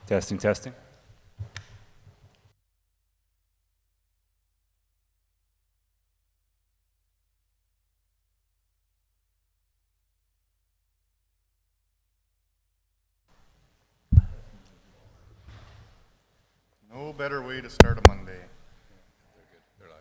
Testing, testing. No better way to start a Monday. They're good. They're live.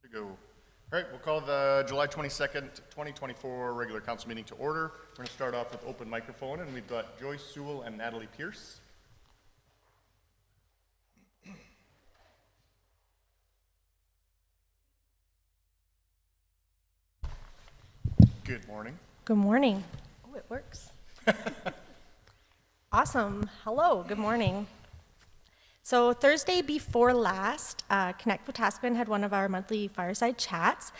To go. All right, we'll call the July 22nd, 2024 regular council meeting to order. We're going to start off with open microphone, and we've got Joyce Sewell and Natalie Pierce. Good morning. Good morning. Oh, it works. Awesome. Hello, good morning. So Thursday before last, Connect Wetaskiwin had one of our monthly fireside chats.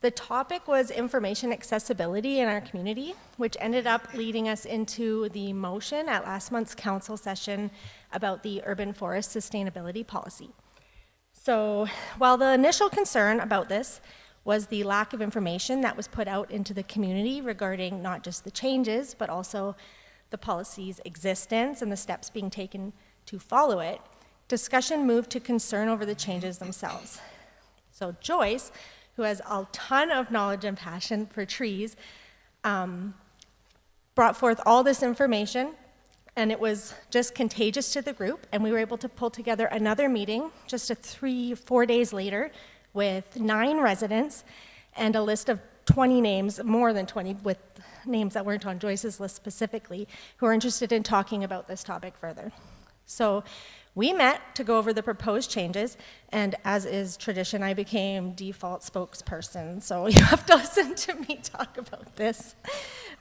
The topic was information accessibility in our community, which ended up leading us into the motion at last month's council session about the urban forest sustainability policy. So while the initial concern about this was the lack of information that was put out into the community regarding not just the changes, but also the policy's existence and the steps being taken to follow it, discussion moved to concern over the changes themselves. So Joyce, who has a ton of knowledge and passion for trees, brought forth all this information, and it was just contagious to the group, and we were able to pull together another meeting just 4 days later with 9 residents and a list of 20 names, more than 20, with names that weren't on Joyce's list specifically, who are interested in talking about this topic further. So we met to go over the proposed changes, and as is tradition, I became default spokesperson, so you have to listen to me talk about this.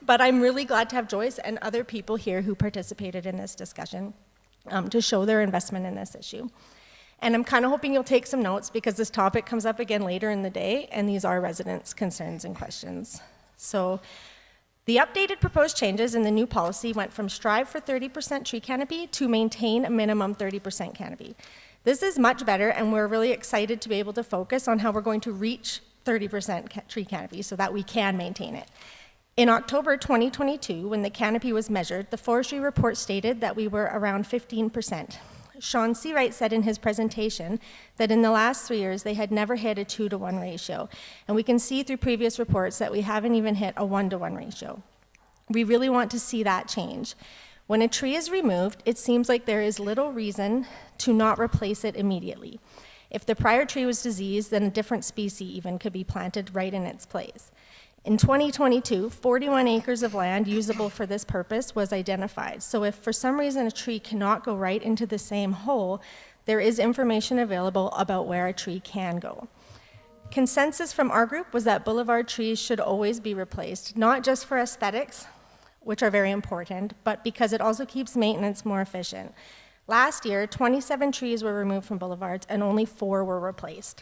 But I'm really glad to have Joyce and other people here who participated in this discussion to show their investment in this issue. And I'm kind of hoping you'll take some notes because this topic comes up again later in the day, and these are residents' concerns and questions. So the updated proposed changes in the new policy went from strive for 30% tree canopy to maintain a minimum 30% canopy. This is much better, and we're really excited to be able to focus on how we're going to reach 30% tree canopy so that we can maintain it. In October 2022, when the canopy was measured, the forestry report stated that we were around 15%. Sean Seawright said in his presentation that in the last 3 years, they had never hit a 2-to-1 ratio. And we can see through previous reports that we haven't even hit a 1-to-1 ratio. We really want to see that change. When a tree is removed, it seems like there is little reason to not replace it immediately. If the prior tree was diseased, then a different species even could be planted right in its place. In 2022, 41 acres of land usable for this purpose was identified. So if for some reason a tree cannot go right into the same hole, there is information available about where a tree can go. Consensus from our group was that boulevard trees should always be replaced, not just for aesthetics, which are very important, but because it also keeps maintenance more efficient. Last year, 27 trees were removed from boulevards and only 4 were replaced.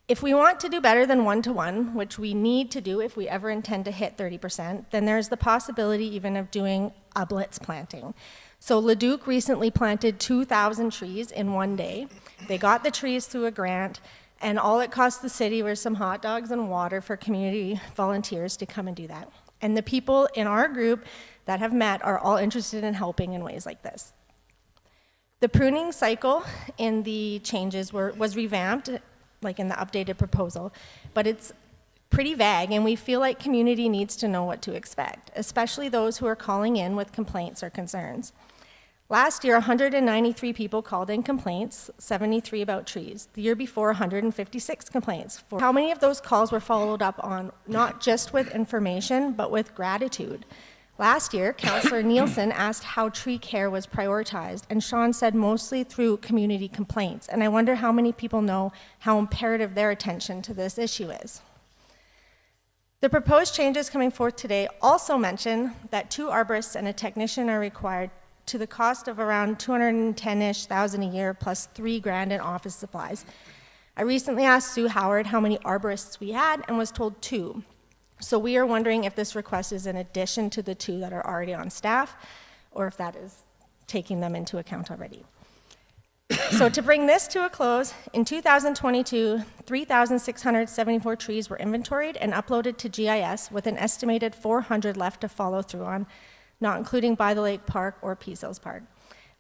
If we want to do better than 1-to-1, which we need to do if we ever intend to hit 30%, then there's the possibility even of doing a blitz planting. So Leduc recently planted 2,000 trees in one day. They got the trees through a grant, and all it cost the city were some hot dogs and water for community volunteers to come and do that. And the people in our group that have met are all interested in helping in ways like this. The pruning cycle in the changes was revamped, like in the updated proposal, but it's pretty vague, and we feel like community needs to know what to expect, especially those who are calling in with complaints or concerns. Last year, 193 people called in complaints, 73 about trees. The year before, 156 complaints. How many of those calls were followed up on, not just with information, but with gratitude? Last year, Councillor Nielsen asked how tree care was prioritized, and Sean said mostly through community complaints. And I wonder how many people know how imperative their attention to this issue is. The proposed changes coming forth today also mention that 2 arborists and a technician are required to the cost of around $210,000-ish a year plus $3,000 in office supplies. I recently asked Sue Howard how many arborists we had and was told 2. So we are wondering if this request is in addition to the 2 that are already on staff, or if that is taking them into account already. So to bring this to a close, in 2022, 3,674 trees were inventoried and uploaded to GIS with an estimated 400 left to follow through on, not including By the Lake Park or Peace Hills Park.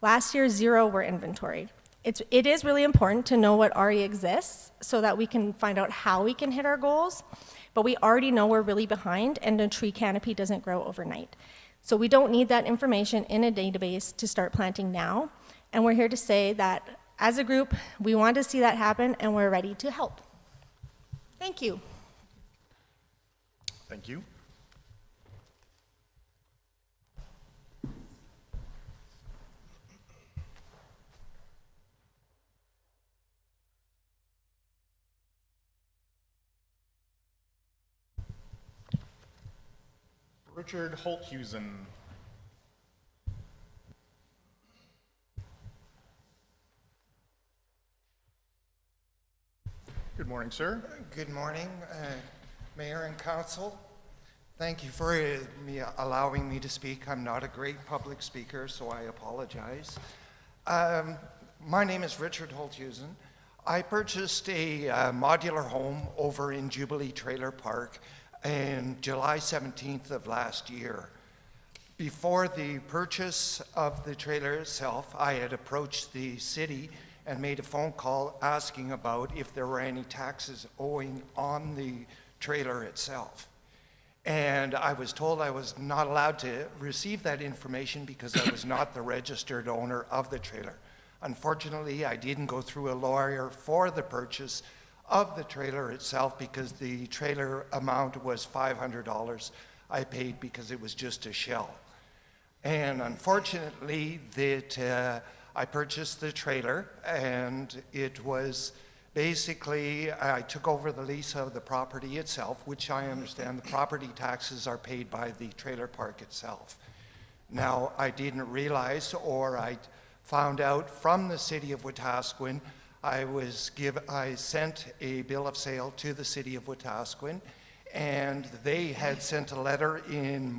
Last year, 0 were inventoried. It is really important to know what already exists so that we can find out how we can hit our goals, but we already know we're really behind and a tree canopy doesn't grow overnight. So we don't need that information in a database to start planting now. And we're here to say that as a group, we want to see that happen and we're ready to help. Thank you. Thank you. Richard Holthusen. Good morning, sir. Good morning, Mayor and Council. Thank you for allowing me to speak. I'm not a great public speaker, so I apologize. My name is Richard Holthusen. I purchased a modular home over in Jubilee Trailer Park on July 17th of last year. Before the purchase of the trailer itself, I had approached the city and made a phone call asking about if there were any taxes owing on the trailer itself. And I was told I was not allowed to receive that information because I was not the registered owner of the trailer. Unfortunately, I didn't go through a lawyer for the purchase of the trailer itself because the trailer amount was $500 I paid because it was just a shell. And unfortunately, I purchased the trailer, and it was basically, I took over the lease of the property itself, which I understand the property taxes are paid by the trailer park itself. Now, I didn't realize, or I found out from the city of Wetaskiwin, I sent a bill of sale to the city of Wetaskiwin, and they had sent a letter in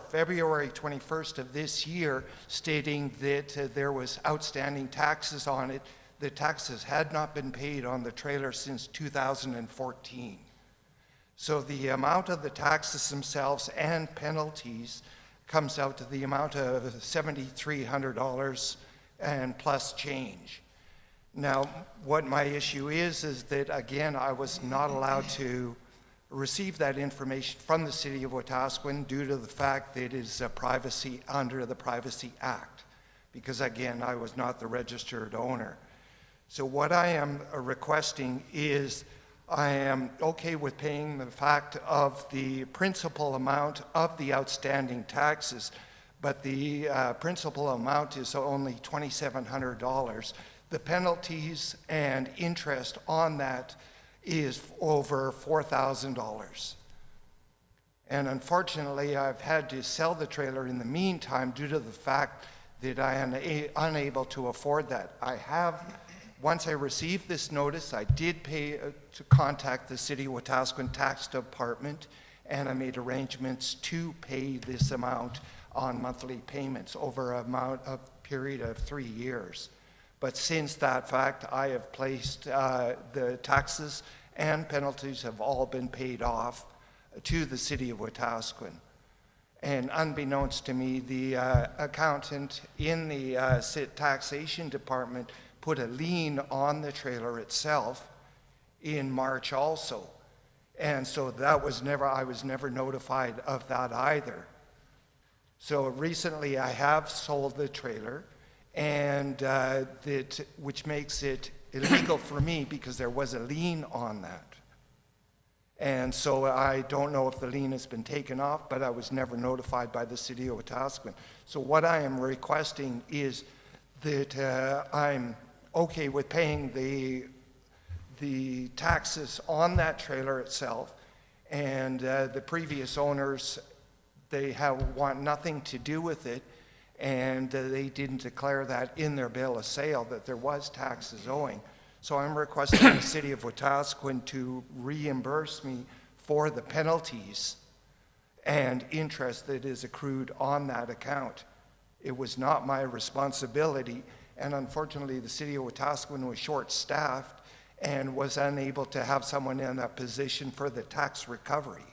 February 21st of this year stating that there was outstanding taxes on it. The taxes had not been paid on the trailer since 2014. So the amount of the taxes themselves and penalties comes out to the amount of $7,300 and plus change. Now, what my issue is that, again, I was not allowed to receive that information from the city of Wetaskiwin due to the fact that it is privacy under the Privacy Act, because, again, I was not the registered owner. So what I am requesting is I am okay with paying the fact of the principal amount of the outstanding taxes, but the principal amount is only $2,700. The penalties and interest on that is over $4,000. And unfortunately, I've had to sell the trailer in the meantime due to the fact that I am unable to afford that. Once I received this notice, I did pay to contact the City of Wetaskiwin Tax Department, and I made arrangements to pay this amount on monthly payments over a period of 3 years. But since that fact, I have placed the taxes and penalties have all been paid off to the City of Wetaskiwin. And unbeknownst to me, the accountant in the taxation department put a lien on the trailer itself in March also. And so I was never notified of that either. So recently I have sold the trailer, and which makes it illegal for me because there was a lien on that. And so I don't know if the lien has been taken off, but I was never notified by the City of Wetaskiwin. So what I am requesting is that I'm okay with paying the taxes on that trailer itself and the previous owners, they want nothing to do with it, and they didn't declare that in their bill of sale that there was taxes owing. So I'm requesting the City of Wetaskiwin to reimburse me for the penalties and interest that is accrued on that account. It was not my responsibility, and unfortunately the City of Wetaskiwin was short-staffed and was unable to have someone in that position for the tax recovery.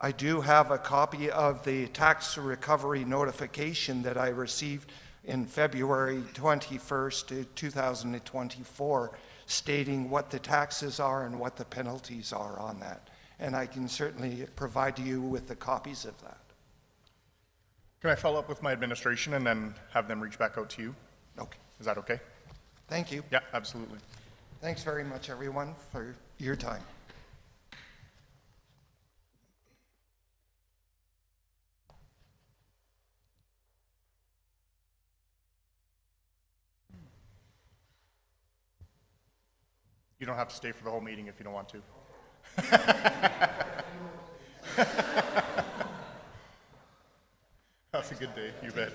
I do have a copy of the tax recovery notification that I received in February 21st, 2024, stating what the taxes are and what the penalties are on that. And I can certainly provide you with the copies of that. Can I follow up with my administration and then have them reach back out to you? Okay. Is that okay? Thank you. Yeah, absolutely. Thanks very much, everyone, for your time. You don't have to stay for the whole meeting if you don't want to. That's a good day, you bet.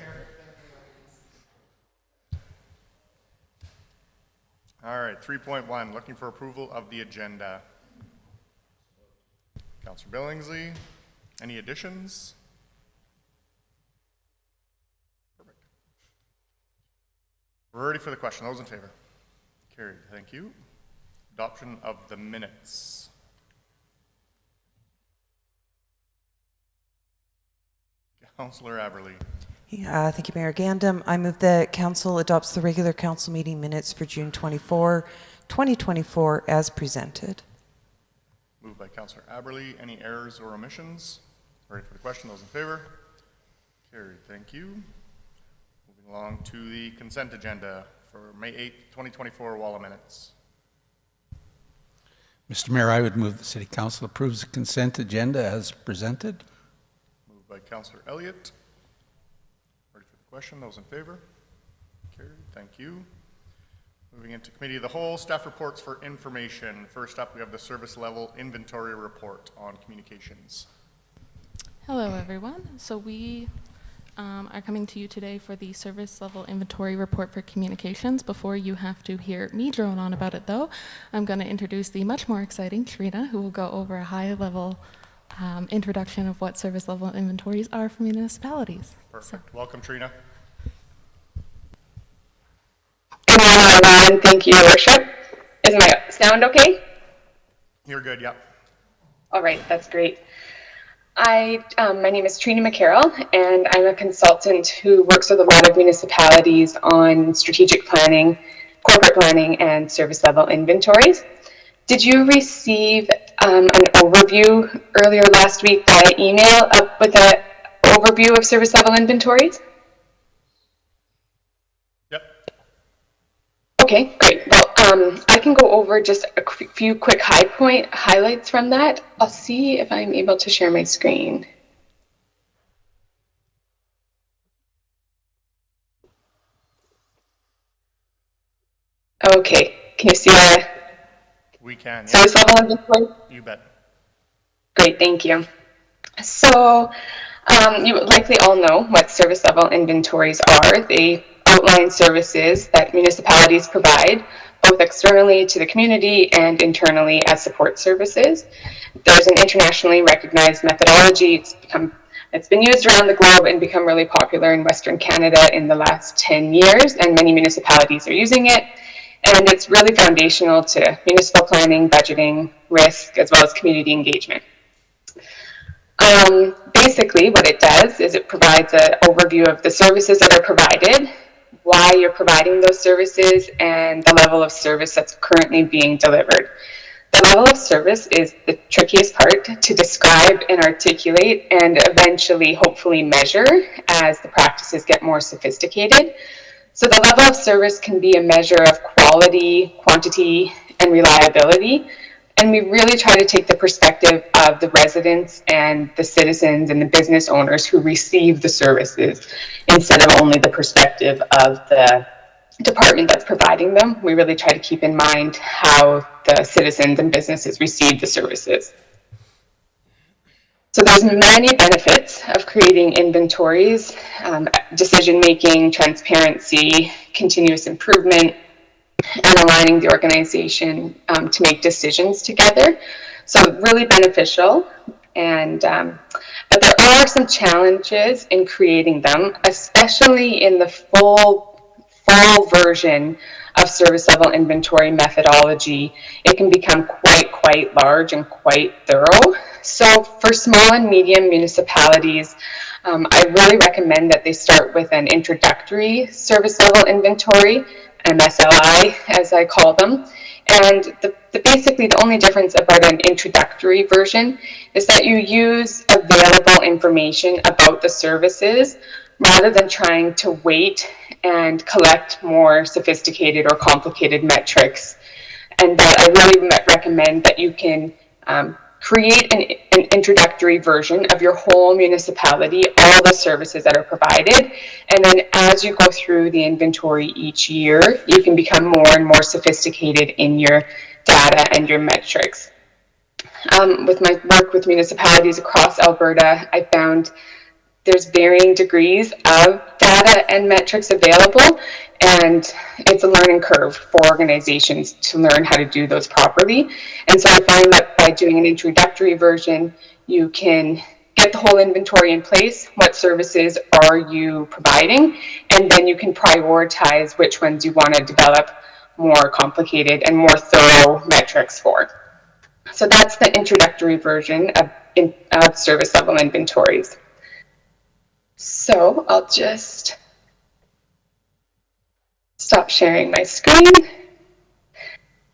All right, 3.1, looking for approval of the agenda. Councillor Billingsley, any additions? Perfect. We're ready for the question. Those in favor? Carried, thank you. Adoption of the minutes. Councillor Aberley. Yeah, thank you, Mayor Gandam. I move that Council adopts the regular Council meeting minutes for June 24, 2024 as presented. Moved by Councillor Aberley. Any errors or omissions? Ready for the question. Those in favor? Carried. Thank you. Moving along to the consent agenda for May 8th, 2024 Walla minutes. Mr. Mayor, I would move the City Council approves the consent agenda as presented. Moved by Councillor Elliott. Ready for the question. Those in favor? Carried. Thank you. Moving into Committee of the Whole, staff reports for information. First up, we have the service level inventory report on communications. Hello, everyone. So we are coming to you today for the service level inventory report for communications. Before you have to hear me drone on about it, though, I'm going to introduce the much more exciting Trina, who will go over a high-level introduction of what service level inventories are for municipalities. Perfect. Welcome, Trina. Good morning, everyone. Thank you, Your Worship. Is my sound okay? You're good, yeah. All right, that's great. My name is Trina McCarroll, and I'm a consultant who works with a lot of municipalities on strategic planning, corporate planning, and service level inventories. Did you receive an overview earlier last week by email with an overview of service level inventories? Yep. Okay, great. Well, I can go over just a few quick highlights from that. I'll see if I'm able to share my screen. Okay, can you see that? We can, yeah. Service level inventory? You bet. Great, thank you. So you likely all know what service level inventories are. They outline services that municipalities provide, both externally to the community and internally as support services. There's an internationally recognized methodology. It's been used around the globe and become really popular in Western Canada in the last 10 years, and many municipalities are using it. And it's really foundational to municipal planning, budgeting, risk, as well as community engagement. Basically, what it does is it provides an overview of the services that are provided, why you're providing those services, and the level of service that's currently being delivered. The level of service is the trickiest part to describe and articulate and eventually, hopefully, measure as the practices get more sophisticated. So the level of service can be a measure of quality, quantity, and reliability. And we really try to take the perspective of the residents and the citizens and the business owners who receive the services instead of only the perspective of the department that's providing them. We really try to keep in mind how the citizens and businesses receive the services. So there's many benefits of creating inventories, decision-making, transparency, continuous improvement, and aligning the organization to make decisions together. So really beneficial. And but there are some challenges in creating them, especially in the full version of service level inventory methodology. It can become quite large and quite thorough. So for small and medium municipalities, I really recommend that they start with an introductory service level inventory, MSLI as I call them. And basically the only difference about an introductory version is that you use available information about the services rather than trying to wait and collect more sophisticated or complicated metrics. And that I really recommend that you can create an introductory version of your whole municipality, all the services that are provided. And then as you go through the inventory each year, you can become more and more sophisticated in your data and your metrics. With my work with municipalities across Alberta, I found there's varying degrees of data and metrics available, and it's a learning curve for organizations to learn how to do those properly. And so I find that by doing an introductory version, you can get the whole inventory in place. What services are you providing? And then you can prioritize which ones you want to develop more complicated and more thorough metrics for. So that's the introductory version of service level inventories. So I'll just stop sharing my screen.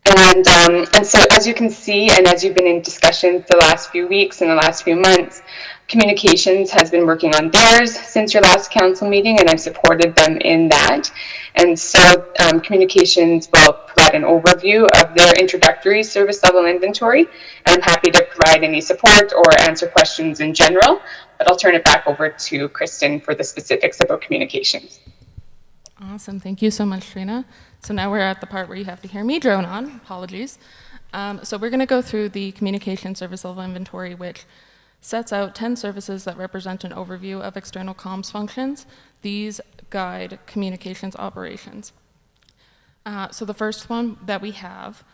And so as you can see, and as you've been in discussion the last few weeks and the last few months, Communications has been working on theirs since your last council meeting, and I've supported them in that. And so Communications will provide an overview of their introductory service level inventory, and I'm happy to provide any support or answer questions in general, but I'll turn it back over to Kristen for the specifics about Communications. Awesome, thank you so much, Trina. So now we're at the part where you have to hear me drone on, apologies. So we're gonna go through the communication service level inventory, which sets out 10 services that represent an overview of external comms functions. These guide communications operations. So the first one that we have,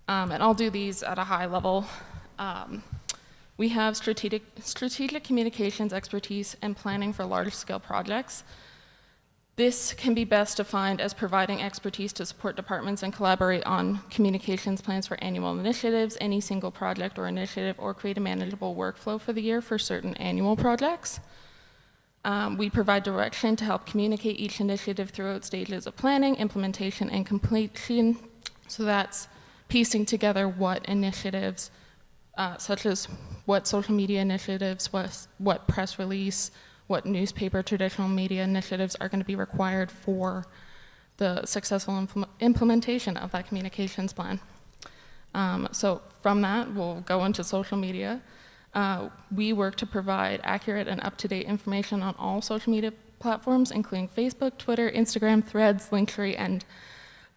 and I'll do these at a high level, we have strategic communications expertise and planning for large-scale projects. This can be best defined as providing expertise to support departments and collaborate on communications plans for annual initiatives, any single project or initiative, or create a manageable workflow for the year for certain annual projects. We provide direction to help communicate each initiative throughout stages of planning, implementation, and completion. So that's piecing together what initiatives, such as what social media initiatives, what press release, what newspaper, traditional media initiatives are going to be required for the successful implementation of that communications plan. So from that, we'll go into social media. We work to provide accurate and up-to-date information on all social media platforms, including Facebook, Twitter, Instagram, Threads, Linktree, and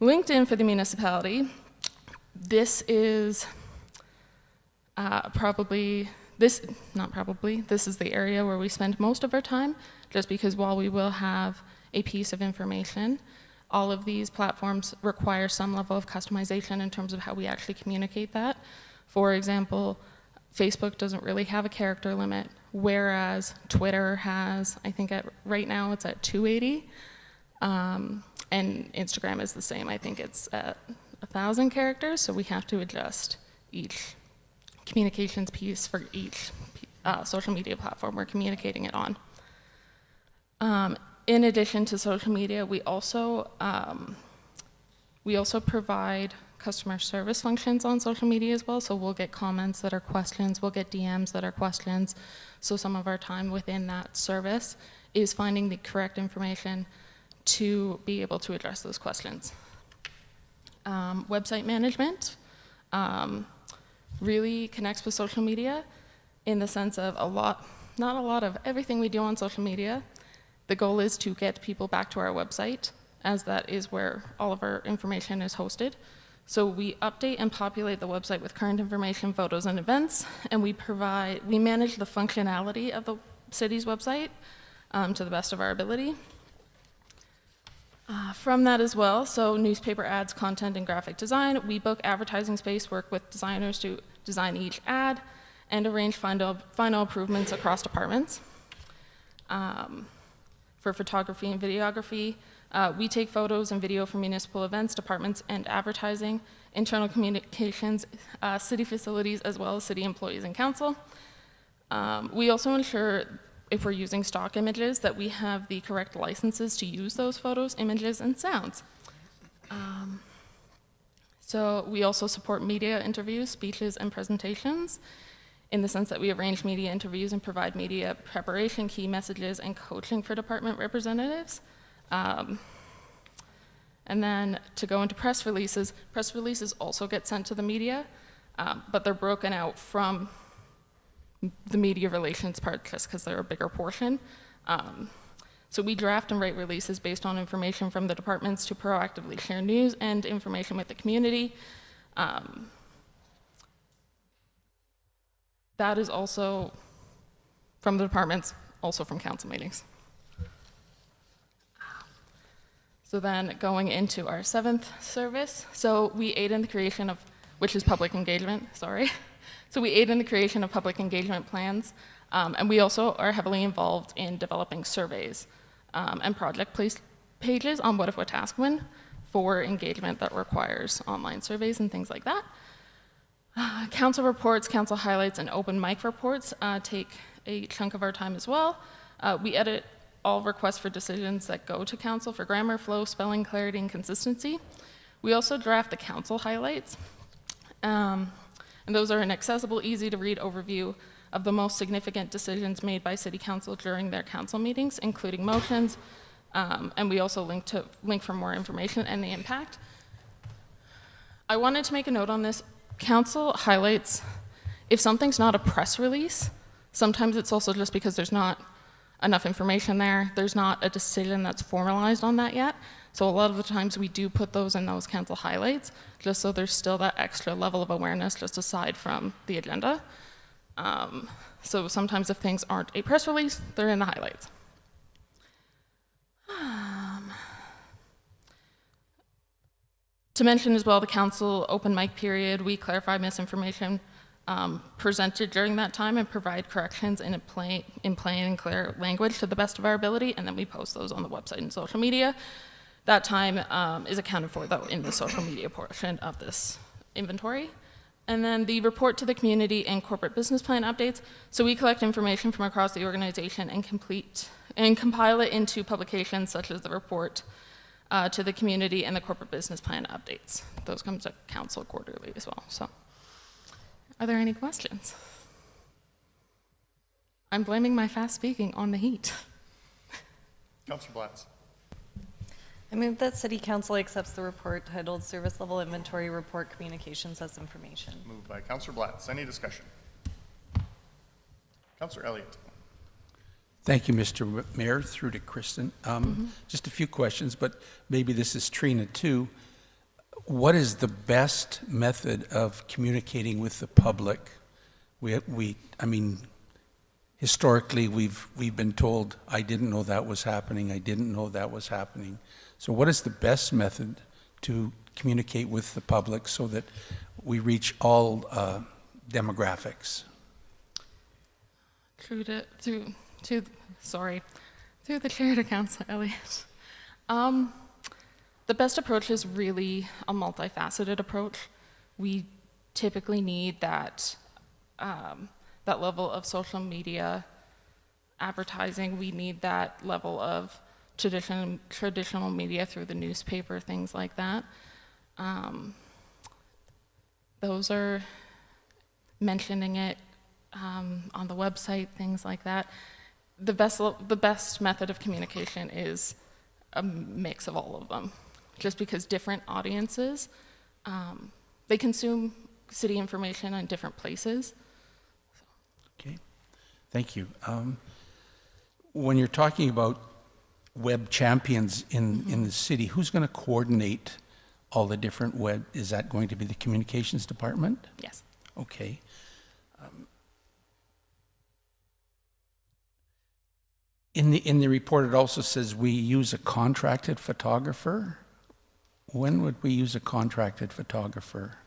LinkedIn for the municipality. This is this is the area where we spend most of our time, just because while we will have a piece of information, all of these platforms require some level of customization in terms of how we actually communicate that. For example, Facebook doesn't really have a character limit, whereas Twitter has, I think right now it's at 280, and Instagram is the same. I think it's at 1,000 characters, so we have to adjust each communications piece for each social media platform we're communicating it on. In addition to social media, we also provide customer service functions on social media as well. So we'll get comments that are questions, we'll get DMs that are questions. So some of our time within that service is finding the correct information to be able to address those questions. Website management really connects with social media in the sense of not a lot of everything we do on social media. The goal is to get people back to our website as that is where all of our information is hosted. So we update and populate the website with current information, photos, and events, and we manage the functionality of the city's website to the best of our ability. From that as well, so newspaper ads, content, and graphic design, we book advertising space, work with designers to design each ad, and arrange final improvements across departments. For photography and videography, we take photos and video from municipal events, departments, and advertising, internal communications, city facilities, as well as city employees and council. We also ensure, if we're using stock images, that we have the correct licenses to use those photos, images, and sounds. So we also support media interviews, speeches, and presentations, in the sense that we arrange media interviews and provide media preparation, key messages, and coaching for department representatives. And then to go into press releases also get sent to the media, but they're broken out from the media relations part just because they're a bigger portion. So we draft and write releases based on information from the departments to proactively share news and information with the community. That is also from the departments, also from council meetings. So then going into our 7th service, so we aid in the creation of, which is public engagement, sorry. So we aid in the creation of public engagement plans, and we also are heavily involved in developing surveys and project pages on What If Wetaskiwin for engagement that requires online surveys and things like that. Council reports, council highlights, and open mic reports take a chunk of our time as well. We edit all requests for decisions that go to council for grammar, flow, spelling, clarity, and consistency. We also draft the council highlights, and those are an accessible, easy-to-read overview of the most significant decisions made by City Council during their council meetings, including motions, and we also link for more information and the impact. I wanted to make a note on this. Council highlights, if something's not a press release, sometimes it's also just because there's not enough information there. There's not a decision that's formalized on that yet. So a lot of the times we do put those in those council highlights, just so there's still that extra level of awareness just aside from the agenda. So sometimes if things aren't a press release, they're in the highlights. To mention as well, the council open mic period, we clarify misinformation presented during that time and provide corrections in plain and clear language to the best of our ability, and then we post those on the website and social media. That time is accounted for, though, in the social media portion of this inventory. And then the report to the community and corporate business plan updates. So we collect information from across the organization and compile it into publications such as the report to the community and the corporate business plan updates. Those come to council quarterly as well. So, are there any questions? I'm blaming my fast speaking on the heat. Councillor Blatz. I move that City Council accepts the report titled Service Level Inventory Report Communications as Information. Moved by Councillor Blatz. Any discussion? Councillor Elliott. Thank you, Mr. Mayor, through to Kristen. Just a few questions, but maybe this is Trina too. What is the best method of communicating with the public? I mean, historically, we've been told, I didn't know that was happening, I didn't know that was happening. So what is the best method to communicate with the public so that we reach all demographics? Through the chair to Councillor Elliott. The best approach is really a multifaceted approach. We typically need that level of social media advertising. We need that level of traditional media through the newspaper, things like that. Those are mentioning it on the website, things like that. The best method of communication is a mix of all of them, just because different audiences, they consume city information in different places. Okay, thank you. When you're talking about web champions in the city. Who's going to coordinate all the different web? Is that going to be the communications department? Yes. Okay. In the report, it also says we use a contracted photographer. When would we use a contracted photographer?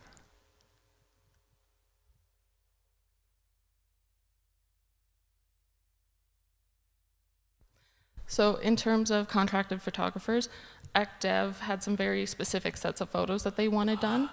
So in terms of contracted photographers, ECDev had some very specific sets of photos that they wanted done.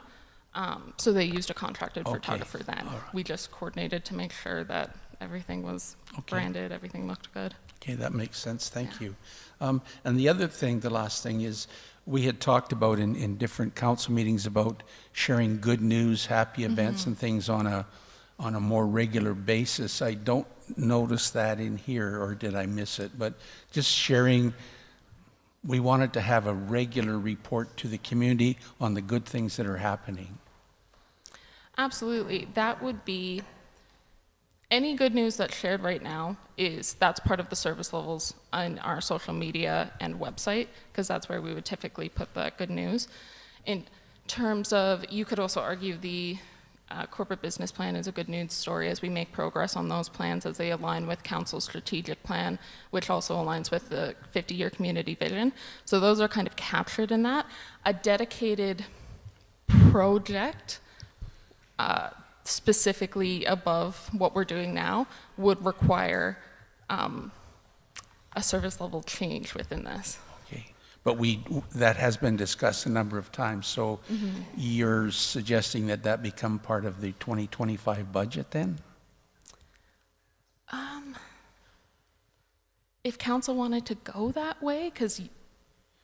So they used a contracted Okay. photographer then. All right. We just coordinated to make sure that everything was Okay. branded, everything looked good. Okay, that makes sense. Thank you. And the other thing, the last thing is, we had talked about in different council meetings about sharing good news, happy events and things on a more regular basis. I don't notice that in here, or did I miss it? But just sharing, we wanted to have a regular report to the community on the good things that are happening. Absolutely. That would be any good news that's shared right now that's part of the service levels on our social media and website, because that's where we would typically put the good news. In terms of, you could also argue the corporate business plan is a good news story as we make progress on those plans as they align with council's strategic plan, which also aligns with the 50-year community vision. So those are kind of captured in that. A dedicated project specifically above what we're doing now would require a service level change within this. Okay, but that has been discussed a number of times, so you're suggesting that that become part of the 2025 budget then? If council wanted to go that way, because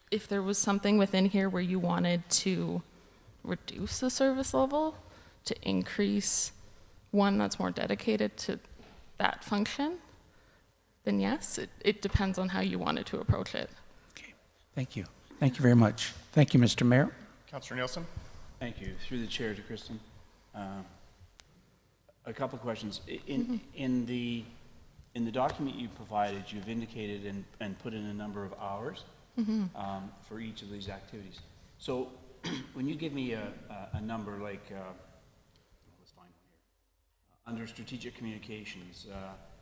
if there was something within here where you wanted to reduce the service level to increase one that's more dedicated to that function, then yes, it depends on how you wanted to approach it. Okay, thank you. Thank you very much. Thank you, Mr. Mayor. Councillor Nielsen? Thank you. Through the chair to Kristen. A couple of questions. In the document you provided, you've indicated and put in a number of hours for each of these activities. So when you give me a number like, let's find one here, under strategic communications,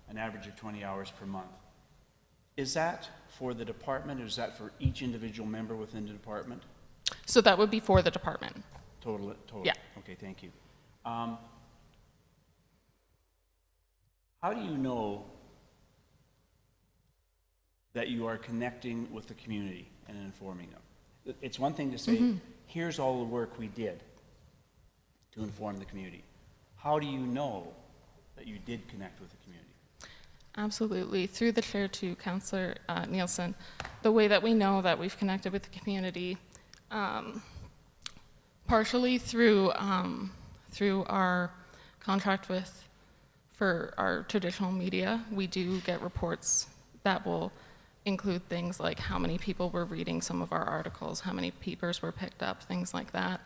an average of 20 hours per month, is that for the department or is that for each individual member within the department? So that would be for the department. Total? Yeah. Okay, thank you. How do you know that you are connecting with the community and informing them? It's one thing to say, here's all the work we did to inform the community. How do you know that you did connect with the community? Absolutely. Through the chair to Councillor Nielsen, the way that we know that we've connected with the community, partially through our contract for our traditional media, we do get reports that will include things like how many people were reading some of our articles, how many papers were picked up, things like that.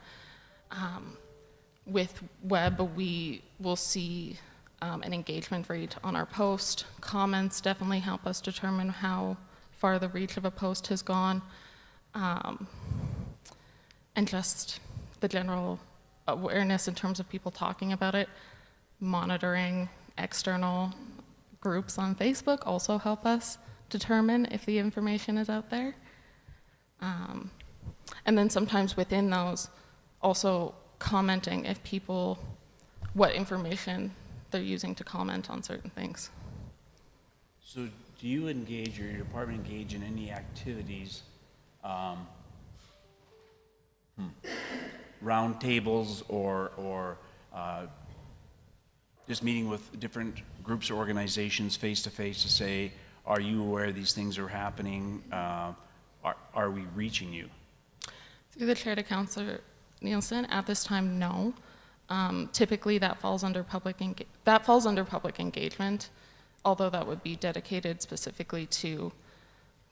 With web, we will see an engagement rate on our post. Comments definitely help us determine how far the reach of a post has gone. And just the general awareness in terms of people talking about it. Monitoring external groups on Facebook also help us determine if the information is out there. And then sometimes within those, also commenting if people, what information they're using to comment on certain things. So do you engage, or your department engage in any activities, round tables or just meeting with different groups or organizations face to face to say, are you aware these things are happening? Are we reaching you? Through the chair to Councillor Nielsen, at this time, no. Typically, that falls under public engagement, although that would be dedicated specifically to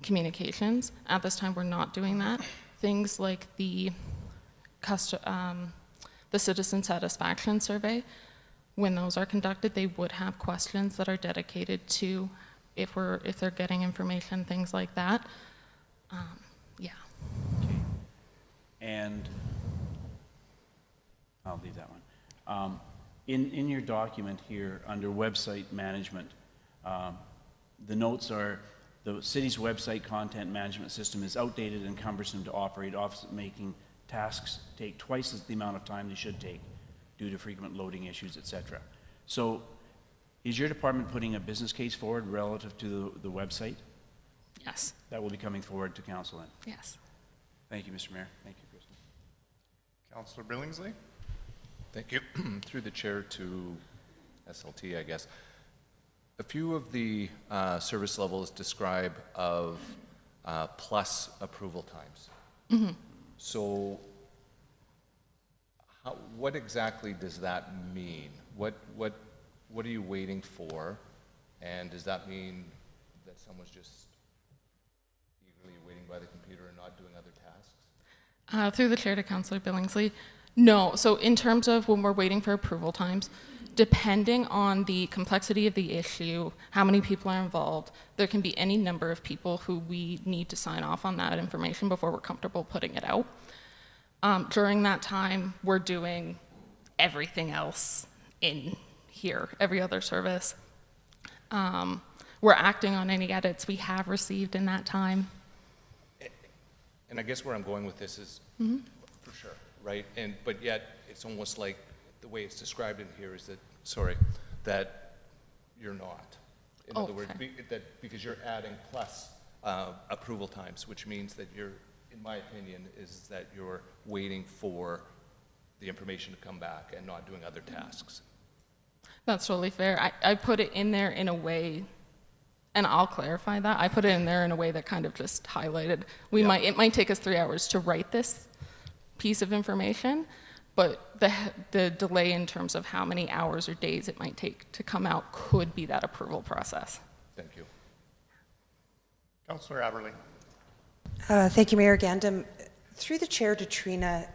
communications. At this time, we're not doing that. Things like the citizen satisfaction survey, when those are conducted, they would have questions that are dedicated to if they're getting information, things like that. Yeah. Okay. And I'll leave that one. In your document here, under website management, the notes are, the city's website content management system is outdated and cumbersome to operate, often making tasks take twice as the amount of time they should take due to frequent loading issues, etc. So is your department putting a business case forward relative to the website? Yes. That will be coming forward to council then? Yes. Thank you, Mr. Mayor. Thank you, Kristen. Councillor Billingsley? Thank you. Through the chair to SLT, I guess. A few of the service levels describe of plus approval times. Mm-hmm. So what exactly does that mean? What are you waiting for? And does that mean that someone's just eagerly waiting by the computer and not doing other tasks? Through the chair to Councillor Billingsley, no. So in terms of when we're waiting for approval times, depending on the complexity of the issue, how many people are involved, there can be any number of people who we need to sign off on that information before we're comfortable putting it out. During that time, we're doing everything else in here, every other service. We're acting on any edits we have received in that time. And I guess where I'm going with this is, for sure, right? But yet, it's almost like the way it's described in here is that, that you're not. In other words, because you're adding plus approval times, which means that you're, in my opinion, is that you're waiting for the information to come back and not doing other tasks. That's totally fair. I put it in there in a way, and I'll clarify that. I put it in there in a way that kind of just highlighted. It might take us 3 hours to write this piece of information, but the delay in terms of how many hours or days it might take to come out could be that approval process. Thank you. Councillor Aberley. Thank you, Mayor Gandam. Through the chair to Trina,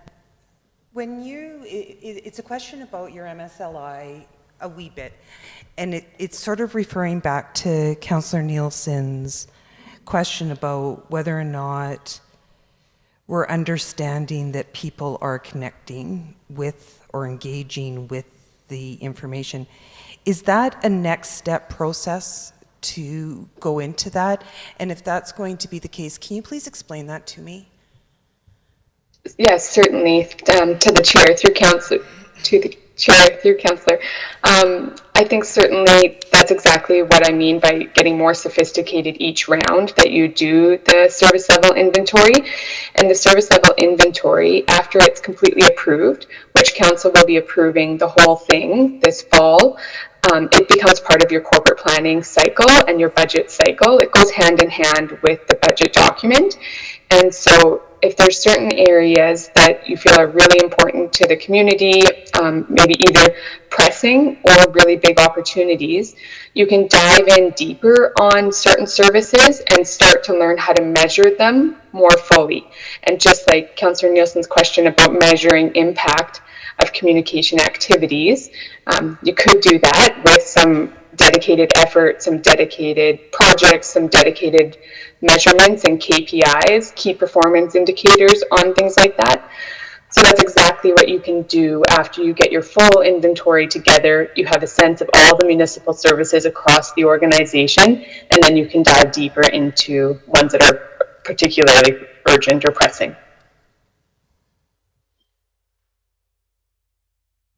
when it's a question about your MSLI a wee bit, and it's sort of referring back to Councillor Nielsen's question about whether or not we're understanding that people are connecting with or engaging with the information. Is that a next step process to go into that? And if that's going to be the case, can you please explain that to me? Yes, certainly. To the chair, through council, to the chair, through councillor. I think certainly that's exactly what I mean by getting more sophisticated each round that you do the service level inventory. And the service level inventory, after it's completely approved, which council will be approving the whole thing this fall, it becomes part of your corporate planning cycle and your budget cycle. It goes hand in hand with the budget document. And so if there's certain areas that you feel are really important to the community, maybe either pressing or really big opportunities, you can dive in deeper on certain services and start to learn how to measure them more fully. And just like Councillor Nielsen's question about measuring impact of communication activities, you could do that with some dedicated effort, some dedicated projects, some dedicated measurements and KPIs, key performance indicators on things like that. So that's exactly what you can do after you get your full inventory together. You have a sense of all the municipal services across the organization, and then you can dive deeper into ones that are particularly urgent or pressing.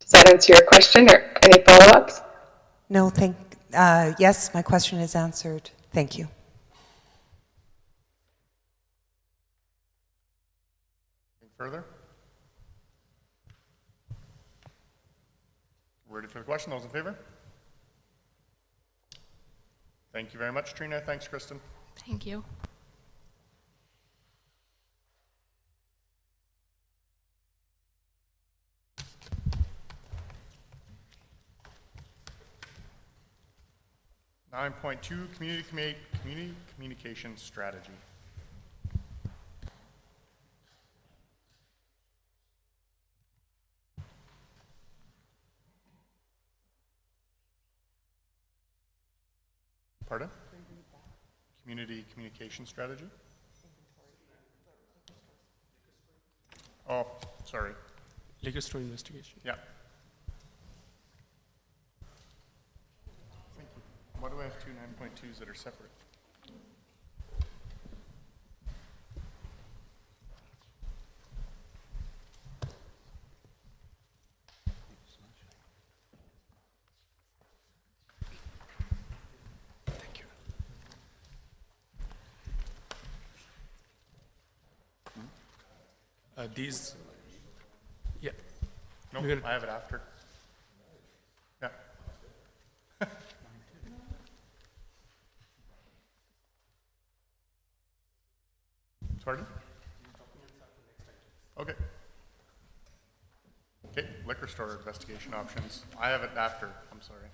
Does that answer your question, or any follow-ups? No, yes, my question is answered. Thank you. Anything further? Ready for the question? Those in favor? Thank you very much, Trina. Thanks, Kristen. Thank you. (9.2) Community communication strategy. Pardon? Community communication strategy? Oh, sorry. liquor store investigation. Yeah. Thank you. Why do I have two 9.2s that are separate? Thank you. These, yeah. No, We're gonna- I have it after. Yeah. Pardon? Okay. Okay, liquor store investigation options. I have it after, I'm sorry.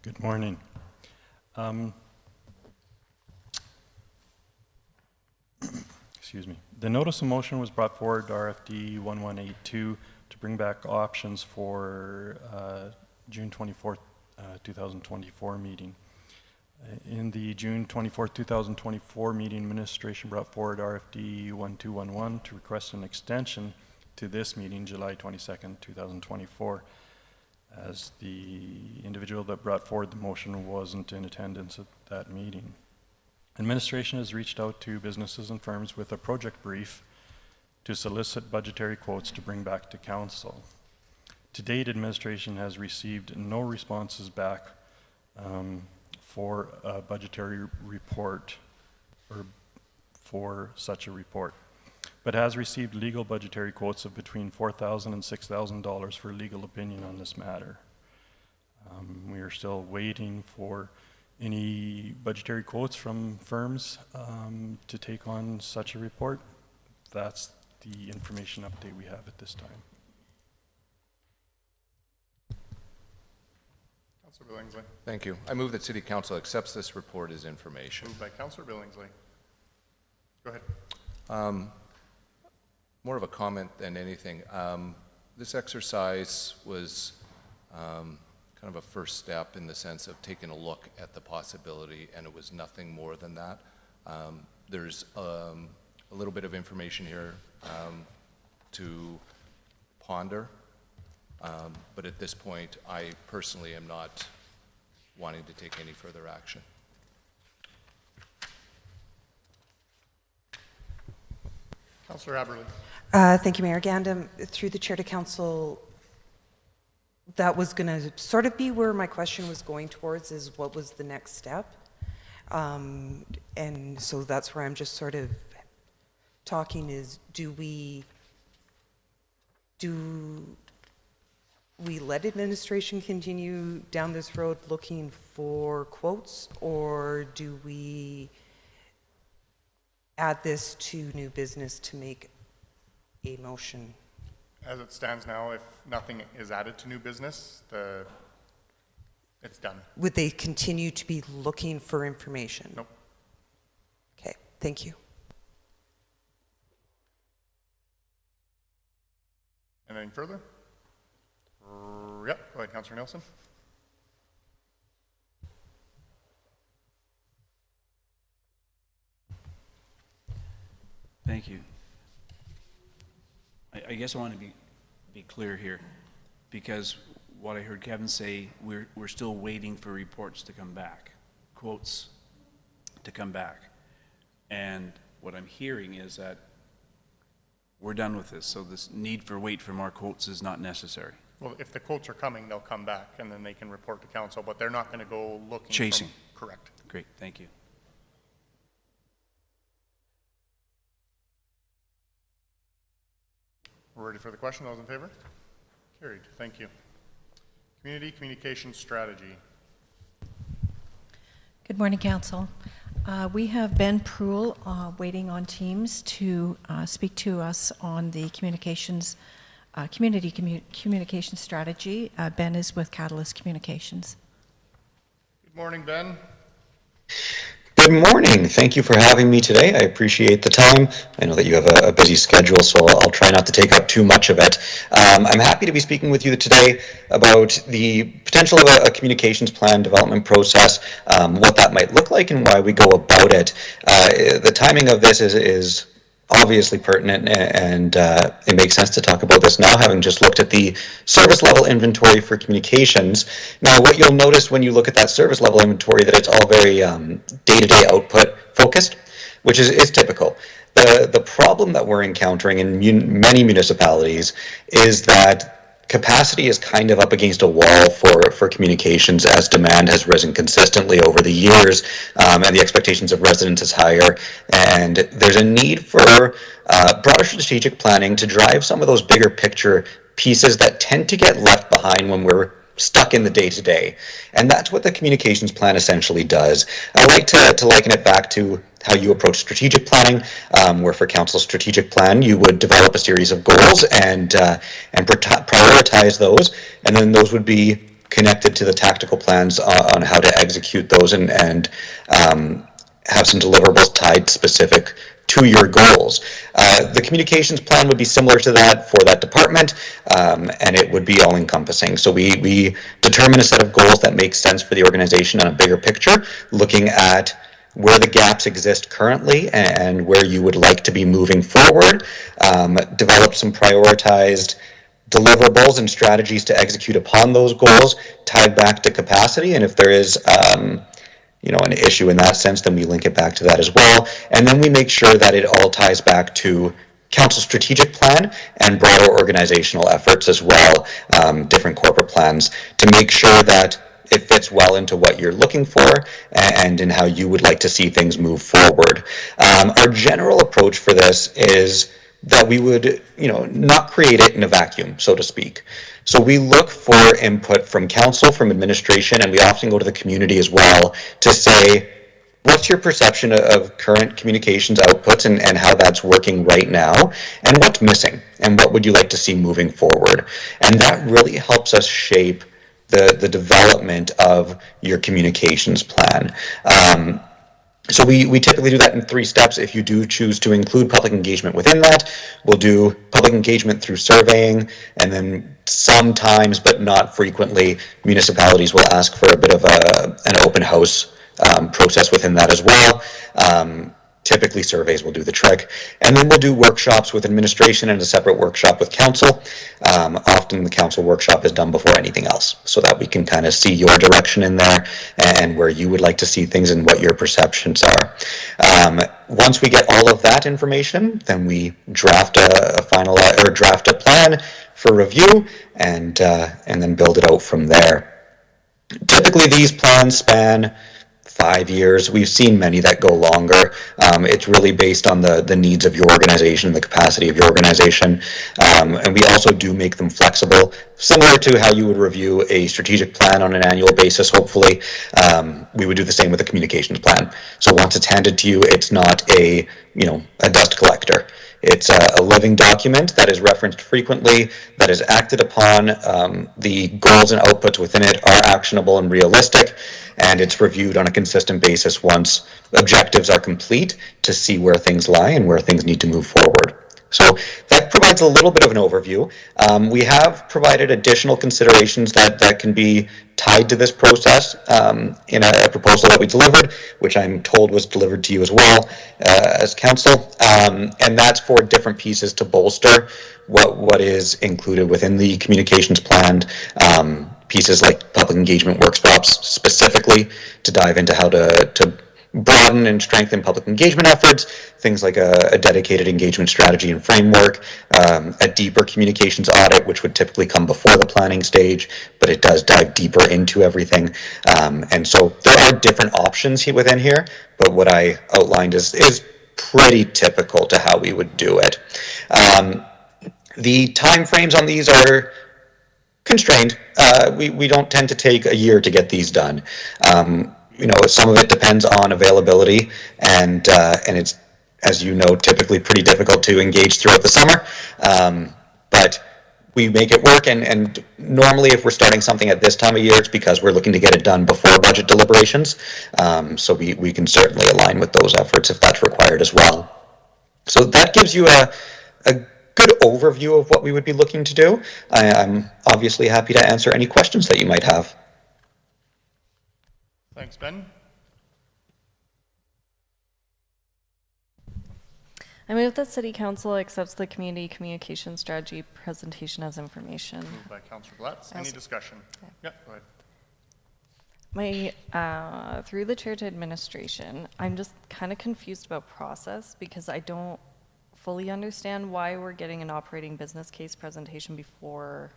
Good morning. Excuse me. The notice of motion was brought forward to RFD 1182 to bring back options for June 24th, 2024 meeting. In the June 24th, 2024 meeting, administration brought forward RFD 1211 to request an extension to this meeting, July 22nd, 2024, as the individual that brought forward the motion wasn't in attendance at that meeting. Administration has reached out to businesses and firms with a project brief to solicit budgetary quotes to bring back to council. To date, administration has received no responses back for a budgetary report or for such a report, but has received legal budgetary quotes of between $4,000 and $6,000 for legal opinion on this matter. We are still waiting for any budgetary quotes from firms to take on such a report. That's the information update we have at this time. Councillor Billingsley. Thank you. I move that City Council accepts this report as information. Moved by Councillor Billingsley. Go ahead. More of a comment than anything. This exercise was kind of a first step in the sense of taking a look at the possibility, and it was nothing more than that. There's a little bit of information here to ponder, but at this point, I personally am not wanting to take any further action. Councillor Aberley. Thank you, Mayor Gandam. Through the chair to council, that was going to sort of be where my question was going towards, is what was the next step? And so that's where I'm just sort of talking is, do we let administration continue down this road looking for quotes, or do we add this to new business to make a motion? As it stands now, if nothing is added to new business, it's done. Would they continue to be looking for information? Nope. Okay, thank you. Anything further? Yep, go ahead, Councillor Nelson. Thank you. I guess I want to be clear here, because what I heard Kevin say, we're still waiting for reports to come back, quotes to come back. And what I'm hearing is that we're done with this, so this need for wait for more quotes is not necessary. Well, if the quotes are coming, they'll come back, and then they can report to council, but they're not going to go looking. Chasing. Correct. Great, thank you. We're ready for the question. Those in favor? Carried. Thank you. Community communication strategy. Good morning, Council. We have Ben Pruill waiting on Teams to speak to us on the communications, communication strategy. Ben is with Catalyst Communications. Good morning, Ben. Good morning. Thank you for having me today. I appreciate the time. I know that you have a busy schedule, so I'll try not to take up too much of it. I'm happy to be speaking with you today about the potential of a communications plan development process, what that might look like and why we go about it. The timing of this is obviously pertinent, and it makes sense to talk about this now, having just looked at the service level inventory for communications. Now, what you'll notice when you look at that service level inventory, that it's all very day-to-day output focused, which is typical. The problem that we're encountering in many municipalities is that capacity is kind of up against a wall for communications as demand has risen consistently over the years, and the expectations of residents is higher, and there's a need for broader strategic planning to drive some of those bigger picture pieces that tend to get left behind when we're stuck in the day-to-day. And that's what the communications plan essentially does. I like to liken it back to how you approach strategic planning, where for council's strategic plan, you would develop a series of goals and prioritize those, and then those would be connected to the tactical plans on how to execute those and have some deliverables tied specific to your goals. The communications plan would be similar to that for that department, and it would be all-encompassing. So we determine a set of goals that make sense for the organization on a bigger picture, looking at where the gaps exist currently and where you would like to be moving forward, develop some prioritized deliverables and strategies to execute upon those goals, tied back to capacity, and if there is an issue in that sense, then we link it back to that as well. And then we make sure that it all ties back to council strategic plan and broader organizational efforts as well, different corporate plans, to make sure that it fits well into what you're looking for and in how you would like to see things move forward. Our general approach for this is that we would, not create it in a vacuum, so to speak. So we look for input from council, from administration, and we often go to the community as well to say, what's your perception of current communications outputs and how that's working right now, and what's missing, and what would you like to see moving forward? And that really helps us shape the development of your communications plan. So we typically do that in 3 steps. If you do choose to include public engagement within that, we'll do public engagement through surveying, and then sometimes, but not frequently, municipalities will ask for a bit of an open house process within that as well. Typically surveys will do the trick. And then we'll do workshops with administration and a separate workshop with council. Often the council workshop is done before anything else, so that we can kind of see your direction in there and where you would like to see things and what your perceptions are. Once we get all of that information, then we draft a draft a plan for review and then build it out from there. Typically these plans span 5 years. We've seen many that go longer. It's really based on the needs of your organization, the capacity of your organization. And we also do make them flexible, similar to how you would review a strategic plan on an annual basis, hopefully. We would do the same with a communications plan. So once it's handed to you, it's not a dust collector. It's a living document that is referenced frequently, that is acted upon. The goals and outputs within it are actionable and realistic, and it's reviewed on a consistent basis once objectives are complete to see where things lie and where things need to move forward. So that provides a little bit of an overview. We have provided additional considerations that can be tied to this process in a proposal that we delivered, which I'm told was delivered to you as well as council, and that's for different pieces to bolster what is included within the communications plan. Pieces like public engagement workshops specifically to dive into how to broaden and strengthen public engagement efforts, things like a dedicated engagement strategy and framework, a deeper communications audit, which would typically come before the planning stage, but it does dive deeper into everything. And so there are different options within here, but what I outlined is pretty typical to how we would do it. The timeframes on these are constrained. We don't tend to take a year to get these done. Some of it depends on availability, and it's, as you know, typically pretty difficult to engage throughout the summer. But we make it work. And normally if we're starting something at this time of year, it's because we're looking to get it done before budget deliberations. So we can certainly align with those efforts if that's required as well. So that gives you a good overview of what we would be looking to do. I'm obviously happy to answer any questions that you might have. Thanks, Ben. I move that City Council accepts the community communication strategy presentation as information. Moved by Councillor Blatz. Any discussion? Yep, go ahead. Through the chair to administration, I'm just kind of confused about process because I don't fully understand why we're getting an operating business case presentation before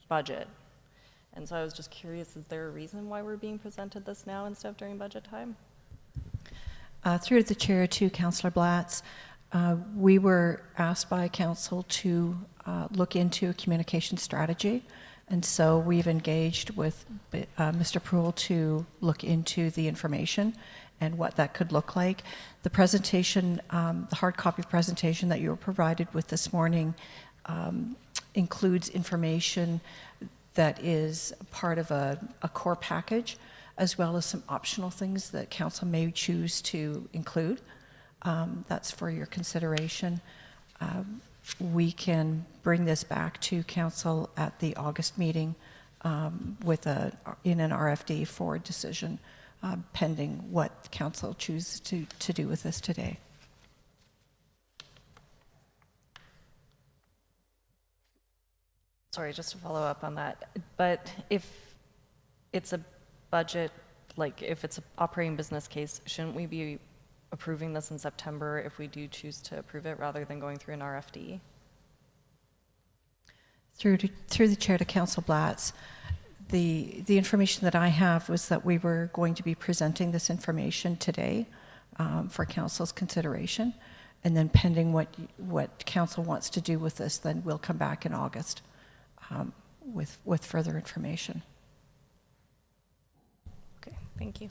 budget. And so I was just curious, is there a reason why we're being presented this now instead of during budget time? Through the chair to Councillor Blatz, we were asked by council to look into a communication strategy, and so we've engaged with Mr. Proul to look into the information and what that could look like. The presentation, the hard copy presentation that you were provided with this morning includes information that is part of a core package, as well as some optional things that council may choose to include. That's for your consideration. We can bring this back to council at the August meeting in an RFD for decision, pending what council chooses to do with this today. Sorry, just to follow up on that, but if it's a budget, like if it's an operating business case, shouldn't we be approving this in September if we do choose to approve it rather than going through an RFD? Through the chair to Council Blatz, the information that I have was that we were going to be presenting this information today for council's consideration, and then pending what council wants to do with this, then we'll come back in August with further information. Okay, thank you.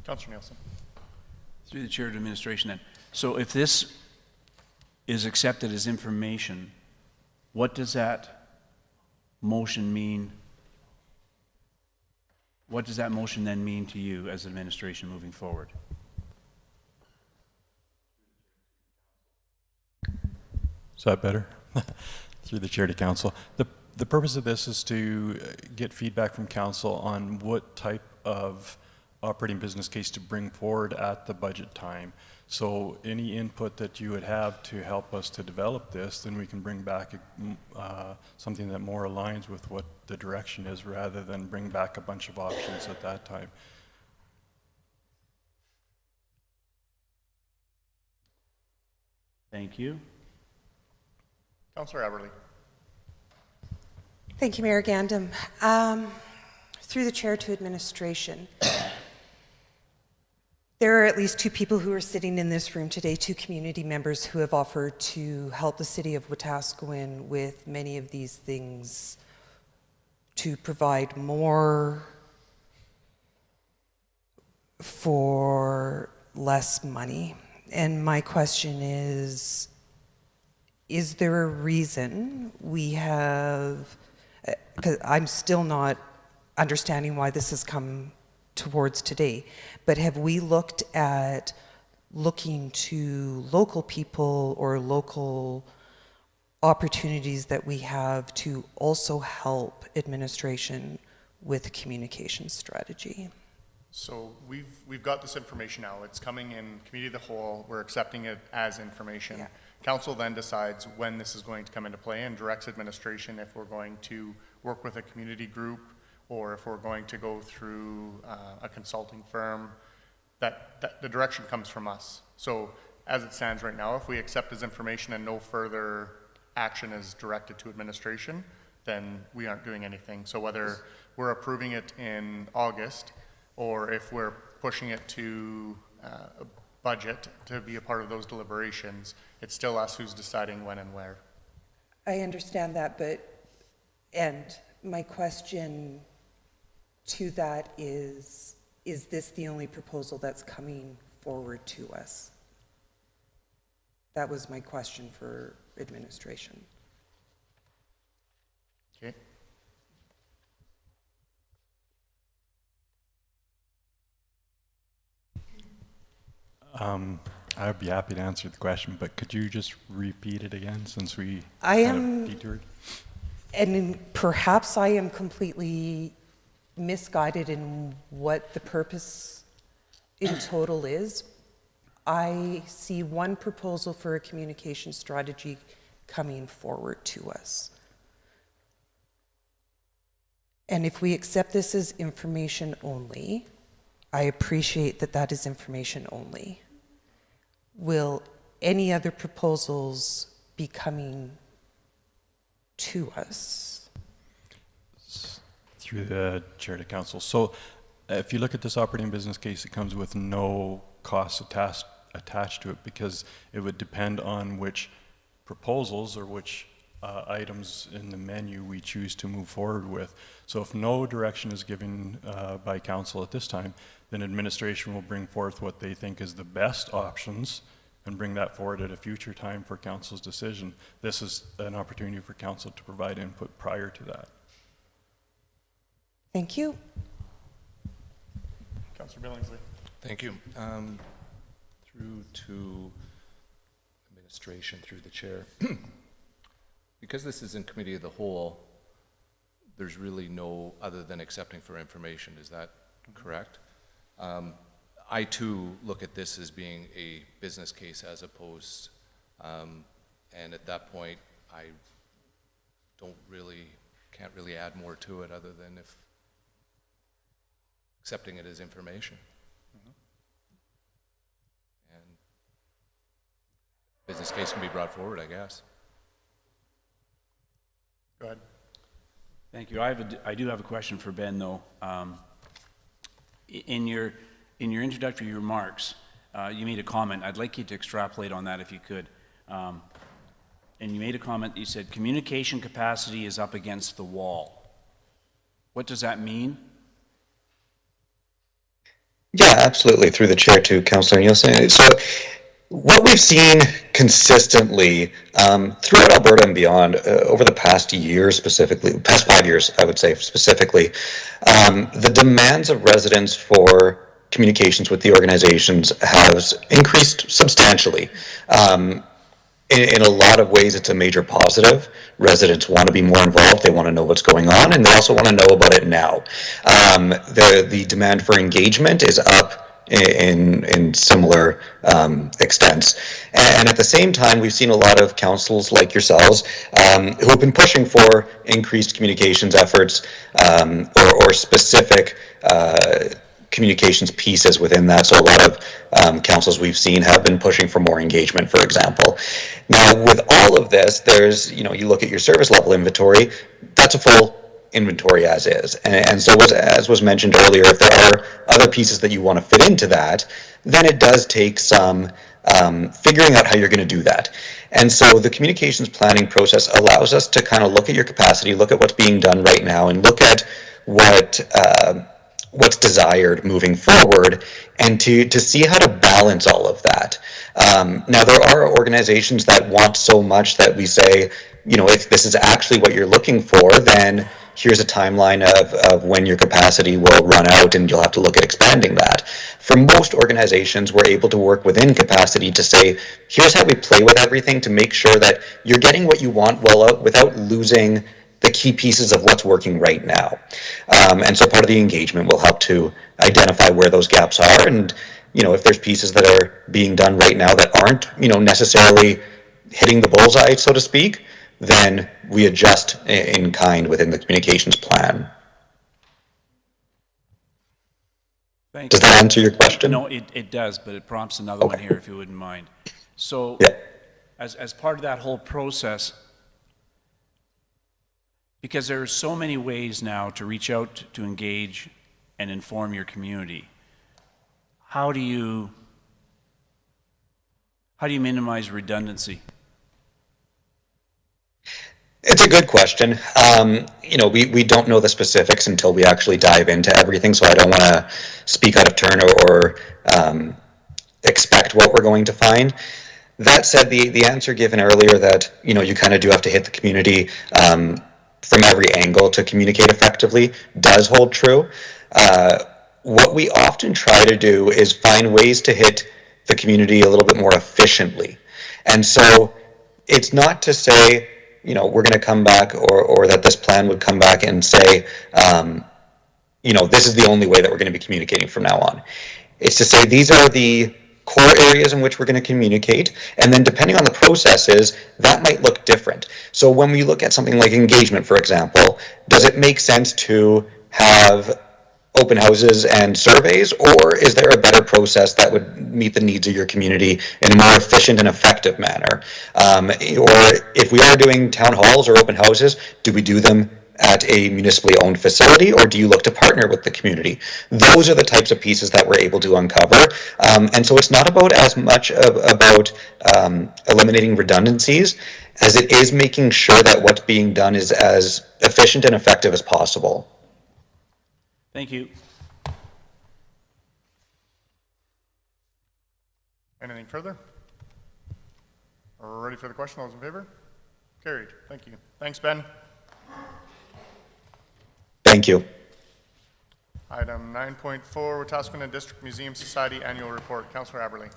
Councillor Nielsen. Through the chair to administration then. So if this is accepted as information, what does that motion mean? What does that motion then mean to you as administration moving forward? Is that better? Through the chair to council. The purpose of this is to get feedback from council on what type of operating business case to bring forward at the budget time. So any input that you would have to help us to develop this, then we can bring back something that more aligns with what the direction is, rather than bring back a bunch of options at that time. Thank you. Councillor Everly. Thank you, Mayor Gandam. Through the chair to administration, there are at least two people who are sitting in this room today, two community members who have offered to help the city of Wetaskiwin with many of these things to provide more for less money. And my question is there a reason we have, because I'm still not understanding why this has come towards today, but have we looked at looking to local people or local opportunities that we have to also help administration with communication strategy? So we've got this information now. It's coming in committee of the whole. We're accepting it as information. Yeah. Council then decides when this is going to come into play and directs administration if we're going to work with a community group or if we're going to go through a consulting firm. That the direction comes from us. So as it stands right now, if we accept as information and no further action is directed to administration, then we aren't doing anything. So whether we're approving it in August or if we're pushing it to a budget to be a part of those deliberations, it's still us who's deciding when and where. I understand that, and my question to that is this the only proposal that's coming forward to us? That was my question for administration. Okay. I would be happy to answer the question, but could you just repeat it again since we I kind am, of detoured? and perhaps I am completely misguided in what the purpose in total is. I see one proposal for a communication strategy coming forward to us. And if we accept this as information only, I appreciate that that is information only. Will any other proposals be coming to us? Through the chair to council. So if you look at this operating business case, it comes with no costs attached to it because it would depend on which proposals or which items in the menu we choose to move forward with. So if no direction is given by council at this time, then administration will bring forth what they think is the best options and bring that forward at a future time for council's decision. This is an opportunity for council to provide input prior to that. Thank you. Councillor Billingsley. Thank you. Through to administration, through the chair. Because this is in committee of the whole, there's really no other than accepting for information. Is that correct? I too look at this as being a business case as opposed, and at that point, I can't really add more to it other than if accepting it as information. And business case can be brought forward, I guess. Go ahead. Thank you. I do have a question for Ben, though. In your introductory remarks, you made a comment. I'd like you to extrapolate on that if you could. And you made a comment, you said, communication capacity is up against the wall. What does that mean? Yeah, absolutely. Through the chair to Councillor Nielsen. So what we've seen consistently throughout Alberta and beyond over the past year specifically, past 5 years, I would say specifically, the demands of residents for communications with the organizations has increased substantially. In a lot of ways, it's a major positive. Residents want to be more involved. They want to know what's going on, and they also want to know about it now. The demand for engagement is up in similar extents. And at the same time, we've seen a lot of councils like yourselves who have been pushing for increased communications efforts or specific communications pieces within that. So a lot of councils we've seen have been pushing for more engagement, for example. Now, with all of this, there's, you look at your service level inventory, that's a full inventory as is. And so as was mentioned earlier, if there are other pieces that you want to fit into that, then it does take some figuring out how you're going to do that. And so the communications planning process allows us to kind of look at your capacity, look at what's being done right now, and look at what's desired moving forward, and to see how to balance all of that. Now, there are organizations that want so much that we say, if this is actually what you're looking for, then here's a timeline of when your capacity will run out and you'll have to look at expanding that. For most organizations, we're able to work within capacity to say, here's how we play with everything to make sure that you're getting what you want without losing the key pieces of what's working right now. And so part of the engagement will help to identify where those gaps are, and if there's pieces that are being done right now that aren't necessarily hitting the bullseye, so to speak, then we adjust in kind within the communications plan. Thank Does that answer your question? No, it does, but it prompts another one here, if you wouldn't mind. So yeah. as part of that whole process, because there are so many ways now to reach out, to engage, and inform your community, how do you minimize redundancy? It's a good question. We don't know the specifics until we actually dive into everything, so I don't want to speak out of turn or expect what we're going to find. That said, the answer given earlier that you kind of do have to hit the community from every angle to communicate effectively does hold true. What we often try to do is find ways to hit the community a little bit more efficiently. And so it's not to say, you know, we're going to come back, or that this plan would come back and say, you know, this is the only way that we're going to be communicating from now on. It's to say these are the core areas in which we're going to communicate, and then depending on the processes, that might look different. So when we look at something like engagement, for example, does it make sense to have open houses and surveys, or is there a better process that would meet the needs of your community in a more efficient and effective manner? Or if we are doing town halls or open houses, do we do them at a municipally owned facility, or do you look to partner with the community? Those are the types of pieces that we're able to uncover. And so it's not about as much about eliminating redundancies as it is making sure that what's being done is as efficient and effective as possible. Thank you. Anything further? Ready for the question? Those in favor? Carried. Thank you. Thanks, Ben. Thank you. Item 9.4, Wetaskiwin District Museum Society Annual Report. Councillor Aberley.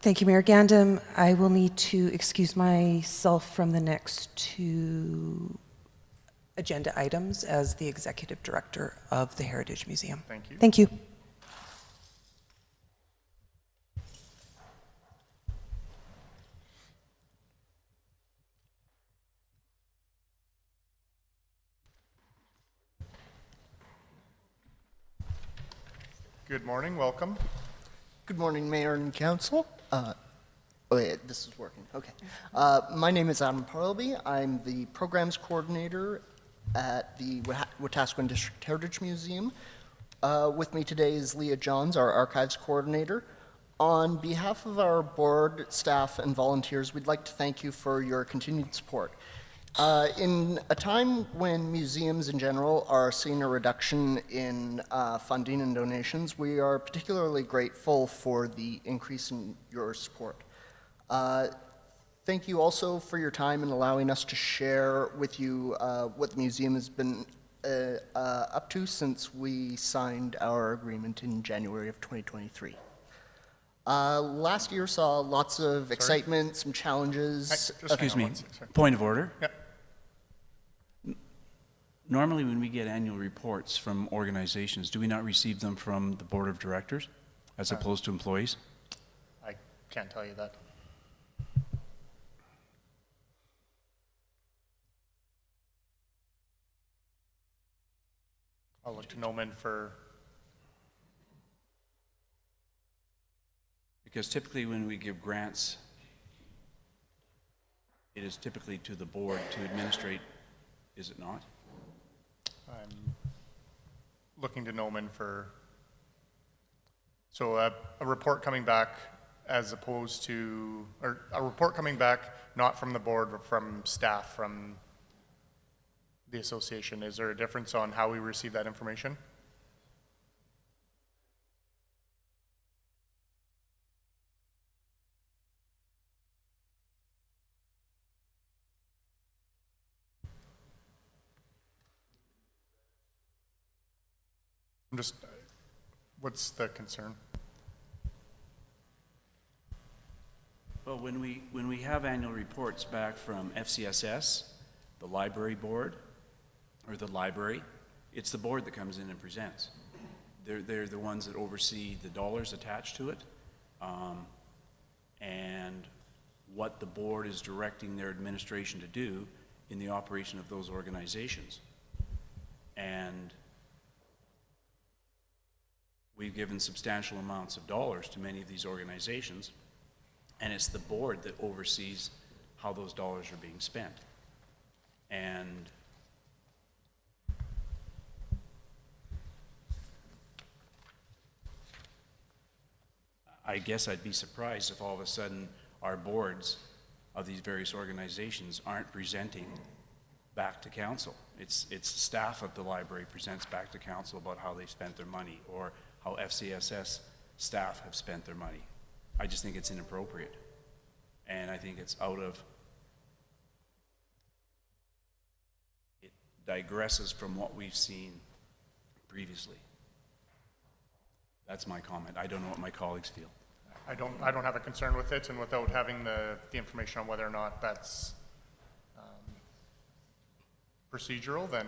Thank you, Mayor Gandam. I will need to excuse myself from the next two agenda items as the Executive Director of the Heritage Museum. Thank you. Thank you. Good morning. Welcome. Good morning, Mayor and Council. Oh, yeah, this is working. Okay. My name is Adam Parlby. I'm the Programs Coordinator at the Wetaskiwin District Heritage Museum. With me today is Leah Johns, our Archives Coordinator. On behalf of our board, staff, and volunteers, we'd like to thank you for your continued support. In a time when museums in general are seeing a reduction in funding and donations, we are particularly grateful for the increase in your support. Thank you also for your time in allowing us to share with you what the museum has been up to since we signed our agreement in January of 2023. Last year saw lots of excitement, some challenges. Excuse me, point of order. Yep. Normally when we get annual reports from organizations, do we not receive them from the board of directors as opposed to employees? I can't tell you that. I'll look to Noman for... Because typically when we give grants, it is typically to the board to administrate, is it not? I'm looking to Noman for... So a report coming back as opposed to... Or a report coming back not from the board, but from staff, from the association. Is there a difference on how we receive that information? I'm just, what's the concern? Well, when we have annual reports back from FCSS, the library board, or the library, it's the board that comes in and presents. They're the ones that oversee the dollars attached to it, and what the board is directing their administration to do in the operation of those organizations. And we've given substantial amounts of dollars to many of these organizations, and it's the board that oversees how those dollars are being spent. And I guess I'd be surprised if all of a sudden our boards of these various organizations aren't presenting back to council. It's staff of the library presents back to council about how they spent their money, or how FCSS staff have spent their money. I just think it's inappropriate. And I think it's out of digresses from what we've seen previously. That's my comment. I don't know what my colleagues feel. I don't have a concern with it, and without having the information on whether or not that's procedural, then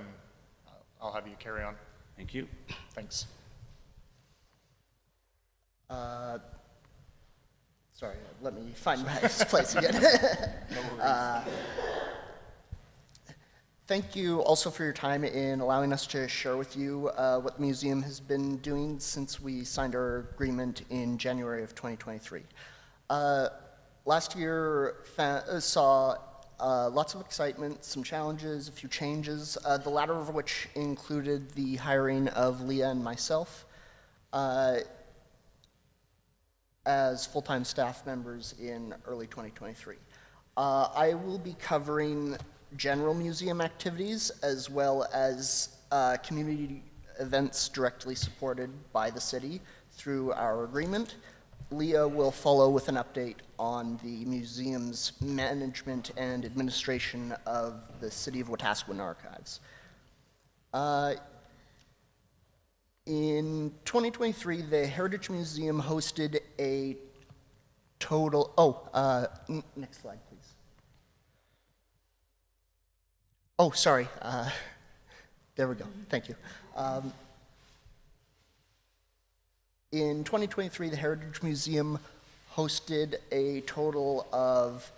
I'll have you carry on. Thank you. Thanks. Sorry, let me find my place again. Thank you also for your time in allowing us to share with you what the museum has been doing since we signed our agreement in January of 2023. Last year saw lots of excitement, some challenges, a few changes, the latter of which included the hiring of Leah and myself as full-time staff members in early 2023. I will be covering general museum activities as well as community events directly supported by the city through our agreement. Leah will follow with an update on the museum's management and administration of the City of Wetaskiwin archives. In 2023, the Heritage Museum hosted a total, next slide, please. Oh, sorry, there we go, thank you. In 2023, the Heritage Museum hosted a total of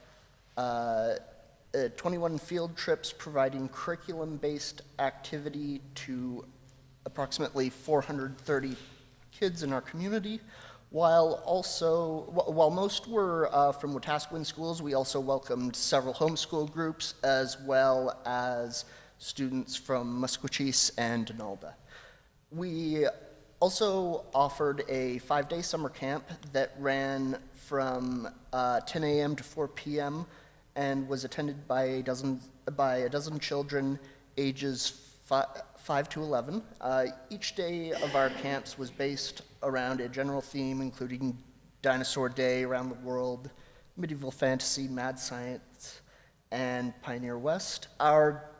21 field trips providing curriculum-based activity to approximately 430 kids in our community. While most were from Wetaskiwin schools, we also welcomed several homeschool groups as well as students from Musqueam and Donalda. We also offered a 5-day summer camp that ran from 10 a.m. to 4 p.m. and was attended by a dozen children ages 5 to 11. Each day of our camps was based around a general theme, including Dinosaur Day, Around the World, Medieval Fantasy, Mad Science, and Pioneer West. Our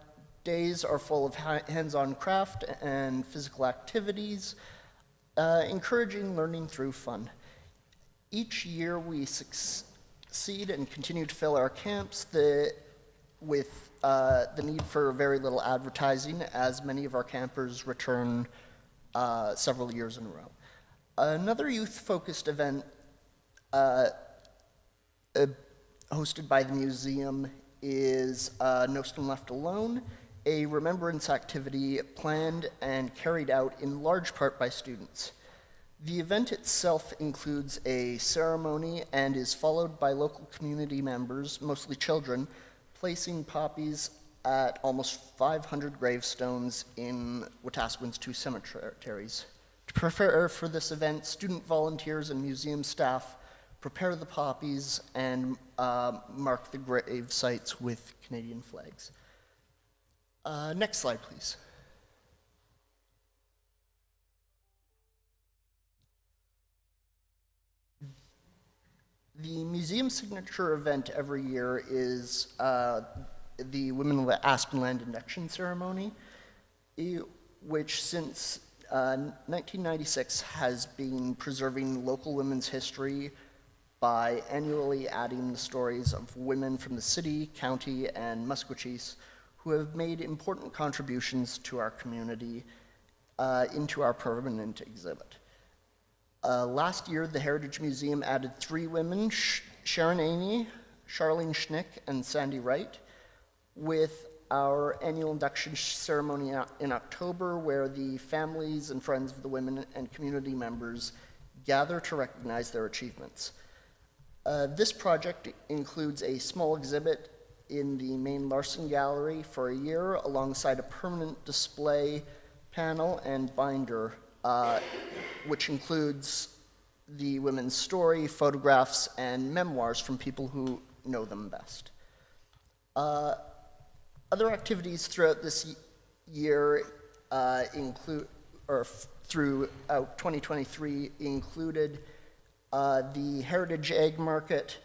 days are full of hands-on craft and physical activities, encouraging learning through fun. Each year we succeed and continue to fill our camps with the need for very little advertising, as many of our campers return several years in a row. Another youth-focused event hosted by the museum is No Stone Left Alone, a remembrance activity planned and carried out in large part by students. The event itself includes a ceremony and is followed by local community members, mostly children, placing poppies at almost 500 gravestones in Wetaskiwin's 2 cemeteries. To prepare for this event, student volunteers and museum staff prepare the poppies and mark the grave sites with Canadian flags. Next slide, please. The museum's signature event every year is the Women of Aspenland induction ceremony, which since 1996 has been preserving local women's history by annually adding the stories of women from the city, county, and Musqueam who have made important contributions to our community into our permanent exhibit. Last year, the Heritage Museum added 3 women, Sharon Aney, Charlene Schnick, and Sandy Wright, with our annual induction ceremony in October, where the families and friends of the women and community members gather to recognize their achievements. This project includes a small exhibit in the main Larson Gallery for a year, alongside a permanent display panel and binder, which includes the women's story, photographs, and memoirs from people who know them best. Other activities throughout this year throughout 2023 included the Heritage Egg Market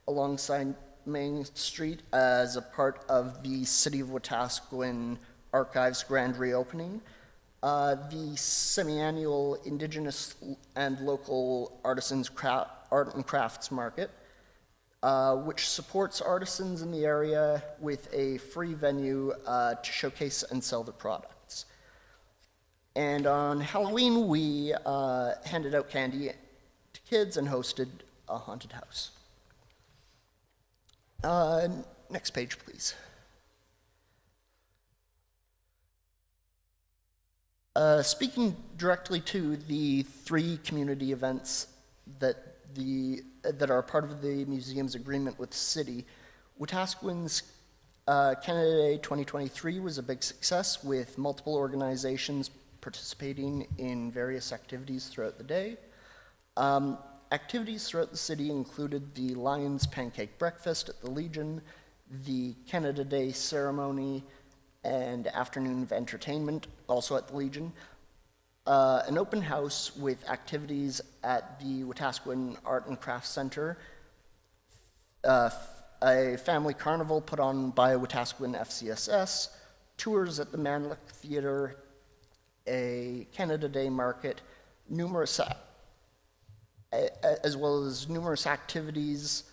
alongside Main Street as a part of the City of Wetaskiwin Archives grand reopening, the semi-annual Indigenous and Local Artisans Art and Crafts Market, which supports artisans in the area with a free venue to showcase and sell their products. And on Halloween, we handed out candy to kids and hosted a haunted house. Next page, please. Speaking directly to the 3 community events that are part of the museum's agreement with the city, Wetaskiwin's Canada Day 2023 was a big success with multiple organizations participating in various activities throughout the day. Activities throughout the city included the Lions Pancake Breakfast at the Legion, the Canada Day ceremony, and afternoon of entertainment, also at the Legion, an open house with activities at the Wetaskiwin Art and Crafts Center, a family carnival put on by Wetaskiwin FCSS, tours at the Manlick Theatre, a Canada Day market, as well as numerous activities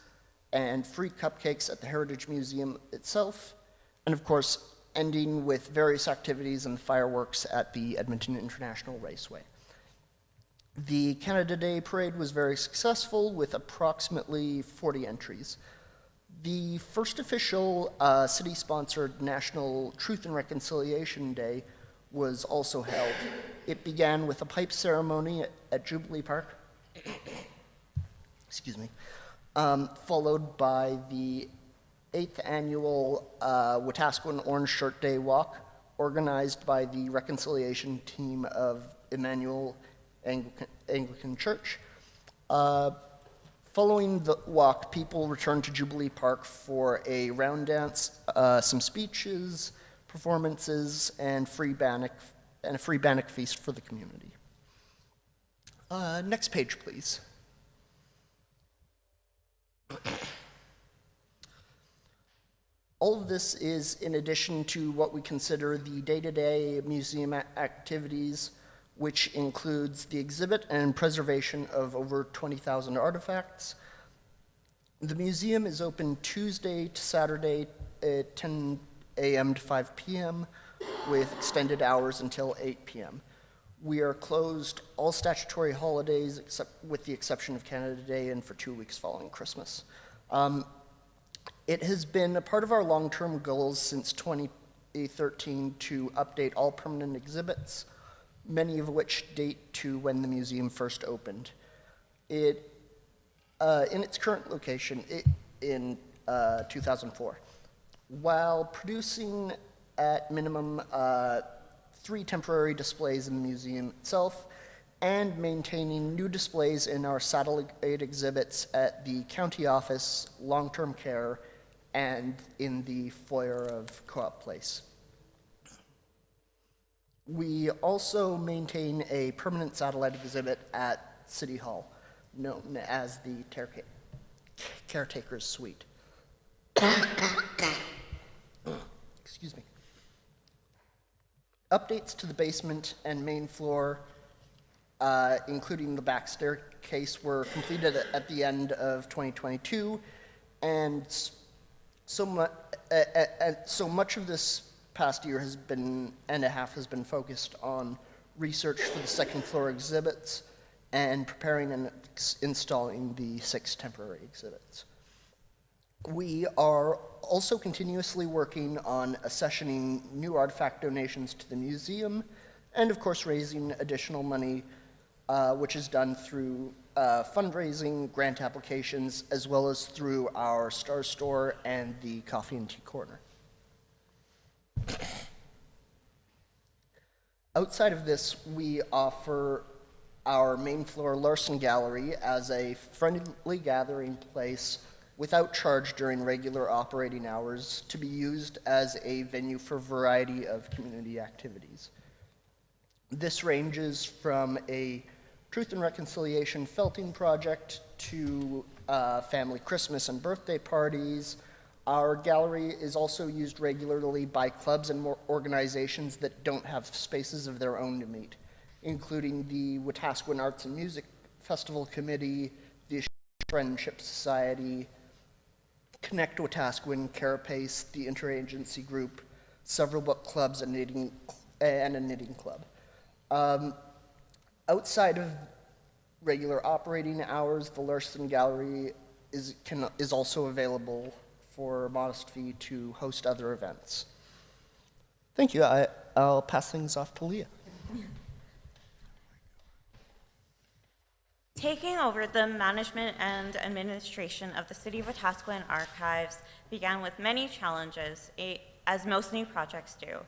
and free cupcakes at the Heritage Museum itself, and of course, ending with various activities and fireworks at the Edmonton International Raceway. The Canada Day Parade was very successful with approximately 40 entries. The first official city-sponsored National Truth and Reconciliation Day was also held. It began with a pipe ceremony at Jubilee Park, excuse me, followed by the 8th annual Wetaskiwin Orange Shirt Day Walk, organized by the reconciliation team of Emmanuel Anglican Church. Following the walk, people returned to Jubilee Park for a round dance, some speeches, performances, and a free bannock feast for the community. Next page, please. All of this is in addition to what we consider the day-to-day museum activities, which includes the exhibit and preservation of over 20,000 artifacts. The museum is open Tuesday to Saturday at 10 a.m. to 5 p.m. with extended hours until 8 p.m. We are closed all statutory holidays with the exception of Canada Day and for 2 weeks following Christmas. It has been a part of our long-term goals since 2013 to update all permanent exhibits, many of which date to when the museum first opened. In its current location in 2004, while producing at minimum 3 temporary displays in the museum itself and maintaining new displays in our satellite exhibits at the county office, long-term care, and in the foyer of Co-op Place. We also maintain a permanent satellite exhibit at City Hall, known as the Caretaker's Suite. Excuse me. Updates to the basement and main floor, including the back staircase, were completed at the end of 2022, and so much of this past year and a half has been focused on research for the second floor exhibits and preparing and installing the 6 temporary exhibits. We are also continuously working on accessioning new artifact donations to the museum and, of course, raising additional money, which is done through fundraising, grant applications, as well as through our Star Store and the Coffee and Tea Corner. Outside of this, we offer our main floor Larson Gallery as a friendly gathering place without charge during regular operating hours to be used as a venue for a variety of community activities. This ranges from a Truth and Reconciliation felting project to family Christmas and birthday parties, Our gallery is also used regularly by clubs and more organizations that don't have spaces of their own to meet, including the Wetaskiwin Arts and Music Festival Committee, the Friendship Society, Connect Wetaskiwin, Carapace, the Interagency Group, several book clubs, and a knitting club. Outside of regular operating hours, the Larson Gallery is also available for a modest fee to host other events. Thank you. I'll pass things off to Leah. Taking over the management and administration of the City of Wetaskiwin Archives began with many challenges, as most new projects do.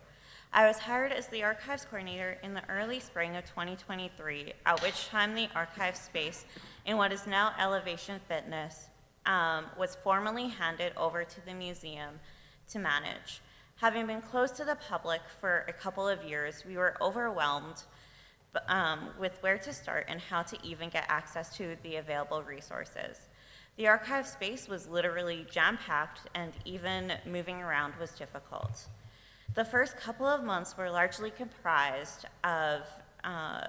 I was hired as the archives coordinator in the early spring of 2023, at which time the archive space in what is now Elevation Fitness was formally handed over to the museum to manage. Having been closed to the public for a couple of years, we were overwhelmed with where to start and how to even get access to the available resources. The archive space was literally jam-packed, and even moving around was difficult. The first couple of months were largely comprised of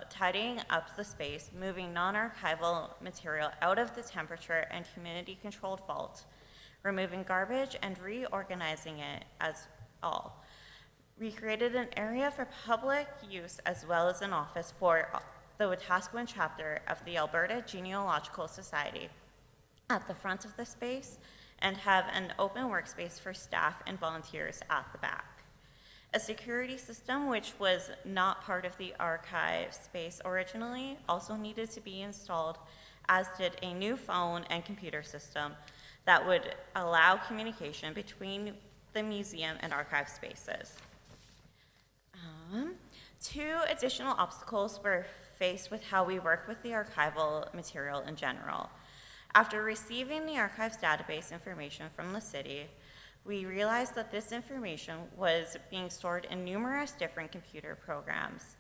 tidying up the space, moving non-archival material out of the temperature and humidity-controlled vault, removing garbage and reorganizing it as all. We created an area for public use as well as an office for the Wetaskiwin chapter of the Alberta Genealogical Society at the front of the space, and have an open workspace for staff and volunteers at the back. A security system, which was not part of the archive space originally, also needed to be installed, as did a new phone and computer system that would allow communication between the museum and archive spaces. Two additional obstacles were faced with how we work with the archival material in general. After receiving the archives database information from the city, we realized that this information was being stored in numerous different computer programs,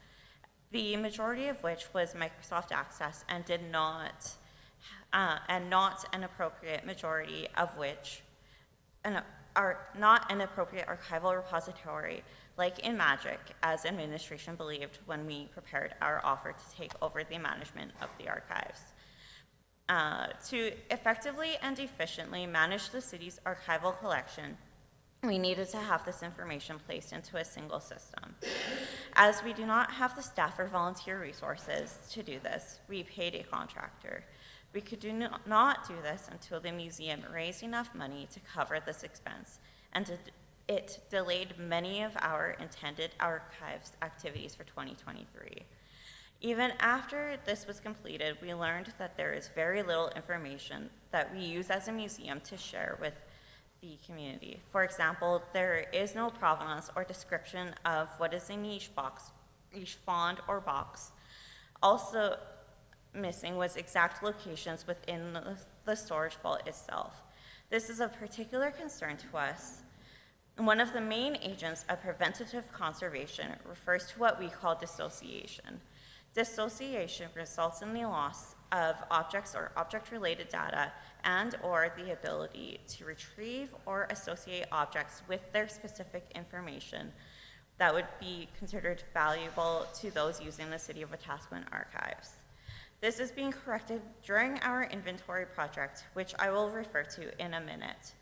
the majority of which was Microsoft Access, and not an appropriate majority of which are not an appropriate archival repository, like in Magic, as administration believed when we prepared our offer to take over the management of the archives. To effectively and efficiently manage the city's archival collection, we needed to have this information placed into a single system. As we do not have the staff or volunteer resources to do this, we paid a contractor. We could not do this until the museum raised enough money to cover this expense, and it delayed many of our intended archives activities for 2023. Even after this was completed, we learned that there is very little information that we use as a museum to share with the community. For example, there is no provenance or description of what is in each font or box. Also missing was exact locations within the storage vault itself. This is of particular concern to us. One of the main agents of preventative conservation refers to what we call dissociation. Dissociation results in the loss of objects or object-related data and/or the ability to retrieve or associate objects with their specific information that would be considered valuable to those using the City of Wetaskiwin archives. This is being corrected during our inventory project, which I will refer to in a minute.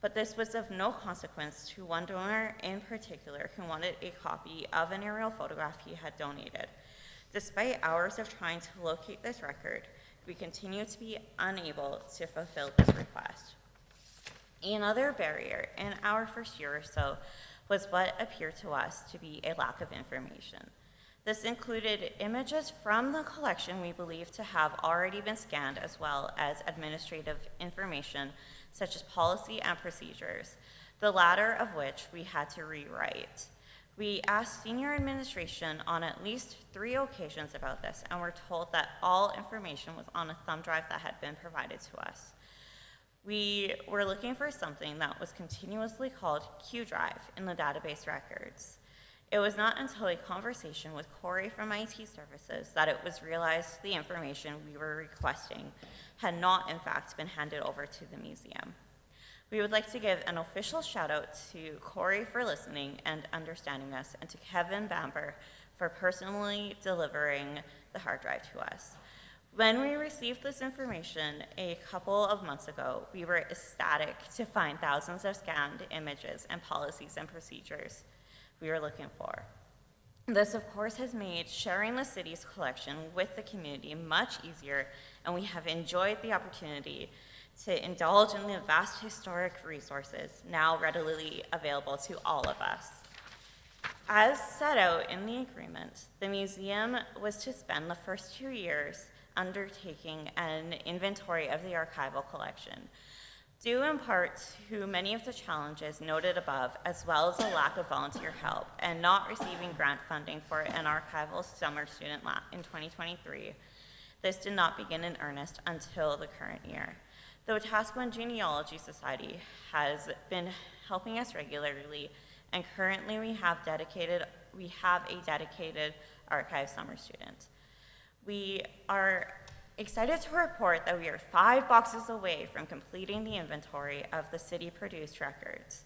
But this was of no consequence to one donor in particular who wanted a copy of an aerial photograph he had donated. Despite hours of trying to locate this record, we continue to be unable to fulfill this request. Another barrier in our first year or so was what appeared to us to be a lack of information. This included images from the collection we believe to have already been scanned, as well as administrative information such as policy and procedures, the latter of which we had to rewrite. We asked senior administration on at least 3 occasions about this, and were told that all information was on a thumb drive that had been provided to us. We were looking for something that was continuously called Q Drive in the database records. It was not until a conversation with Corey from IT Services that it was realized the information we were requesting had not in fact been handed over to the museum. We would like to give an official shout out to Corey for listening and understanding us, and to Kevin Bamber for personally delivering the hard drive to us. When we received this information a couple of months ago, we were ecstatic to find thousands of scanned images and policies and procedures we were looking for. This, of course, has made sharing the city's collection with the community much easier, and we have enjoyed the opportunity to indulge in the vast historic resources now readily available to all of us. As set out in the agreement, the museum was to spend the first 2 years undertaking an inventory of the archival collection. Due in part to many of the challenges noted above, as well as a lack of volunteer help and not receiving grant funding for an archival summer student in 2023, this did not begin in earnest until the current year. The Wetaskiwin Genealogy Society has been helping us regularly, and currently we have a dedicated archive summer student. We are excited to report that we are 5 boxes away from completing the inventory of the city-produced records.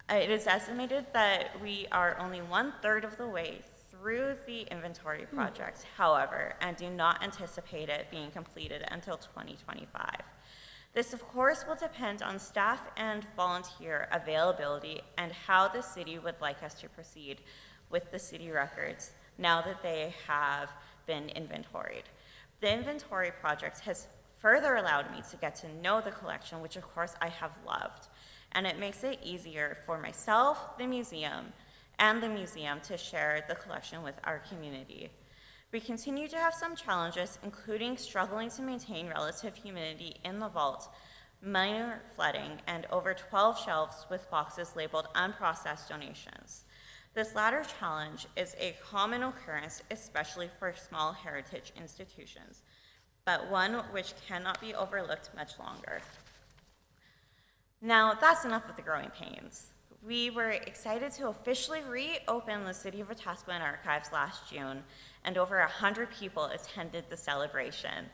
It is estimated that we are only 1/3 of the way through the inventory project, however, and do not anticipate it being completed until 2025. This, of course, will depend on staff and volunteer availability and how the city would like us to proceed with the city records now that they have been inventoried. The inventory project has further allowed me to get to know the collection, which of course I have loved, and it makes it easier for myself, the museum to share the collection with our community. We continue to have some challenges, including struggling to maintain relative humidity in the vault, minor flooding, and over 12 shelves with boxes labeled unprocessed donations. This latter challenge is a common occurrence, especially for small heritage institutions, but one which cannot be overlooked much longer. Now, that's enough of the growing pains. We were excited to officially reopen the City of Wetaskiwin Archives last June, and over 100 people attended the celebration.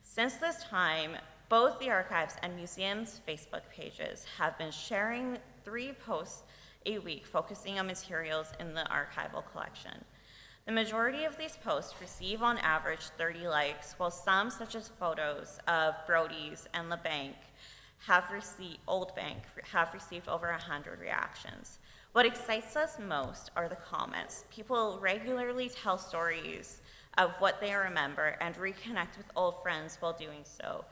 Since this time, both the Archives and Museum's Facebook pages have been sharing 3 posts a week focusing on materials in the archival collection. The majority of these posts receive on average 30 likes, while some, such as photos of Brody's and the bank, Old Bank, have received over 100 reactions. What excites us most are the comments. People regularly tell stories of what they remember and reconnect with old friends while doing so.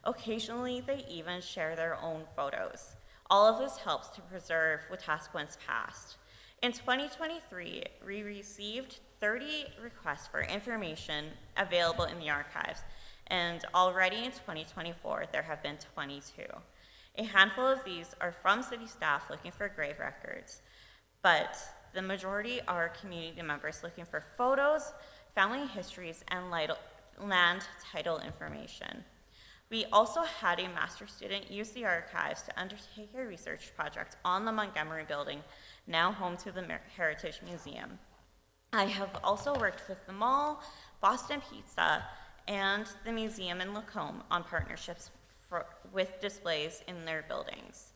Occasionally, they even share their own photos. All of this helps to preserve Wetaskiwin's past. In 2023, we received 30 requests for information available in the archives, and already in 2024, there have been 22. A handful of these are from city staff looking for grave records, but the majority are community members looking for photos, family histories, and land title information. We also had a master student use the archives to undertake a research project on the Montgomery Building, now home to the Heritage Museum. I have also worked with the mall, Boston Pizza, and the museum in Lacombe on partnerships with displays in their buildings.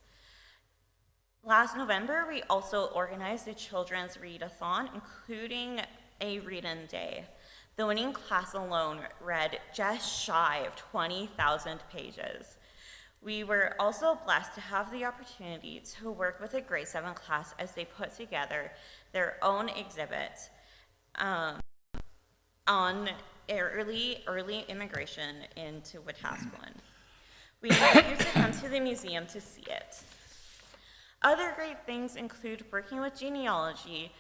Last November, we also organized a children's readathon, including a read-in day. The winning class alone read just shy of 20,000 pages. We were also blessed to have the opportunity to work with a grade 7 class as they put together their own exhibit on early immigration into Wetaskiwin. We invite you to come to the museum to see it. Other great things include working with Genealogy,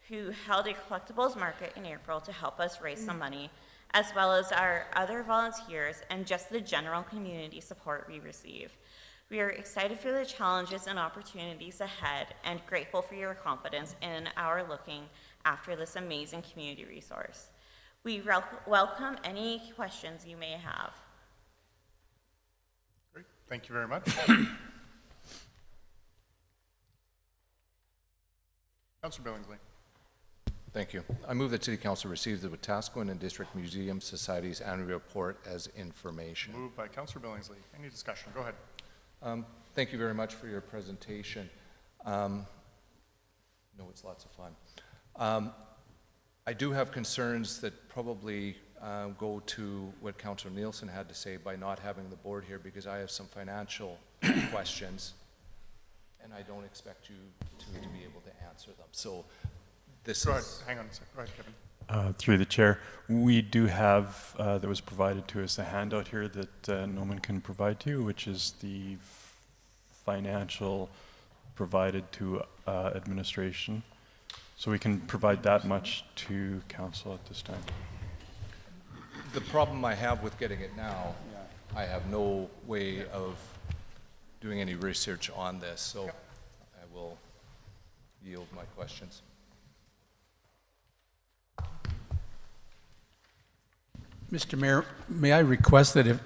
who held a collectibles market in April to help us raise some money, as well as our other volunteers and just the general community support we receive. We are excited for the challenges and opportunities ahead and grateful for your confidence in our looking after this amazing community resource. We welcome any questions you may have. Great, thank you very much. Councilor Billingsley. Thank you. I move that City Council receives the Wetaskiwin and District Museum Society's annual report as information. Moved by Councilor Billingsley. Any discussion? Go ahead. Thank you very much for your presentation. No, it's lots of fun. I do have concerns that probably go to what Councillor Nielsen had to say by not having the board here, because I have some financial questions, and I don't expect you to be able to answer them. So this is... Hang on a second. Go ahead, Kevin. Through the chair, we do have, that was provided to us, a handout here that Noman can provide to you, which is the financial provided to administration. So we can provide that much to council at this time. The problem I have with getting it now, I have no way of doing any research on this, so I will yield my questions. Mr. Mayor, may I request that if,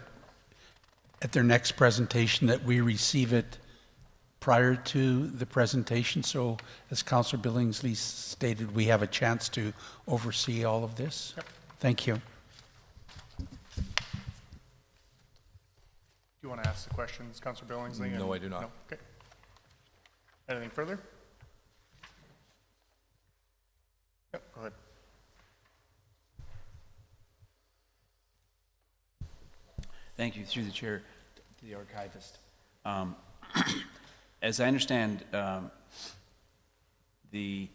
at their next presentation, that we receive it prior to the presentation, so as Councillor Billingsley stated, we have a chance to oversee all of this? Yep. Thank you. Do you want to ask the questions, Councillor Billingsley? No, I do not. No? Okay. Anything further? Yep, go ahead. Thank you. Through the chair to the archivist. As I understand, the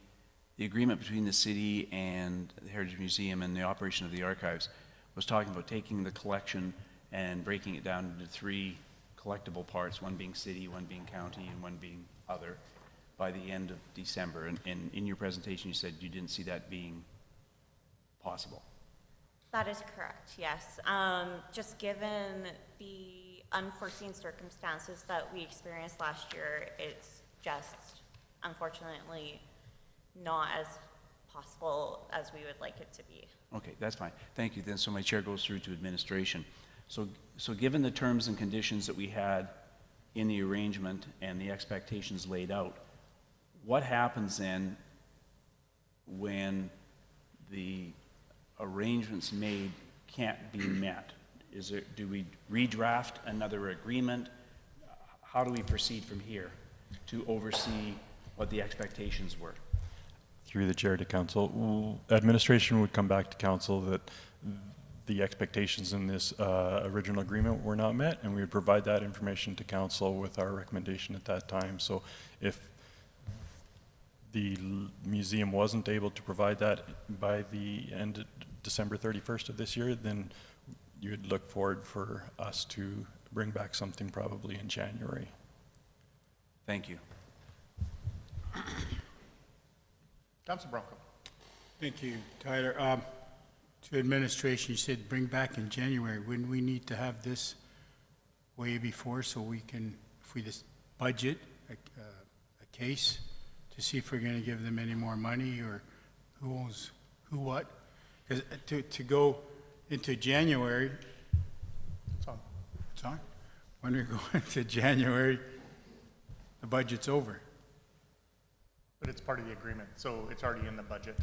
agreement between the city and the Heritage Museum and the operation of the archives was talking about taking the collection and breaking it down into 3 collectible parts, one being city, one being county, and one being other, by the end of December. And in your presentation, you said you didn't see that being possible. That is correct, yes. Just given the unforeseen circumstances that we experienced last year, it's just unfortunately not as possible as we would like it to be. Okay, that's fine. Thank you. Then, so my chair goes through to administration. So given the terms and conditions that we had in the arrangement and the expectations laid out, what happens then when the arrangements made can't be met? Do we redraft another agreement? How do we proceed from here to oversee what the expectations were? Through the chair to council, administration would come back to council that the expectations in this original agreement were not met, and we would provide that information to council with our recommendation at that time. So if the museum wasn't able to provide that by the end of December 31st of this year, then you would look forward for us to bring back something probably in January. Thank you. Councilor Bronco. Thank you, Tyler. To administration, you said bring back in January. Wouldn't we need to have this way before so we can, if we just budget a case to see if we're going to give them any more money or who owns who what? Because to go into January, It's on. it's on. When we go into January, the budget's over. But it's part of the agreement, so it's already in the budget.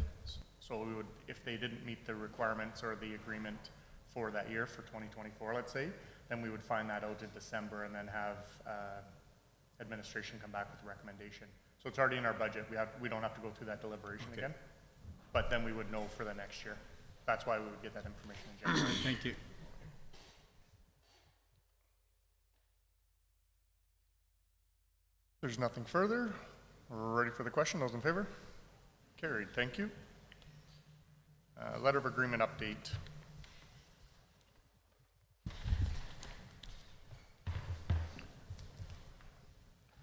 So we would, if they didn't meet the requirements or the agreement for that year, for 2024, let's say, then we would find that out in December and then have administration come back with a recommendation. So it's already in our budget. We don't have to go through that deliberation again. But then we would know for the next year. That's why we would get that information in January. Thank you. There's nothing further. We're ready for the question. Those in favor? Carried. Thank you. Letter of agreement update.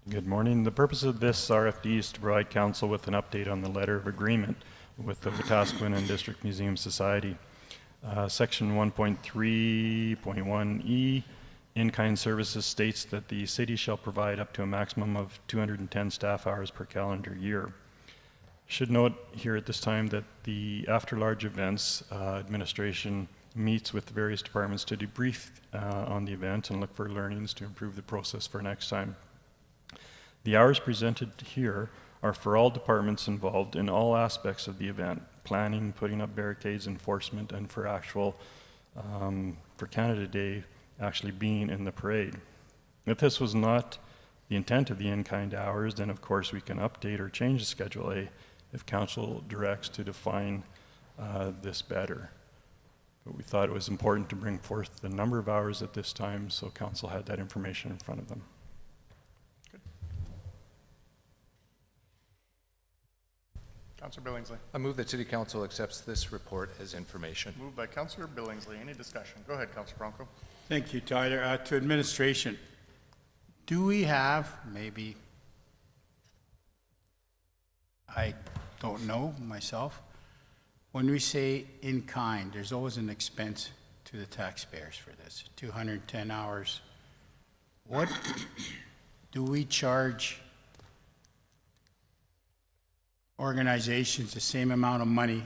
Good morning. The purpose of this RFD is to provide council with an update on the letter of agreement with the Wetaskiwin and District Museum Society. Section 1.3.1E, in-kind services, states that the city shall provide up to a maximum of 210 staff hours per calendar year. Should note here at this time that the after large events administration meets with the various departments to debrief on the event and look for learnings to improve the process for next time. The hours presented here are for all departments involved in all aspects of the event: planning, putting up barricades, enforcement, and for actual, for Canada Day, actually being in the parade. If this was not the intent of the in-kind hours, then of course we can update or change the Schedule A if council directs to define this better. But we thought it was important to bring forth the number of hours at this time so council had that information in front of them. Councillor Billingsley. I move that City Council accepts this report as information. Moved by Councillor Billingsley. Any discussion? Go ahead, Councillor Bronco. Thank you, Tyler. To administration, do we have, maybe, I don't know myself, when we say in kind, there's always an expense to the taxpayers for this, 210 hours. What do we charge organizations the same amount of money?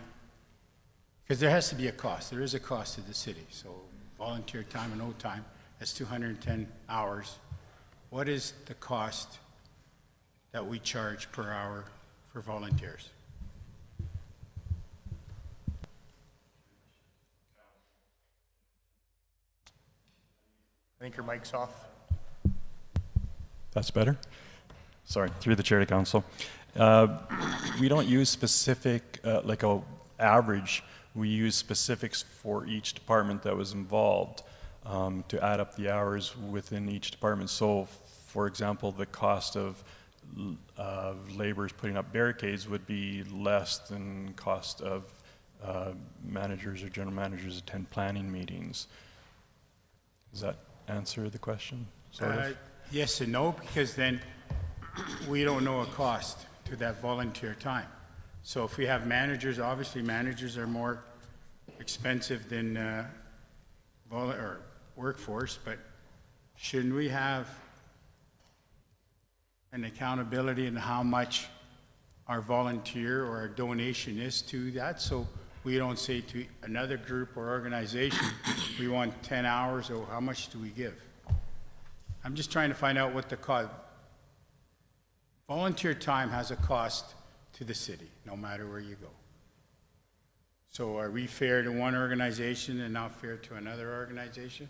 Because there has to be a cost. There is a cost to the city. So volunteer time and overtime, that's 210 hours. What is the cost that we charge per hour for volunteers? I think your mic's off. That's better? Sorry, through the chair to council. We don't use specific, like a average, we use specifics for each department that was involved to add up the hours within each department. So, for example, the cost of laborers putting up barricades would be less than cost of managers or general managers attend planning meetings. Does that answer the question? Sort of? Yes and no, because then we don't know a cost to that volunteer time. So if we have managers, obviously managers are more expensive than or workforce, but shouldn't we have an accountability in how much our volunteer or our donation is to that? So we don't say to another group or organization, we want 10 hours, or how much do we give? I'm just trying to find out what the cost. Volunteer time has a cost to the city, no matter where you go. So are we fair to one organization and not fair to another organization?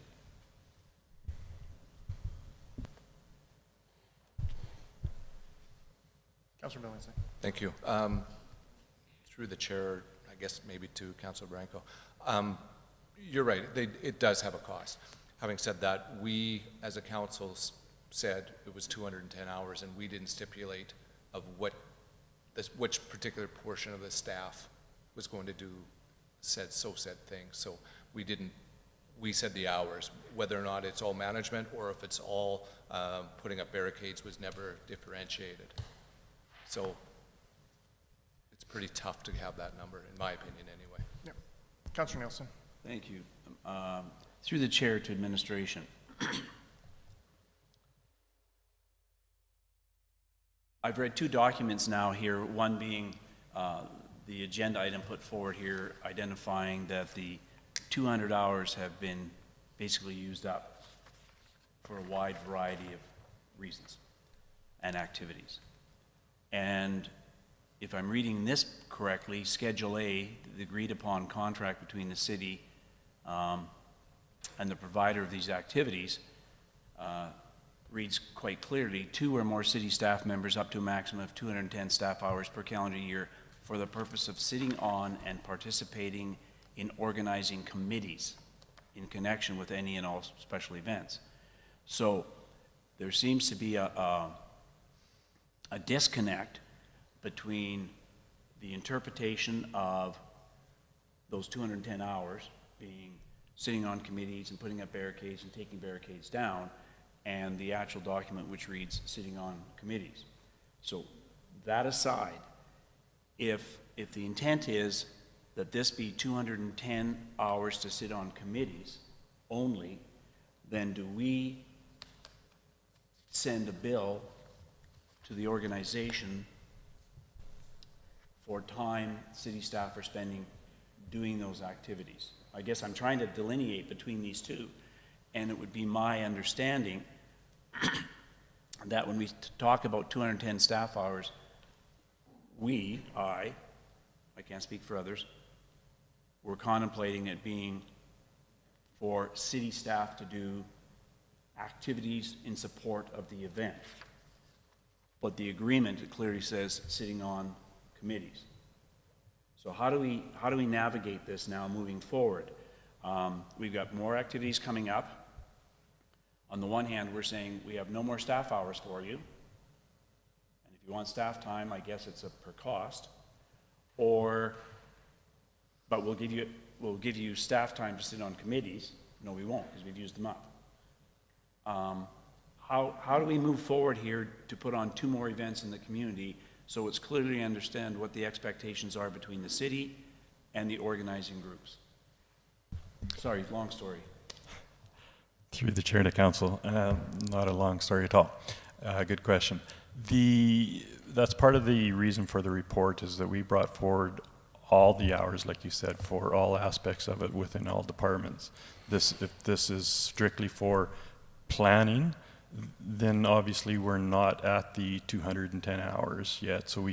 Councillor Billingsley. Thank you. Through the chair, I guess maybe to Councillor Branco. You're right, it does have a cost. Having said that, we as a council said it was 210 hours, and we didn't stipulate of which particular portion of the staff was going to do said thing. So we said the hours. Whether or not it's all management or if it's all putting up barricades was never differentiated. So it's pretty tough to have that number, in my opinion, anyway. Yep. Councillor Nielsen. Thank you. Through the chair to administration. I've read two documents now here, one being the agenda item put forward here identifying that the 200 hours have been basically used up for a wide variety of reasons and activities. And if I'm reading this correctly, Schedule A, the agreed upon contract between the city and the provider of these activities, reads quite clearly, 2 or more city staff members up to a maximum of 210 staff hours per calendar year for the purpose of sitting on and participating in organizing committees in connection with any and all special events. So there seems to be a disconnect between the interpretation of those 210 hours being sitting on committees and putting up barricades and taking barricades down, and the actual document which reads sitting on committees. So that aside, if the intent is that this be 210 hours to sit on committees only, then do we send a bill to the organization for time city staff are spending doing those activities? I guess I'm trying to delineate between these two, and it would be my understanding that when we talk about 210 staff hours, I can't speak for others, we're contemplating it being for city staff to do activities in support of the event. but the agreement clearly says sitting on committees. So how do we navigate this now moving forward? We've got more activities coming up. On the one hand, we're saying we have no more staff hours for you. And if you want staff time, I guess it's a per cost. But we'll give you staff time to sit on committees. No, we won't, because we've used them up. How do we move forward here to put on 2 more events in the community so it's clearly understand what the expectations are between the city and the organizing groups? Sorry, long story. Through the chair to council, not a long story at all. Good question. That's part of the reason for the report, is that we brought forward all the hours, like you said, for all aspects of it within all departments. If this is strictly for planning, then obviously we're not at the 210 hours yet, so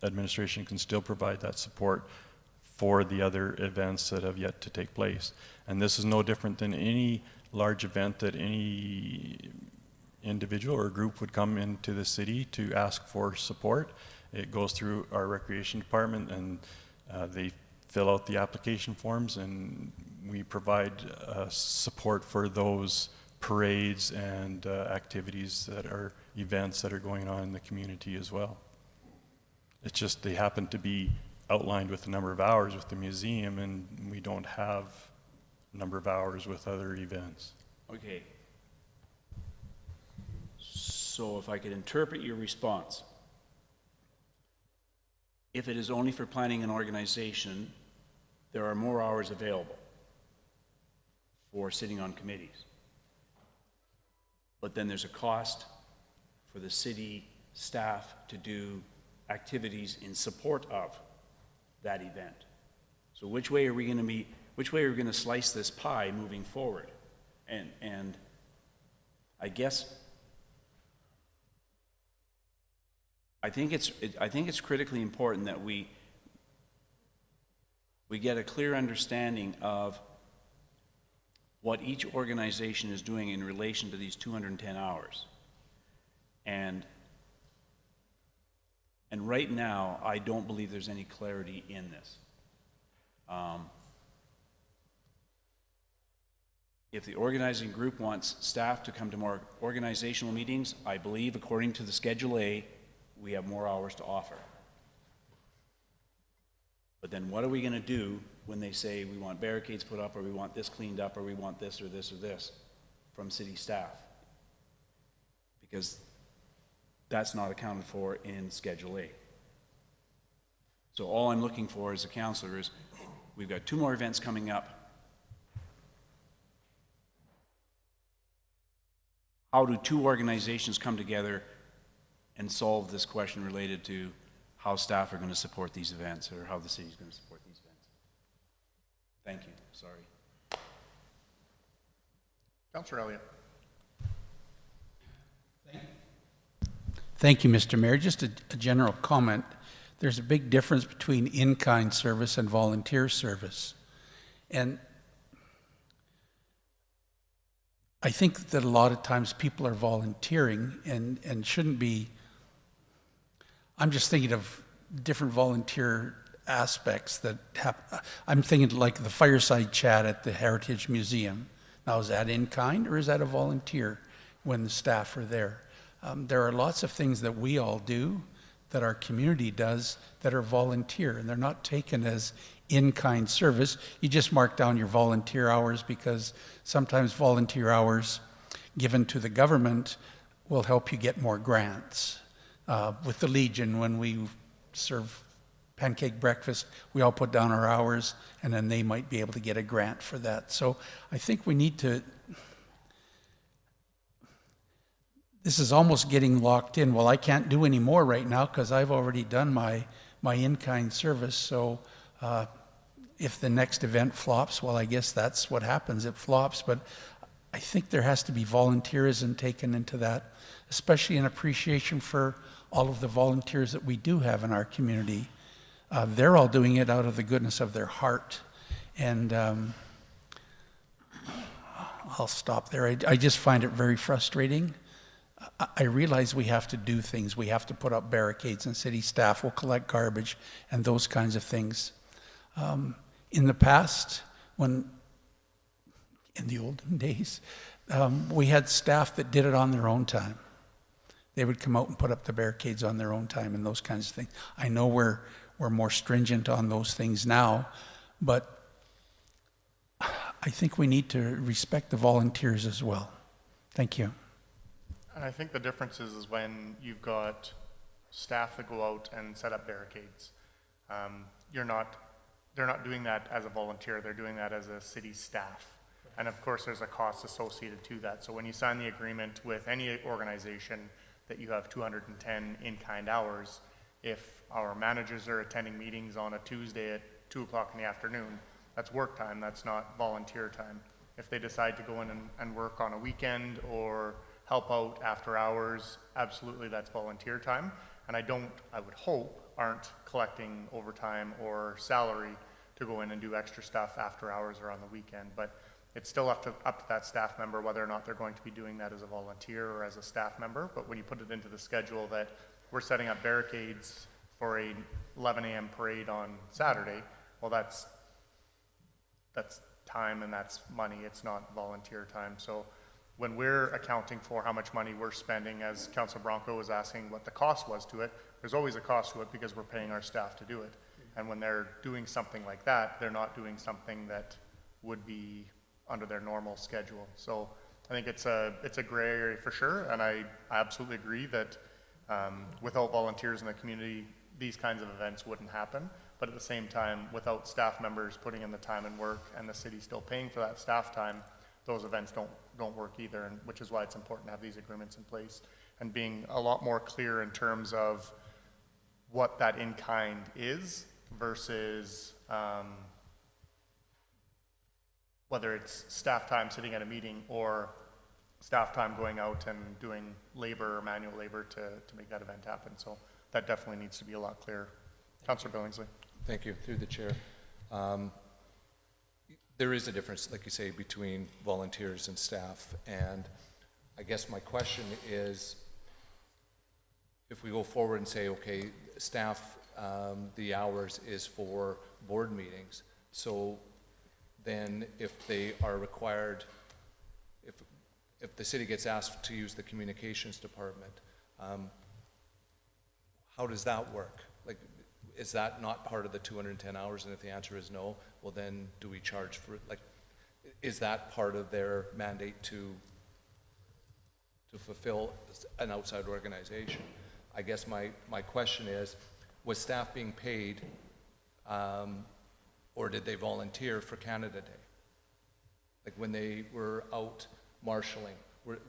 administration can still provide that support for the other events that have yet to take place. And this is no different than any large event that any individual or group would come into the city to ask for support. It goes through our recreation department, and they fill out the application forms, and we provide support for those parades and activities that are events that are going on in the community as well. It's just they happen to be outlined with a number of hours with the museum, and we don't have a number of hours with other events. Okay. So if I could interpret your response, if it is only for planning and organization, there are more hours available for sitting on committees. But then there's a cost for the city staff to do activities in support of that event. So which way are we going to slice this pie moving forward? And I guess I think it's critically important that we get a clear understanding of what each organization is doing in relation to these 210 hours. And right now, I don't believe there's any clarity in this. If the organizing group wants staff to come to more organizational meetings, I believe, according to the Schedule A, we have more hours to offer. But then what are we going to do when they say we want barricades put up, or we want this cleaned up, or we want this or this or this from city staff? Because that's not accounted for in Schedule A. So all I'm looking for as a councillor is, we've got 2 more events coming up. How do 2 organizations come together and solve this question related to how staff are going to support these events, or how the city is going to support these events? Thank you. Sorry. Councillor Elliott. Thank you, Mr. Mayor. Just a general comment. There's a big difference between in-kind service and volunteer service. And I think that a lot of times people are volunteering and shouldn't be. I'm just thinking of different volunteer aspects that happen. I'm thinking like the fireside chat at the Heritage Museum. Now, is that in kind, or is that a volunteer when the staff are there? There are lots of things that we all do, that our community does, that are volunteer, and they're not taken as in-kind service. You just mark down your volunteer hours, because sometimes volunteer hours given to the government will help you get more grants. With the Legion, when we serve pancake breakfast, we all put down our hours, and then they might be able to get a grant for that. So I think we need to. This is almost getting locked in. Well, I can't do any more right now because I've already done my in-kind service. So if the next event flops, well, I guess that's what happens. It flops. But I think there has to be volunteerism taken into that, especially in appreciation for all of the volunteers that we do have in our community. They're all doing it out of the goodness of their heart. And I'll stop there. I just find it very frustrating I realize we have to do things. We have to put up barricades, and city staff will collect garbage and those kinds of things. In the past, in the olden days, we had staff that did it on their own time. They would come out and put up the barricades on their own time and those kinds of things. I know we're more stringent on those things now, but I think we need to respect the volunteers as well. Thank you. And I think the difference is when you've got staff that go out and set up barricades. They're not doing that as a volunteer, they're doing that as a city staff. And of course, there's a cost associated to that. So when you sign the agreement with any organization that you have 210 in-kind hours, if our managers are attending meetings on a Tuesday at 2 o'clock in the afternoon, that's work time, that's not volunteer time. If they decide to go in and work on a weekend or help out after hours, absolutely that's volunteer time. And I would hope, aren't collecting overtime or salary to go in and do extra stuff after hours or on the weekend. But it's still up to that staff member whether or not they're going to be doing that as a volunteer or as a staff member. But when you put it into the schedule that we're setting up barricades for a 11 a.m. parade on Saturday, well, that's time and that's money. It's not volunteer time. So when we're accounting for how much money we're spending, as Councilor Bronco was asking what the cost was to it, there's always a cost to it because we're paying our staff to do it. And when they're doing something like that, they're not doing something that would be under their normal schedule. So I think it's a gray area for sure, and I absolutely agree that without volunteers in the community, these kinds of events wouldn't happen. But at the same time, without staff members putting in the time and work and the city still paying for that staff time, those events don't work either, and which is why it's important to have these agreements in place and being a lot more clear in terms of what that in-kind is versus whether it's staff time sitting at a meeting or staff time going out and doing labor or manual labor to make that event happen. So that definitely needs to be a lot clearer. Councillor Billingsley. Thank you. Through the chair. There is a difference, like you say, between volunteers and staff. And I guess my question is, if we go forward and say, okay, staff, the hours is for board meetings. So then if they are required, if the city gets asked to use the communications department, how does that work? Like, is that not part of the 210 hours? And if the answer is no, well then do we charge for it? Like, is that part of their mandate to fulfill an outside organization? I guess my question is, was staff being paid or did they volunteer for Canada Day? Like when they were out marshalling, were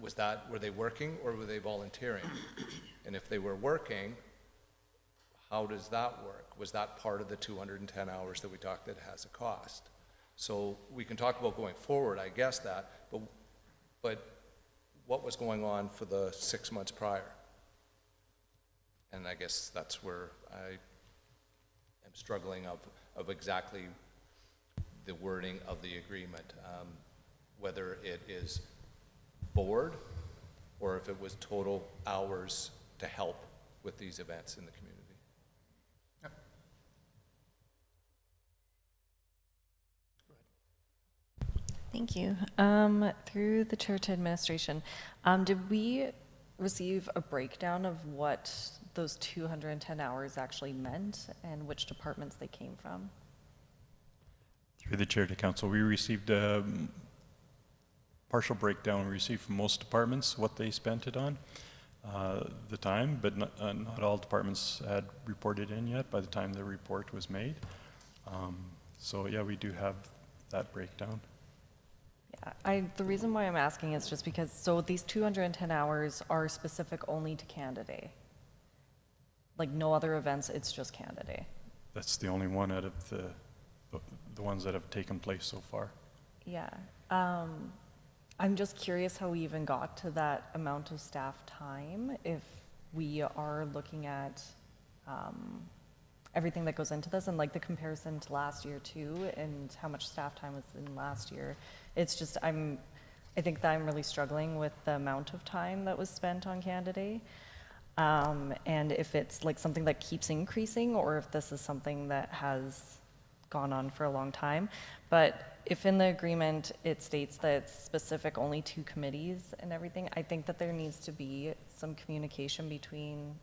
they working or were they volunteering? And if they were working, how does that work? Was that part of the 210 hours that we talked that has a cost? So we can talk about going forward, I guess that, but what was going on for the 6 months prior? And I guess that's where I am struggling of exactly the wording of the agreement, whether it is board or if it was total hours to help with these events in the community. Thank you. Through the chair to administration, did we receive a breakdown of what those 210 hours actually meant and which departments they came from? Through the chair to council, we received a partial breakdown. We received from most departments what they spent it on, the time, but not all departments had reported in yet by the time the report was made. So yeah, we do have that breakdown. Yeah, the reason why I'm asking is just because, so these 210 hours are specific only to Canada Day. Like no other events, it's just Canada Day. That's the only one out of the ones that have taken place so far. Yeah. I'm just curious how we even got to that amount of staff time if we are looking at everything that goes into this and like the comparison to last year too and how much staff time was in last year. It's just, I think that I'm really struggling with the amount of time that was spent on Canada. And if it's like something that keeps increasing, or if this is something that has gone on for a long time. But if in the agreement it states that it's specific only to committees and everything, I think that there needs to be some communication between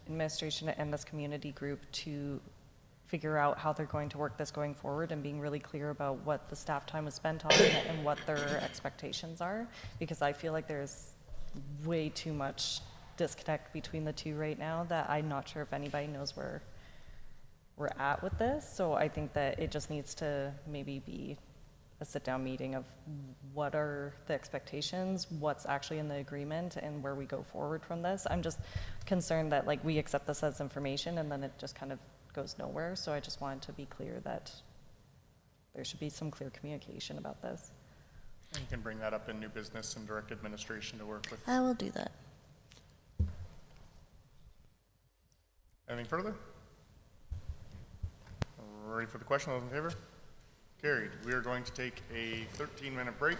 administration and this community group to figure out how they're going to work this going forward, and being really clear about what the staff time was spent on and what their expectations are, because I feel like there's way too much disconnect between the two right now that I'm not sure if anybody knows where we're at with this. So I think that it just needs to maybe be a sit-down meeting of what are the expectations, what's actually in the agreement, and where we go forward from this. I'm just concerned that like we accept this as information and then it just kind of goes nowhere. So I just wanted to be clear that there should be some clear communication about this. And you can bring that up in new business and direct administration to work with. I will do that. Anything further? Ready for the question? Those in favor? Carried. We are going to take a 13-minute break.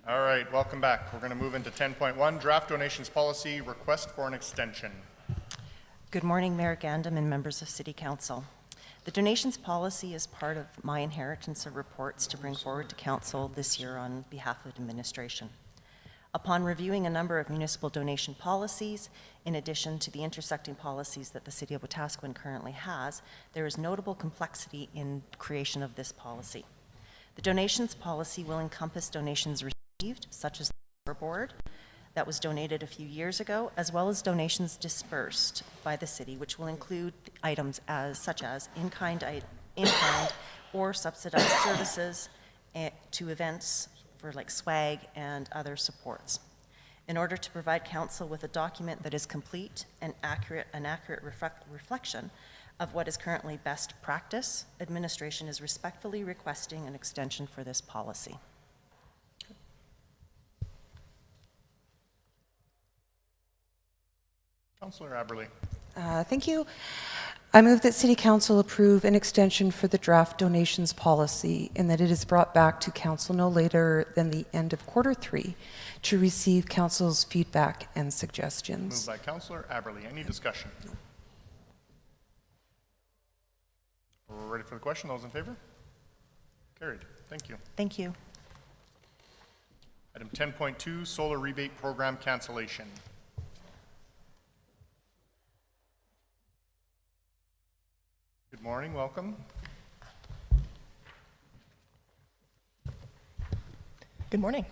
All right, welcome back. We're going to move into 10.1, draft donations policy, request for an extension. Good morning, Mayor Gandam and members of City Council. The donations policy is part of my inheritance of reports to bring forward to Council this year on behalf of administration. Upon reviewing a number of municipal donation policies, in addition to the intersecting policies that the City of Wetaskiwin currently has, there is notable complexity in creation of this policy. The donations policy will encompass donations received, such as the Harbor Board, that was donated a few years ago, as well as donations dispersed by the city, which will include items such as in-kind or subsidized services to events for like swag and other supports. In order to provide council with a document that is complete and accurate reflection of what is currently best practice, administration is respectfully requesting an extension for this policy. Councillor Aberley. Thank you. I move that City Council approve an extension for the draft donations policy and that it is brought back to Council no later than the end of Q3 to receive Council's feedback and suggestions. Moved by Councillor Aberley. Any discussion? We're ready for the question. Those in favor? Carried. Thank you. Thank you. Item 10.2, solar rebate program cancellation. Good morning, welcome. Good morning.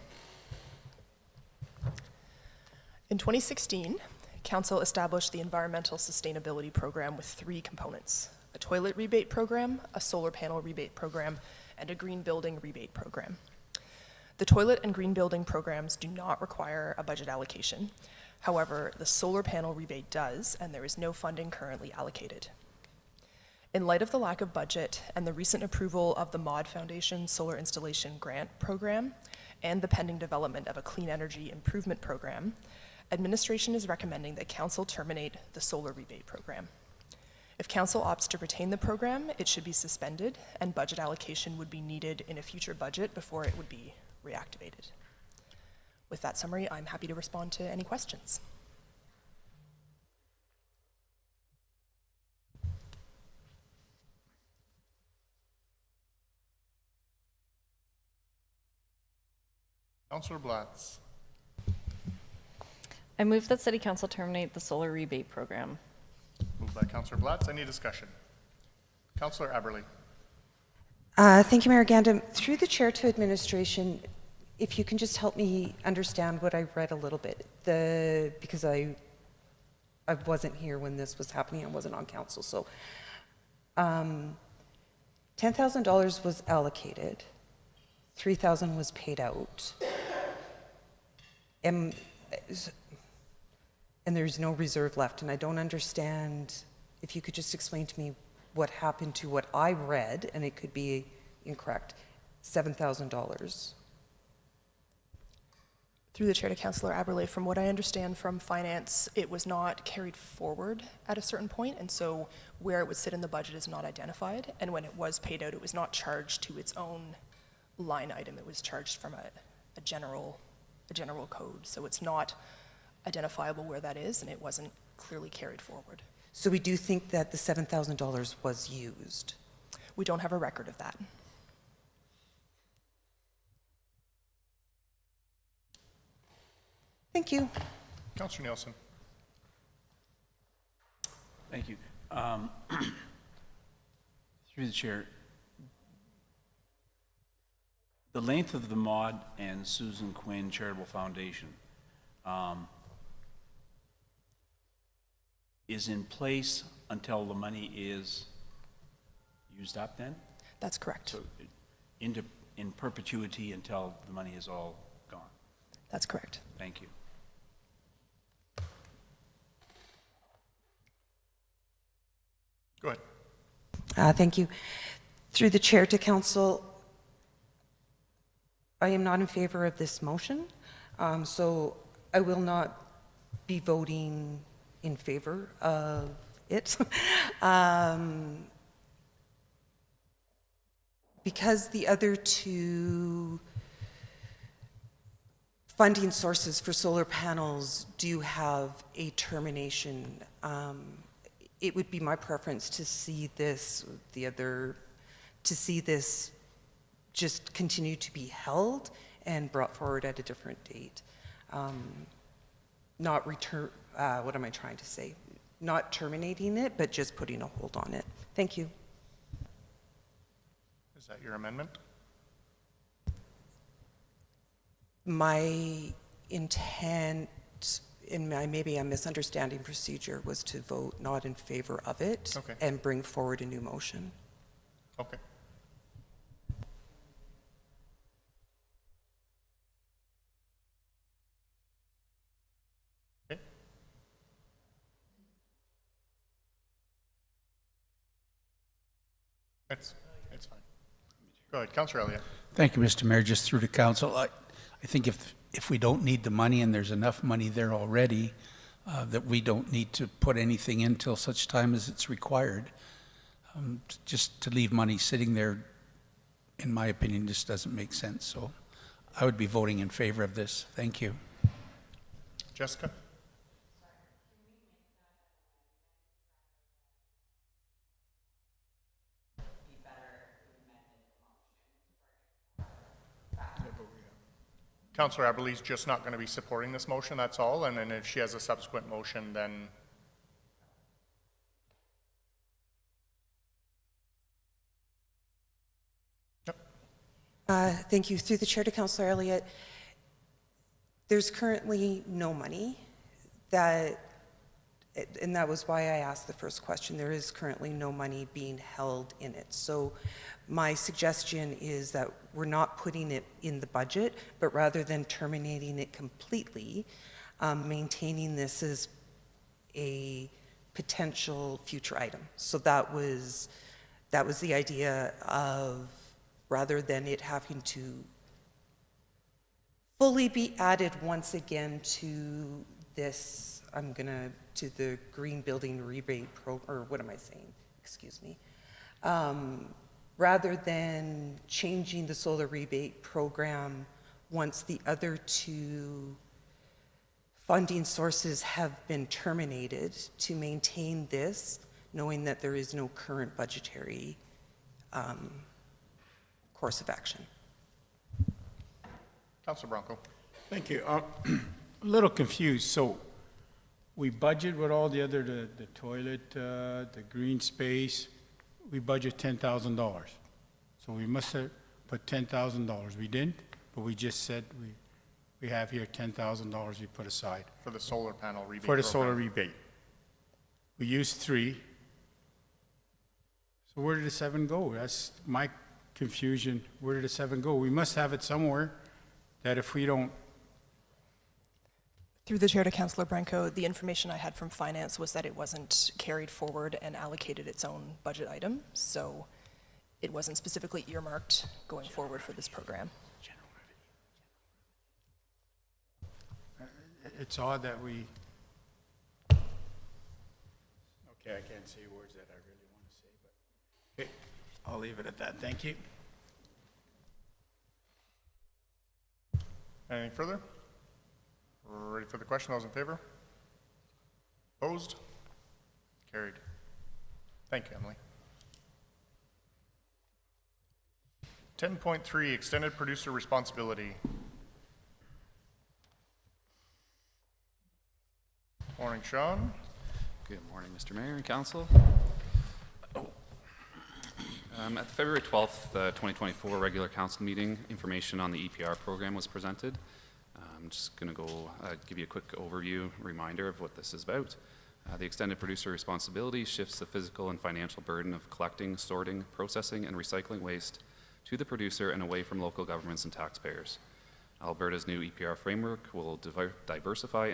In 2016, Council established the Environmental Sustainability Program with 3 components: a toilet rebate program, a solar panel rebate program, and a green building rebate program. The toilet and green building programs do not require a budget allocation. However, the solar panel rebate does, and there is no funding currently allocated. In light of the lack of budget and the recent approval of the Mod Foundation Solar Installation Grant Program and the pending development of a Clean Energy Improvement Program, administration is recommending that Council terminate the solar rebate program. If Council opts to retain the program, it should be suspended and budget allocation would be needed in a future budget before it would be reactivated. With that summary, I'm happy to respond to any questions. Councillor Blatz. I move that City Council terminate the solar rebate program. Moved by Councillor Blatz. Any discussion? Councillor Aberley. Thank you, Mayor Gandam. Through the chair to administration, if you can just help me understand what I read a little bit, because I wasn't here when this was happening. I wasn't on council. So $10,000 was allocated. $3,000 was paid out. And there's no reserve left. And I don't understand, if you could just explain to me what happened to what I read, and it could be incorrect, $7,000. Through the chair to Councillor Aberley, from what I understand from finance, it was not carried forward at a certain point, and so where it would sit in the budget is not identified. And when it was paid out, it was not charged to its own line item. It was charged from a general code. So it's not identifiable where that is, and it wasn't clearly carried forward. So we do think that the $7,000 was used? We don't have a record of that. Thank you. Councillor Nielsen. Thank you. Through the chair, the length of the Maud and Susan Quinn Charitable Foundation is in place until the money is used up then? That's correct. So in perpetuity until the money is all gone? That's correct. Thank you. Go ahead. Thank you. Through the chair to council, I am not in favor of this motion, so I will not be voting in favor of it. Because the other two funding sources for solar panels do have a termination. It would be my preference to see this, to see this just continue to be held and brought forward at a different date. Not what am I trying to say? Not terminating it, but just putting a hold on it. Thank you. Is that your amendment? My intent, maybe I'm misunderstanding procedure, was to vote not in favor of it and bring forward a new motion. Okay. Okay. It's fine. Go ahead, Councillor Elliott. Thank you, Mr. Mayor. Just through to council, I think if we don't need the money and there's enough money there already, that we don't need to put anything in till such time as it's required. Just to leave money sitting there, in my opinion, just doesn't make sense. So I would be voting in favor of this. Thank you. Jessica? Councillor Aberlee's just not going to be supporting this motion, that's all, and then if she has a subsequent motion, then... Yep. Thank you. Through the chair to Councillor Elliott, there's currently no money that, and that was why I asked the first question. There is currently no money being held in it. So my suggestion is that we're not putting it in the budget, but rather than terminating it completely, maintaining this as a potential future item. So that was the idea of, rather than it having to fully be added once again to this, to the green building rebate or what am I saying? Excuse me. Rather than changing the solar rebate program once the other two funding sources have been terminated, to maintain this, knowing that there is no current budgetary course of action. Councillor Bronco. Thank you. A little confused. So we budget with all the other, the toilet, the green space, we budget $10,000. So we must have put $10,000. We didn't, but we just said we have here $10,000 we put aside. For the solar panel rebate For the program. solar rebate. We used 3. So where did the 7 go? That's my confusion. Where did the 7 go? We must have it somewhere that if we don't... Through the chair to Councillor Branco, the information I had from finance was that it wasn't carried forward and allocated its own budget item, so it wasn't specifically earmarked going forward for this program. It's odd that we... Okay, I can't say words that I really want to say, but okay, I'll leave it at that. Thank you. Anything further? Ready for the question? Those in favor? Opposed? Carried. Thank you, Emily. 10.3, extended producer responsibility. Morning, Sean. Good morning, Mr. Mayor and Council. At the February 12th, 2024 regular council meeting, information on the EPR program was presented. I'm just going to go give you a quick overview, reminder of what this is about. The extended producer responsibility shifts the physical and financial burden of collecting, sorting, processing, and recycling waste to the producer and away from local governments and taxpayers. Alberta's new EPR framework will diversify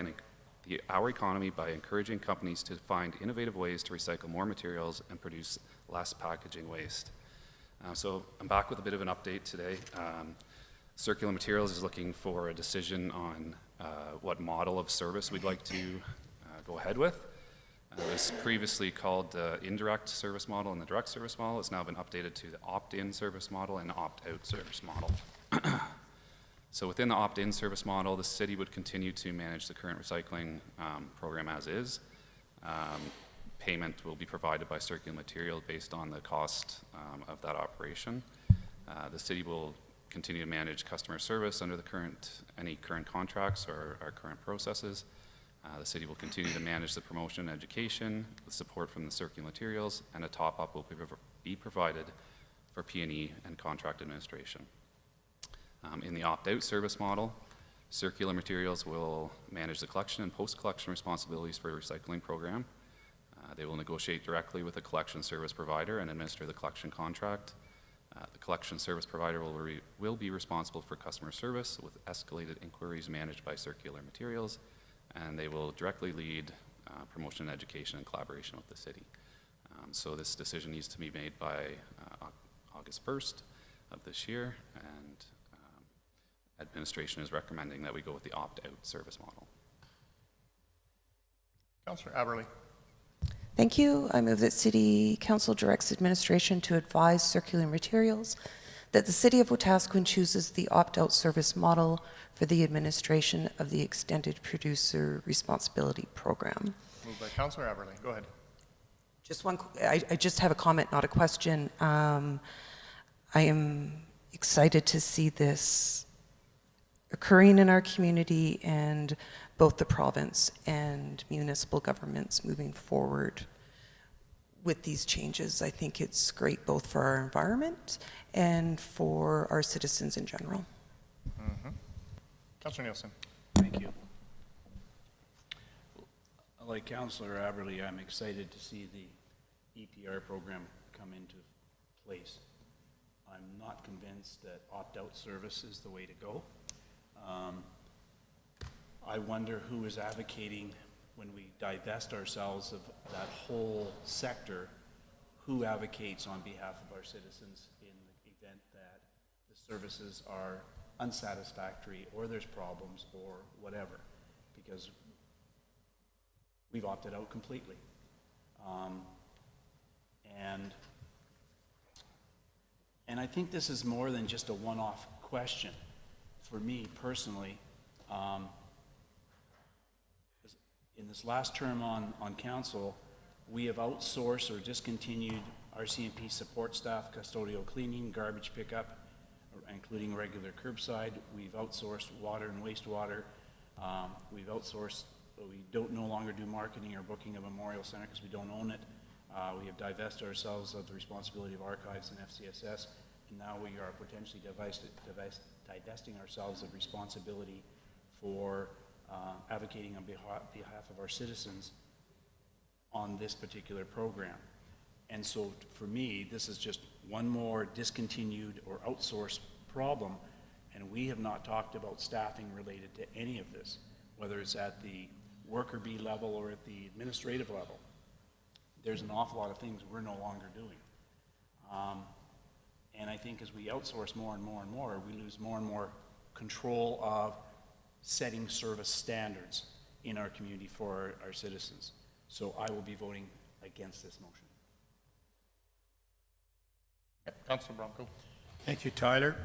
our economy by encouraging companies to find innovative ways to recycle more materials and produce less packaging waste. So I'm back with a bit of an update today. Circular Materials is looking for a decision on what model of service we'd like to go ahead with. It was previously called the indirect service model and the direct service model. It's now been updated to the opt-in service model and opt-out service model. So within the opt-in service model, the city would continue to manage the current recycling program as is. Payment will be provided by Circular Materials based on the cost of that operation. The city will continue to manage customer service under any current contracts or our current processes. The city will continue to manage the promotion and education, the support from the Circular Materials, and a top-up will be provided for P&E and contract administration. In the opt-out service model, Circular Materials will manage the collection and post-collection responsibilities for the recycling program. They will negotiate directly with the collection service provider and administer the collection contract. The collection service provider will be responsible for customer service with escalated inquiries managed by Circular Materials, and they will directly lead promotion, education, and collaboration with the city. So this decision needs to be made by August 1st of this year, and administration is recommending that we go with the opt-out service model. Councillor Aberley. Thank you. I move that City Council directs administration to advise Circular Materials that the City of Wetaskiwin chooses the opt-out service model for the administration of the Extended Producer Responsibility Program. Moved by Councillor Aberley. Go ahead. Just one. I just have a comment, not a question. I am excited to see this occurring in our community, and both the province and municipal governments moving forward with these changes. I think it's great both for our environment and for our citizens in general. Councillor Nielsen. Thank you. Like Councillor Aberley, I'm excited to see the EPR program come into place. I'm not convinced that opt-out service is the way to go. I wonder who is advocating when we divest ourselves of that whole sector, who advocates on behalf of our citizens in the event that the services are unsatisfactory or there's problems or whatever, because we've opted out completely. And I think this is more than just a one-off question. For me personally, in this last term on council, we have outsourced or discontinued RCMP support staff, custodial cleaning, garbage pickup, including regular curbside. We've outsourced water and wastewater. We've outsourced, we don't no longer do marketing or booking of Memorial Center because we don't own it. We have divested ourselves of the responsibility of archives and FCSS, and now we are potentially divesting ourselves of responsibility for advocating on behalf of our citizens on this particular program. And so for me, this is just one more discontinued or outsourced problem, and we have not talked about staffing related to any of this, whether it's at the worker bee level or at the administrative level. There's an awful lot of things we're no longer doing. And I think as we outsource more and more and more, we lose more and more control of setting service standards in our community for our citizens. So I will be voting against this motion. Councillor Bronco. Thank you, Tyler.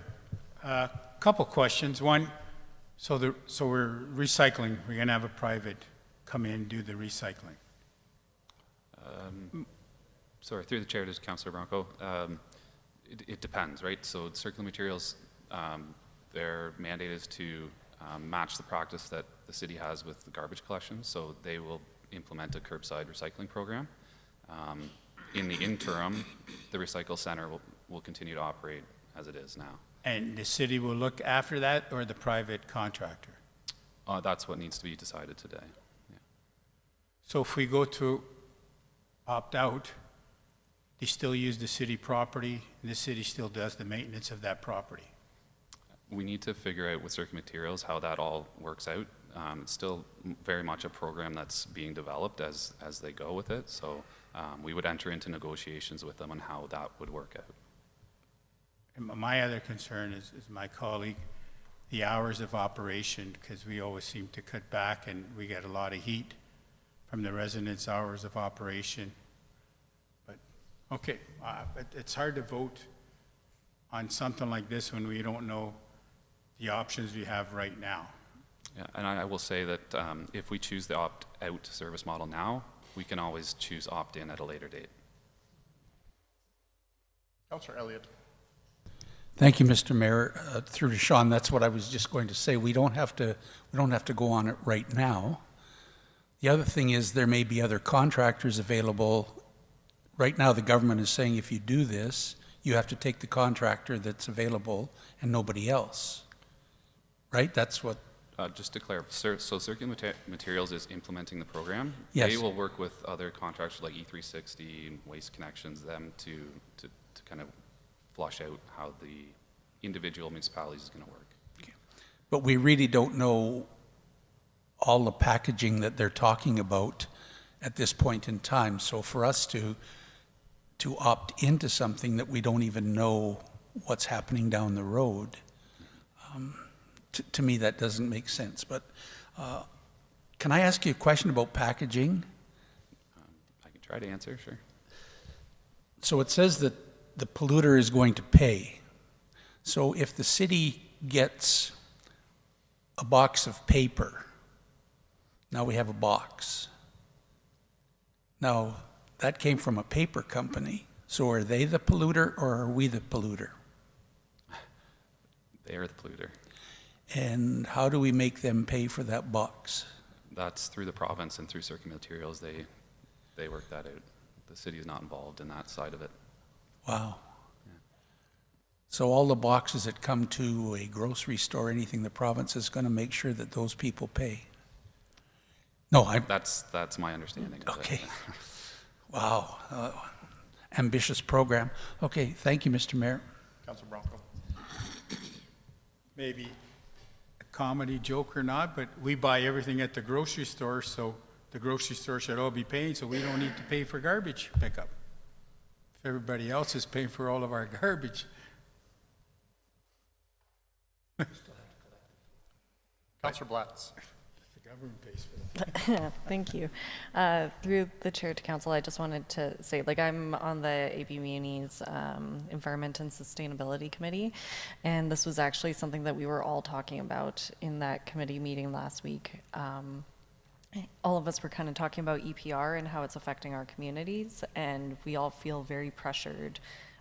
Couple questions. One, so we're recycling. We're going to have a private come in and do the recycling. Sorry, through the chair to Councillor Bronco. It depends, right? So Circular Materials, their mandate is to match the practice that the city has with the garbage collection. So they will implement a curbside recycling program. In the interim, the recycle center will continue to operate as it is now. And the city will look after that, or the private contractor? That's what needs to be decided today. Yeah. So if we go to opt out, they still use the city property, and the city still does the maintenance of that property? We need to figure out with Circular Materials how that all works out. It's still very much a program that's being developed as they go with it. So we would enter into negotiations with them on how that would work out. And my other concern is my colleague, the hours of operation, because we always seem to cut back and we get a lot of heat from the residents' hours of operation. But, okay, it's hard to vote on something like this when we don't know the options we have right now. Yeah, and I will say that if we choose the opt-out service model now, we can always choose opt-in at a later date. Councillor Elliott. Thank you, Mr. Mayor. Through to Sean, that's what I was just going to say. We don't have to go on it right now. The other thing is there may be other contractors available. Right now, the government is saying if you do this, you have to take the contractor that's available and nobody else. Right? That's what. Just to clarify, so Circular Materials is implementing the program. Yes. They will work with other contractors like E360, Waste Connections, them to kind of flush out how the individual municipalities is going to work. Okay. But we really don't know all the packaging that they're talking about at this point in time. So for us to opt into something that we don't even know what's happening down the road, to me that doesn't make sense. But can I ask you a question about packaging? I can try to answer, sure. So it says that the polluter is going to pay. So if the city gets a box of paper, now we have a box. Now, that came from a paper company. So are they the polluter or are we the polluter? They are the polluter. And how do we make them pay for that box? That's through the province and through Circular Materials. They work that out. The city is not involved in that side of it. Wow. Yeah. So all the boxes that come to a grocery store, anything, the province is going to make sure that those people pay? No, That's my understanding. Okay. Wow. Ambitious program. Okay, thank you, Mr. Mayor. Councillor Bronco. Maybe a comedy joke or not, but we buy everything at the grocery store, so the grocery store should all be paying, so we don't need to pay for garbage pickup. If everybody else is paying for all of our garbage. Councillor Blatz. The government pays for that. Thank you. Through the chair to council, I just wanted to say, like, I'm on the AB Muni's Environment and Sustainability Committee, and this was actually something that we were all talking about in that committee meeting last week. All of us were kind of talking about EPR and how it's affecting our communities, and we all feel very pressured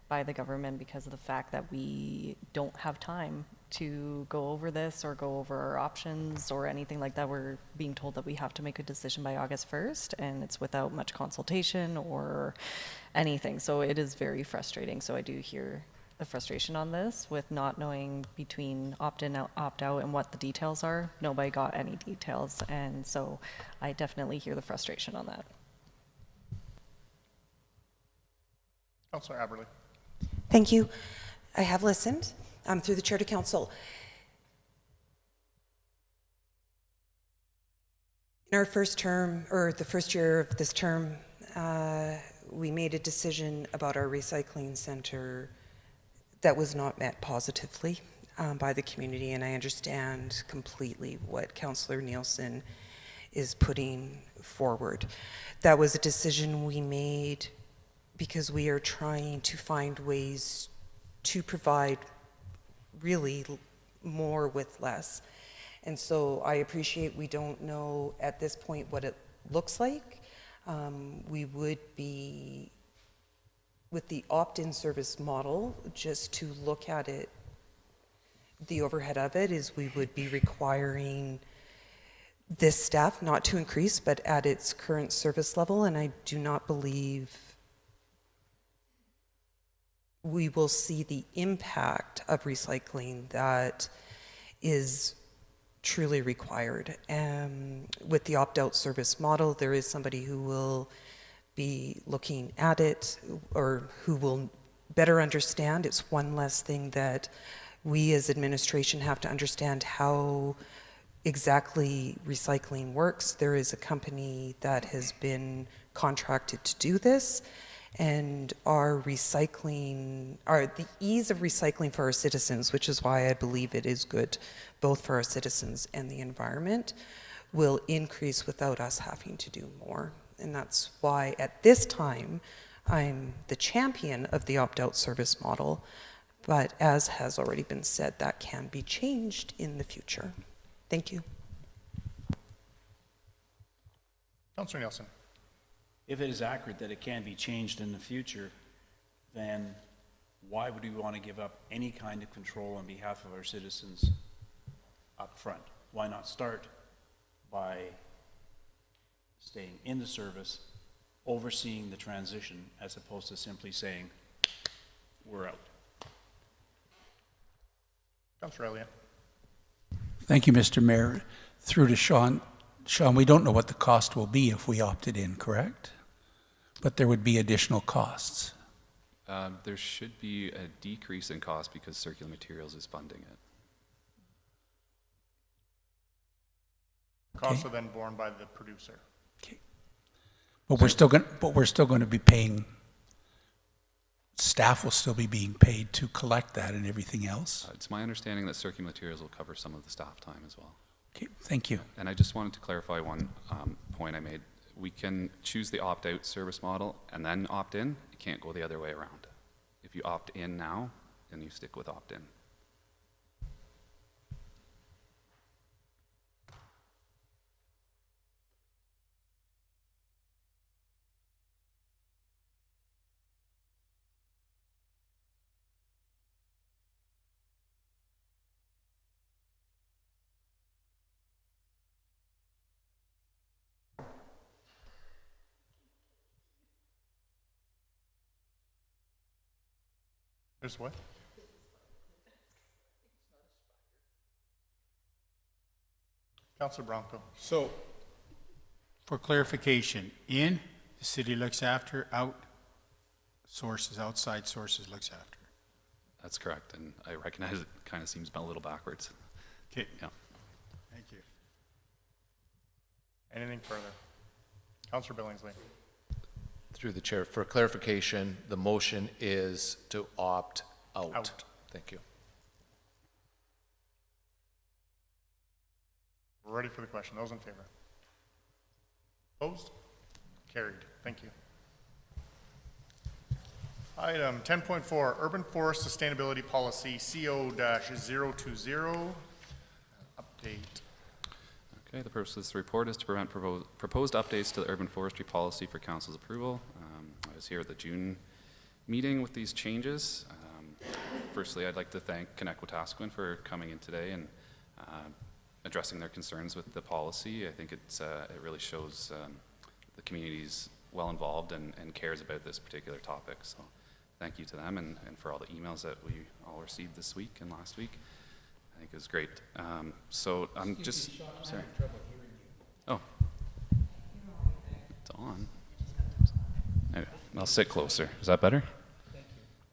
by the government because of the fact that we don't have time to go over this or go over our options or anything like that. We're being told that we have to make a decision by August 1st, and it's without much consultation or anything. So it is very frustrating. So I do hear the frustration on this with not knowing between opt-in, opt-out, and what the details are. Nobody got any details, and so I definitely hear the frustration on that. Councillor Aberley. Thank you. I have listened through the chair to council. In our first term, or the first year of this term, we made a decision about our recycling center that was not met positively by the community, and I understand completely what Councillor Nielsen is putting forward. That was a decision we made because we are trying to find ways to provide really more with less. And so I appreciate we don't know at this point what it looks like. We would be, with the opt-in service model, just to look at it, the overhead of it is we would be requiring this staff not to increase, but at its current service level, and I do not believe we will see the impact of recycling that is truly required. With the opt-out service model, there is somebody who will be looking at it or who will better understand. It's one less thing that we as administration have to understand how exactly recycling works. There is a company that has been contracted to do this, and our recycling, the ease of recycling for our citizens, which is why I believe it is good both for our citizens and the environment, will increase without us having to do more. And that's why at this time I'm the champion of the opt-out service model, But as has already been said, that can be changed in the future. Thank you. Councillor Nielsen. If it is accurate that it can be changed in the future, then why would we want to give up any kind of control on behalf of our citizens up front? Why not start by staying in the service, overseeing the transition, as opposed to simply saying, we're out? Councillor Elliott. Thank you, Mr. Mayor. Through to Sean. Sean, we don't know what the cost will be if we opted in, correct? But there would be additional costs. There should be a decrease in cost because Circular Materials is funding it. Costs are then borne by the producer. Okay. But we're still going to be paying. Staff will still be being paid to collect that and everything else. It's my understanding that Circular Materials will cover some of the staff time as well. Okay, thank you. And I just wanted to clarify one point I made. We can choose the opt-out service model and then opt in. You can't go the other way around. If you opt in now, then you stick with opt-in. There's what? Councillor Bronco. So, for clarification, in, the city looks after, out, sources, outside sources looks after. That's correct, and I recognize it kind of seems a little backwards. Okay. Yeah. Thank you. Anything further? Councillor Billingsley. Through the chair, for clarification, the motion is to opt out. Out. Thank you. We're ready for the question. Those in favor? Opposed? Carried. Thank you. Item 10.4, Urban Forest Sustainability Policy CO-020 update. Okay, the purpose of this report is to prevent proposed updates to the urban forestry policy for council's approval. I was here at the June meeting with these changes. Firstly, I'd like to thank Wetaskiwin for coming in today and addressing their concerns with the policy. I think it really shows the community's well involved and cares about this particular topic. So thank you to them and for all the emails that we all received this week and last week. I think it was great. So I'm just, sorry. Oh, it's on. Anyway, I'll sit closer. Is that better?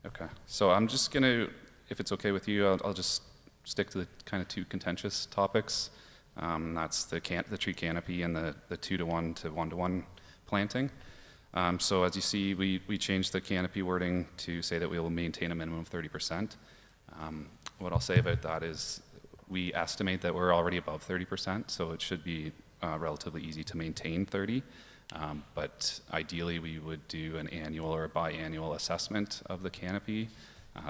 Okay. So I'm just going to, if it's okay with you, I'll just stick to the kind of two contentious topics. That's the tree canopy and the 2-to-1 to 1-to-1 planting. So as you see, we changed the canopy wording to say that we will maintain a minimum of 30%. What I'll say about that is we estimate that we're already above 30%, so it should be relatively easy to maintain 30. But ideally, we would do an annual or a biannual assessment of the canopy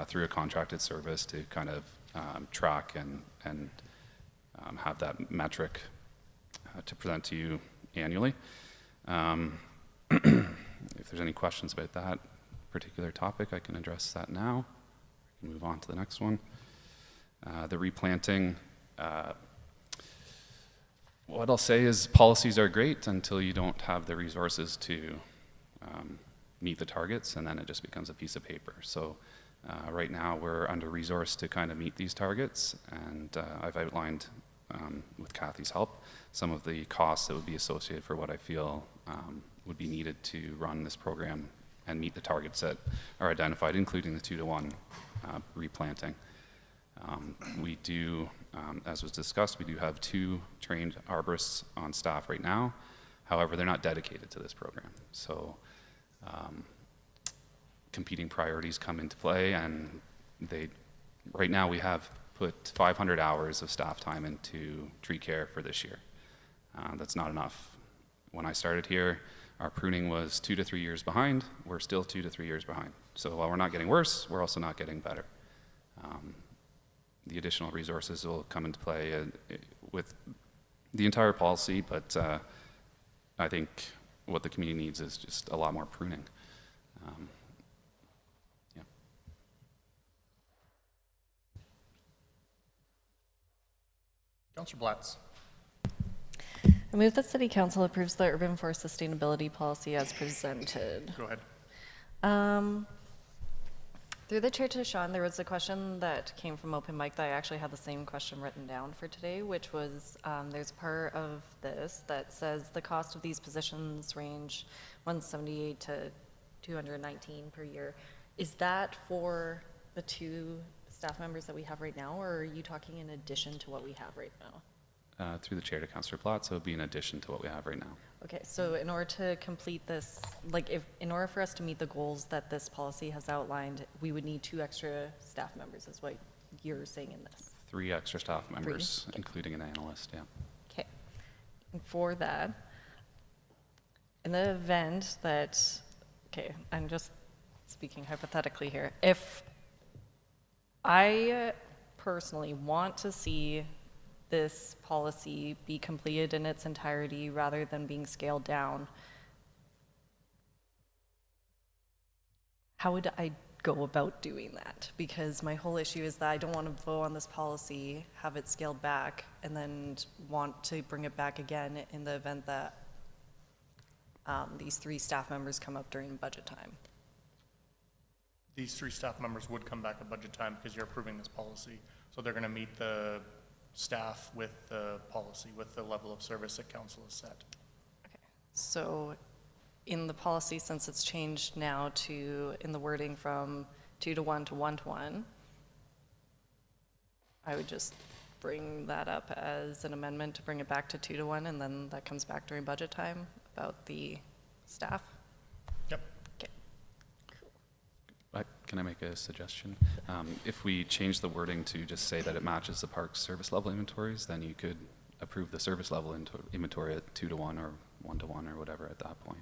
through a contracted service to kind of track and have that metric to present to you annually. If there's any questions about that particular topic, I can address that now. We can move on to the next one. The replanting. What I'll say is policies are great until you don't have the resources to meet the targets, and then it just becomes a piece of paper. So right now we're under-resourced to kind of meet these targets, and I've outlined, with Kathy's help, some of the costs that would be associated for what I feel would be needed to run this program and meet the targets that are identified, including the 2-to-1 replanting. We do, as was discussed, we do have 2 trained arborists on staff right now. However, they're not dedicated to this program. So competing priorities come into play, and right now we have put 500 hours of staff time into tree care for this year. That's not enough. When I started here, our pruning was 2 to 3 years behind. We're still 2 to 3 years behind. So while we're not getting worse, we're also not getting better. The additional resources will come into play with the entire policy, but I think what the community needs is just a lot more pruning. Yeah. Councillor Blatz. I move that City Council approves the Urban Forest Sustainability Policy as presented. Go ahead. Through the chair to Sean, there was a question that came from Open Mic that I actually had the same question written down for today, which was there's a part of this that says the cost of these positions range 178 to 219 per year. Is that for the 2 staff members that we have right now, or are you talking in addition to what we have right now? Through the chair to Councillor Platt, so it would be in addition to what we have right now. Okay, so in order to complete this, like in order for us to meet the goals that this policy has outlined, we would need 2 extra staff members, is what you're saying in this. 3 extra staff members, including an analyst, yeah. Okay. And for that, in the event that, okay, I'm just speaking hypothetically here. If I personally want to see this policy be completed in its entirety rather than being scaled down, how would I go about doing that? Because my whole issue is that I don't want to vote on this policy, have it scaled back, and then want to bring it back again in the event that these 3 staff members come up during budget time. These 3 staff members would come back at budget time because you're approving this policy. So they're going to meet the staff with the policy, with the level of service that council has set. Okay. So in the policy, since it's changed now to, in the wording from 2 to 1 to 1 to 1, I would just bring that up as an amendment to bring it back to 2 to 1, and then that comes back during budget time about the staff. Yep. Okay. Can I make a suggestion? If we change the wording to just say that it matches the park's service level inventories, then you could approve the service level inventory at 2 to 1 or 1 to 1 or whatever at that point.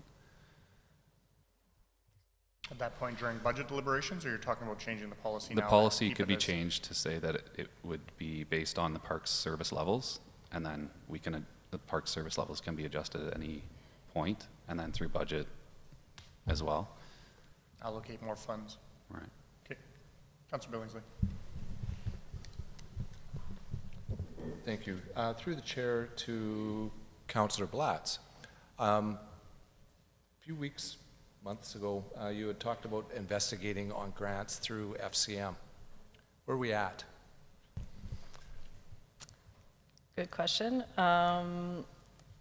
At that point during budget deliberations, or you're talking about changing the policy now? The policy could be changed to say that it would be based on the park's service levels, and then we can, the park's service levels can be adjusted at any point, and then through budget as well. Allocate more funds. Right. Okay. Councillor Billingsley. Thank you. Through the chair to Councillor Blatz. A few months ago, you had talked about investigating on grants through FCM. Where are we at? Good question.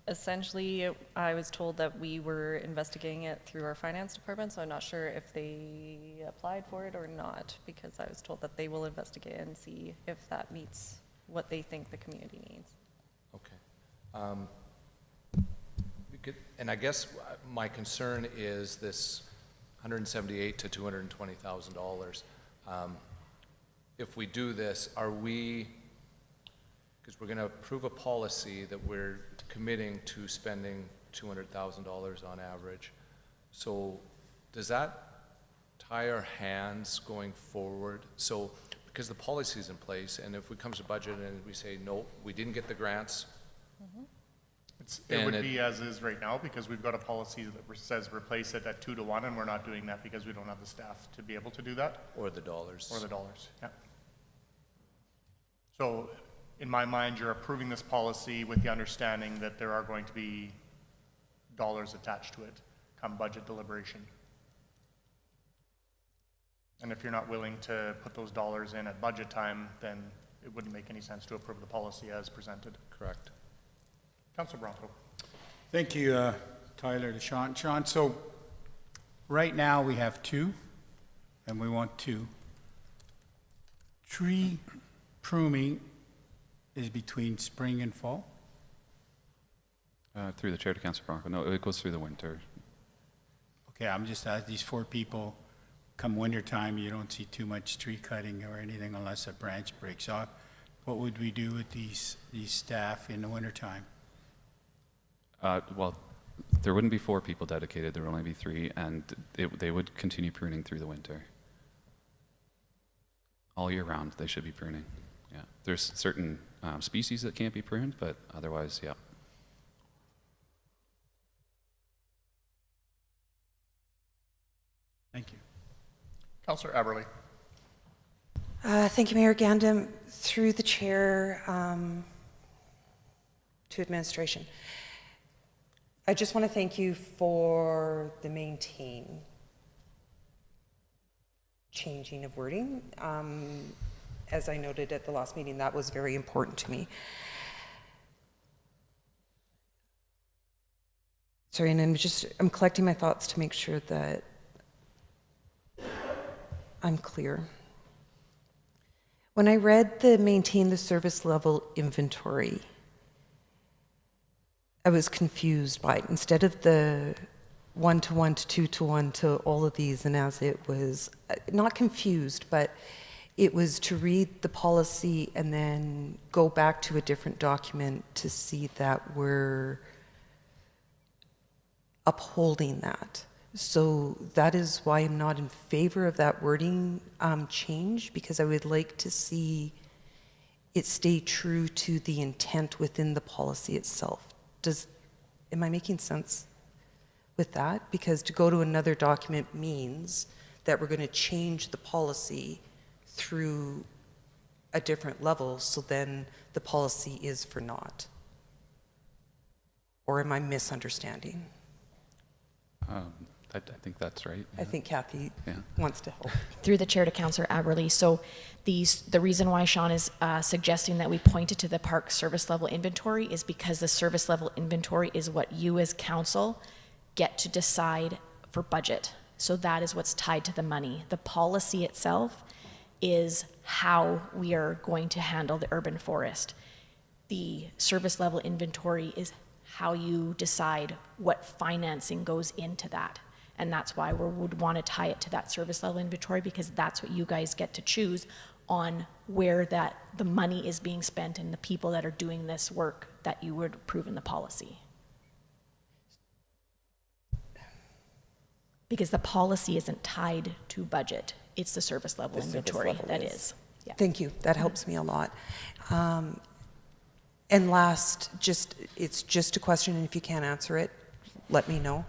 Essentially, I was told that we were investigating it through our finance department, so I'm not sure if they applied for it or not, because I was told that they will investigate and see if that meets what they think the community needs. Okay. And I guess my concern is this $178,000 to $220,000. If we do this, are we, because we're going to approve a policy that we're committing to spending $200,000 on average. So does that tie our hands going forward? So because the policy is in place, and if we come to budget and we say, no, we didn't get the grants. It would be as is right now, because we've got a policy that says replace it at 2 to 1, and we're not doing that because we don't have the staff to be able to do that. Or the dollars. Or the dollars, yeah. So in my mind, you're approving this policy with the understanding that there are going to be dollars attached to it come budget deliberation. And if you're not willing to put those dollars in at budget time, then it wouldn't make any sense to approve the policy as presented. Correct. Councilor Bronco. Thank you, Tyler, to Sean. Sean, so right now we have 2, and we want 2. Tree pruning is between spring and fall? Through the chair to Councillor Bronco. No, it goes through the winter. Okay, I'm just asking these 4 people, come winter time, you don't see too much tree cutting or anything unless a branch breaks off. What would we do with these staff in the winter time? Well, there wouldn't be 4 people dedicated, there would only be 3, and they would continue pruning through the winter. all year round, they should be pruning. Yeah, there's certain species that can't be pruned, but otherwise, yeah. Thank you. Councillor Aberley. Thank you, Mayor Gandam. Through the chair to administration. I just want to thank you for the maintain changing of wording. As I noted at the last meeting, that was very important to me. Sorry, and I'm collecting my thoughts to make sure that I'm clear. When I read the maintain the service level inventory, I was confused by it. Instead of the 1-to-1 to 2-to-1 to all of these, and as it was, not confused, but it was to read the policy and then go back to a different document to see that we're upholding that. So that is why I'm not in favor of that wording change, because I would like to see it stay true to the intent within the policy itself. Am I making sense with that? Because to go to another document means that we're going to change the policy through a different level, so then the policy is for naught. Or am I misunderstanding? I think that's right. I think Kathy wants to help. Through the chair to Councillor Aberley. So the reason why Sean is suggesting that we pointed to the park service level inventory is because the service level inventory is what you as council get to decide for budget. So that is what's tied to the money. The policy itself is how we are going to handle the urban forest. The service level inventory is how you decide what financing goes into that. And that's why we would want to tie it to that service level inventory, because that's what you guys get to choose on where the money is being spent and the people that are doing this work that you would approve in the policy. Because the policy isn't tied to budget. It's the service level inventory that is. Yeah. Thank you. That helps me a lot. And last, it's just a question, and if you can't answer it, let me know.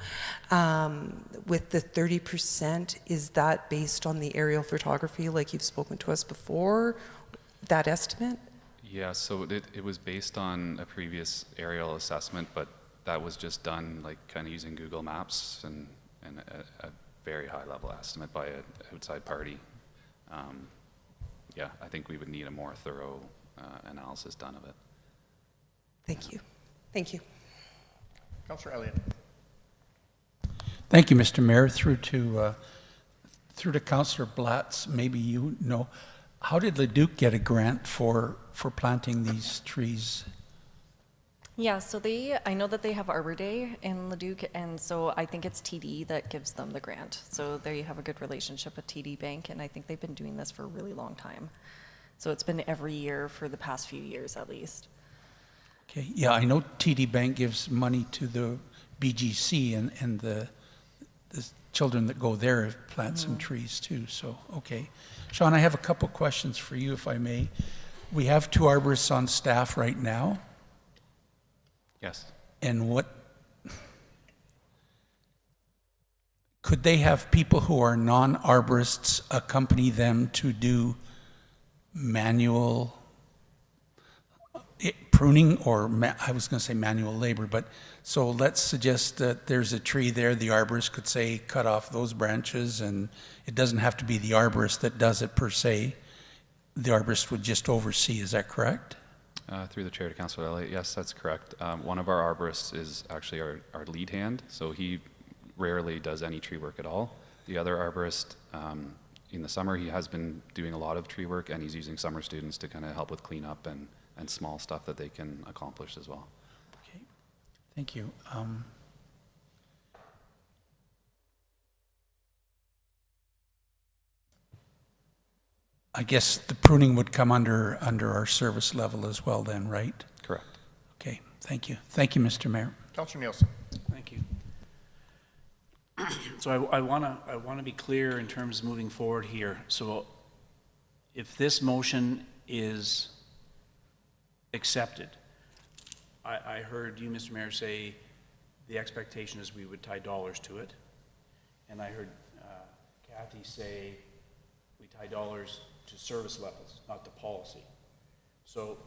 With the 30%, is that based on the aerial photography like you've spoken to us before, that estimate? Yeah, so it was based on a previous aerial assessment, but that was just done like kind of using Google Maps and a very high level estimate by an outside party. Yeah, I think we would need a more thorough analysis done of it. Thank you. Thank you. Councillor Elliott. Thank you, Mr. Mayor. Through to Councillor Blatz, maybe you know, how did Leduc get a grant for planting these trees? Yeah, so I know that they have Arbor Day in Leduc, and so I think it's TD that gives them the grant. So there you have a good relationship with TD Bank, and I think they've been doing this for a really long time. So it's been every year for the past few years at least. Okay, yeah, I know TD Bank gives money to the BGC, and the children that go there plant some trees too, so, okay. Sean, I have a couple questions for you, if I may. We have 2 arborists on staff right now. Yes. And could they have people who are non-arborists accompany them to do manual pruning, or I was going to say manual labor, but so let's suggest that there's a tree there, the arborist could say cut off those branches, and it doesn't have to be the arborist that does it per se. The arborist would just oversee, is that correct? Through the chair to Councillor Elliott, yes, that's correct. One of our arborists is actually our lead hand, so he rarely does any tree work at all. The other arborist, in the summer, he has been doing a lot of tree work, and he's using summer students to kind of help with cleanup and small stuff that they can accomplish as well. Okay, thank you. I guess the pruning would come under our service level as well then, right? Correct. Okay, thank you. Thank you, Mr. Mayor. Councillor Nielsen. Thank you. So I want to be clear in terms of moving forward here. So if this motion is accepted, I heard you, Mr. Mayor, say the expectation is we would tie dollars to it. And I heard Kathy say we tie dollars to service levels, not to policy. So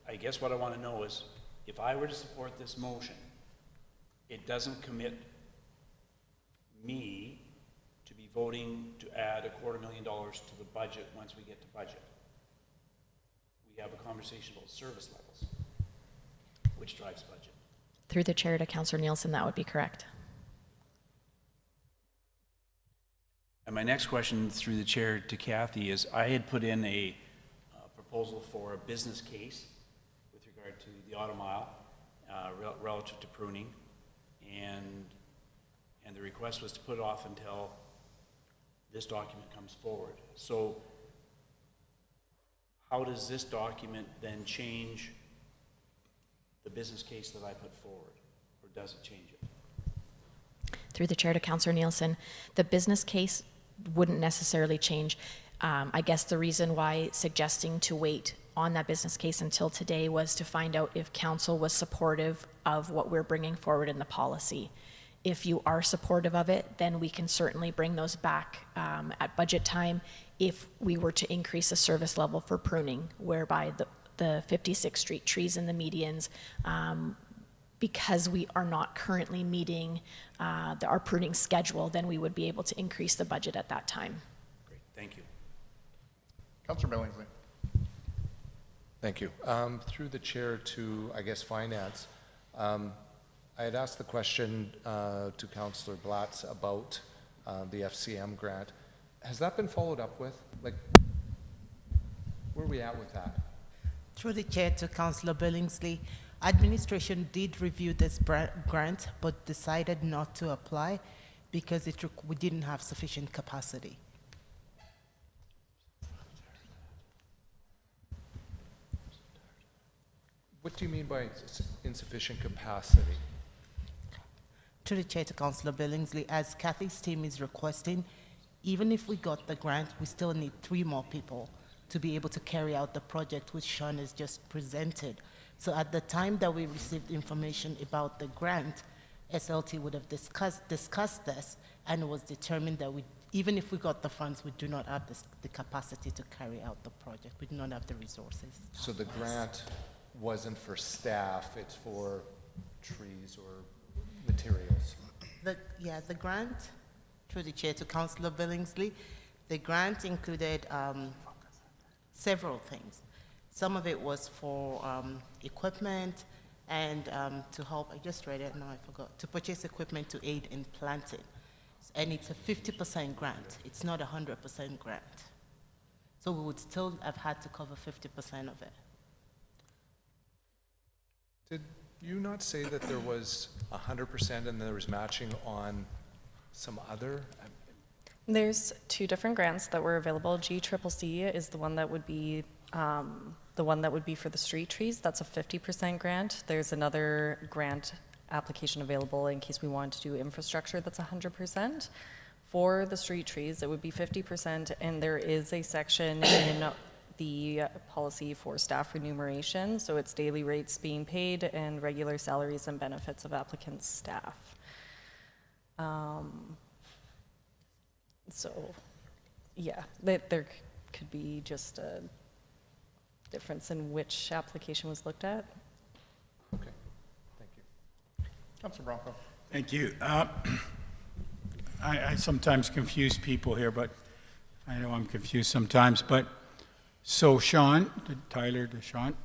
I guess what I want to know is, if I were to support this motion, it doesn't commit me to be voting to add $250,000 to the budget once we get to budget. We have a conversation about service levels, which drives budget. Through the chair to Councillor Nielsen, that would be correct. And my next question through the chair to Kathy is, I had put in a proposal for a business case with regard to the auto mile relative to pruning, and the request was to put it off until this document comes forward. So how does this document then change the business case that I put forward, or does it change it? Through the chair to Councillor Nielsen, the business case wouldn't necessarily change. I guess the reason why suggesting to wait on that business case until today was to find out if council was supportive of what we're bringing forward in the policy. If you are supportive of it, then we can certainly bring those back at budget time if we were to increase the service level for pruning, whereby the 56th Street trees and the medians, because we are not currently meeting our pruning schedule, then we would be able to increase the budget at that time. Great, thank you. Councillor Billingsley. Thank you. Through the chair to, I guess, finance, I had asked the question to Councillor Blatz about the FCM grant. Has that been followed up with? Like, where are we at with that? Through the chair to Councillor Billingsley, administration did review this grant but decided not to apply because we didn't have sufficient capacity. What do you mean by insufficient capacity? Through the chair to Councillor Billingsley, as Kathy's team is requesting, even if we got the grant, we still need 3 more people to be able to carry out the project which Sean has just presented. So at the time that we received information about the grant, SLT would have discussed this, and it was determined that even if we got the funds, we do not have the capacity to carry out the project. We do not have the resources. So the grant wasn't for staff, it's for trees or materials? The grant, through the chair to Councillor Billingsley, the grant included several things. Some of it was for equipment and to help, I just read it, now I forgot, to purchase equipment to aid in planting. And it's a 50% grant, it's not a 100% grant. So we would still have had to cover 50% of it. Did you not say that there was 100% and there was matching on some other? There's 2 different grants that were available. GCCC is the one that would be for the street trees. That's a 50% grant. There's another grant application available in case we wanted to do infrastructure that's 100%. For the street trees, it would be 50%, and there is a section in the policy for staff remuneration, so it's daily rates being paid and regular salaries and benefits of applicants' staff. So, yeah, there could be just a difference in which application was looked at. Okay, thank you. Councillor Bronco. Thank you. I sometimes confuse people here, but I know I'm confused sometimes. But so Sean, Tyler to Sean.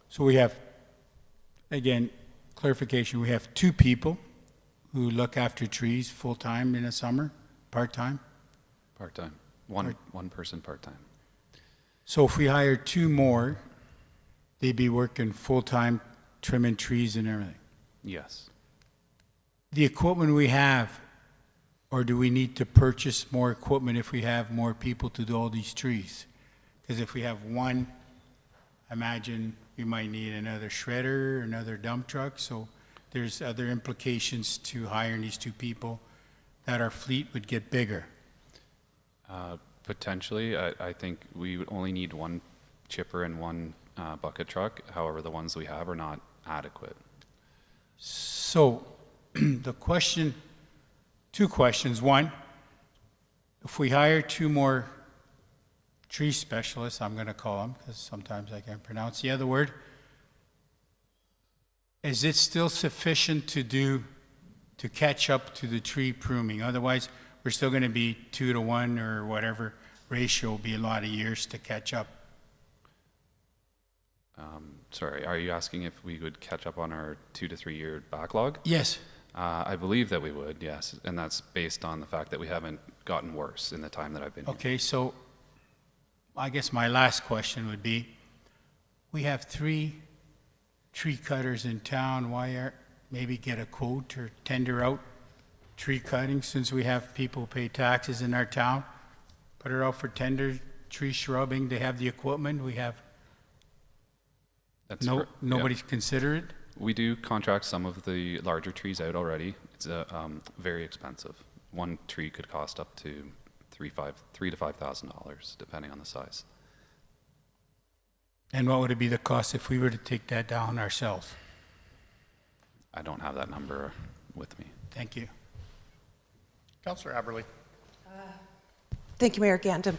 So we have, again, clarification. We have 2 people who look after trees full-time in the summer, part-time? Part-time. One person part-time. So if we hire 2 more, they'd be working full-time, trimming trees and everything? Yes. The equipment we have, or do we need to purchase more equipment if we have more people to do all these trees? Because if we have 1, imagine we might need another shredder, another dump truck, so there's other implications to hiring these 2 people, that our fleet would get bigger. Potentially, I think we would only need one chipper and one bucket truck. However, the ones we have are not adequate. So, the question, two questions. One, if we hire 2 more tree specialists, I'm going to call them because sometimes I can't pronounce the other word, is it still sufficient to catch up to the tree pruning? Otherwise, we're still going to be 2 to 1 or whatever ratio will be a lot of years to catch up. Sorry, are you asking if we would catch up on our 2 to 3 year backlog? Yes. I believe that we would, yes. And that's based on the fact that we haven't gotten worse in the time that I've been here. Okay, so I guess my last question would be, we have 3 tree cutters in town. Why aren't maybe get a quote or tender out tree cutting since we have people pay taxes in our town? Put it out for tender, tree shrubbing. They have the equipment. We have nobody's considered it. We do contract some of the larger trees out already. It's very expensive. One tree could cost up to $3,000 to $5,000, depending on the size. And what would it be the cost if we were to take that down ourselves? I don't have that number with me. Thank you. Councillor Aberley. Thank you, Mayor Gandam.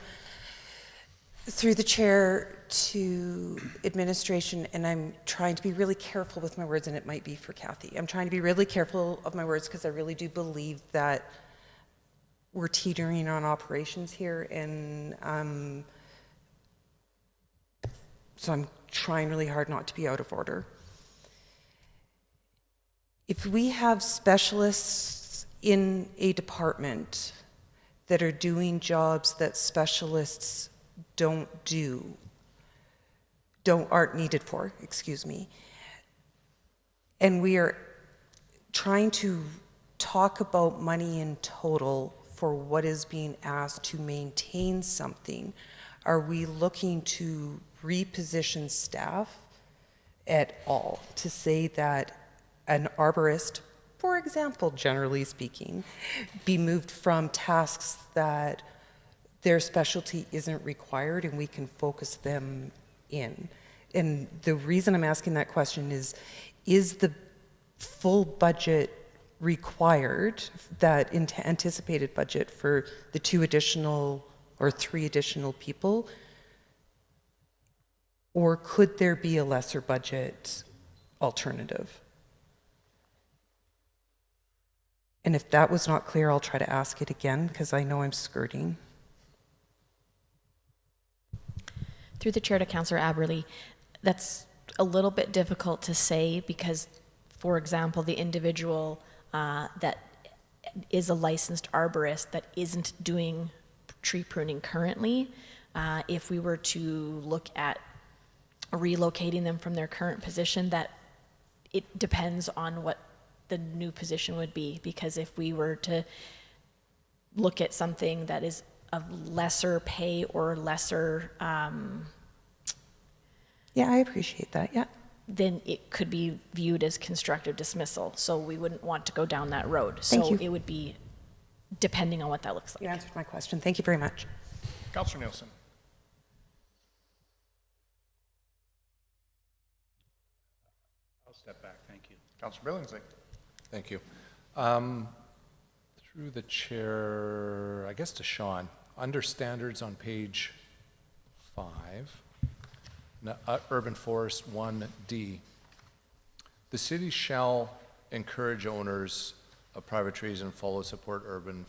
Through the chair to administration, and I'm trying to be really careful with my words, and it might be for Kathy. I'm trying to be really careful of my words because I really do believe that we're teetering on operations here, and so I'm trying really hard not to be out of order. If we have specialists in a department that are doing jobs that specialists aren't needed for, excuse me, and we are trying to talk about money in total for what is being asked to maintain something, are we looking to reposition staff at all to say that an arborist, for example, generally speaking, be moved from tasks that their specialty isn't required and we can focus them in? And the reason I'm asking that question is the full budget required, that anticipated budget for the 2 additional or 3 additional people? Or could there be a lesser budget alternative? And if that was not clear, I'll try to ask it again because I know I'm skirting. Through the chair to Councillor Aberley, that's a little bit difficult to say because, for example, the individual that is a licensed arborist that isn't doing tree pruning currently, if we were to look at relocating them from their current position, that it depends on what the new position would be, because if we were to look at something that is of lesser pay or lesser yeah, I appreciate that, yeah. Then it could be viewed as constructive dismissal, so we wouldn't want to go down that road. Thank so you. it would be depending on what that looks like. You answered my question. Thank you very much. Councillor Nielsen. I'll step back, thank you. Councillor Billingsley. Thank you. Through the chair, I guess to Sean, under standards on page 5, urban forest 1D, the city shall encourage owners of private trees and follow support urban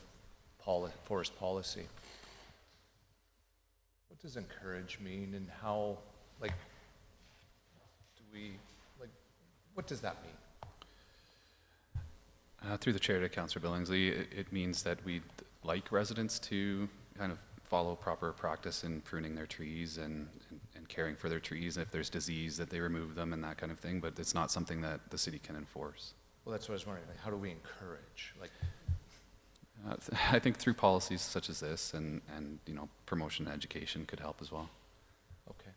forest policy. What does encourage mean, and how, like, do we, like, what does that mean? Through the chair to Councillor Billingsley, it means that we'd like residents to kind of follow proper practice in pruning their trees and caring for their trees. If there's disease, that they remove them and that kind of thing, but it's not something that the city can enforce. Well, that's what I was wondering. Like, how do we encourage? Like, I think through policies such as this and you know, promotion and education could help as well. okay.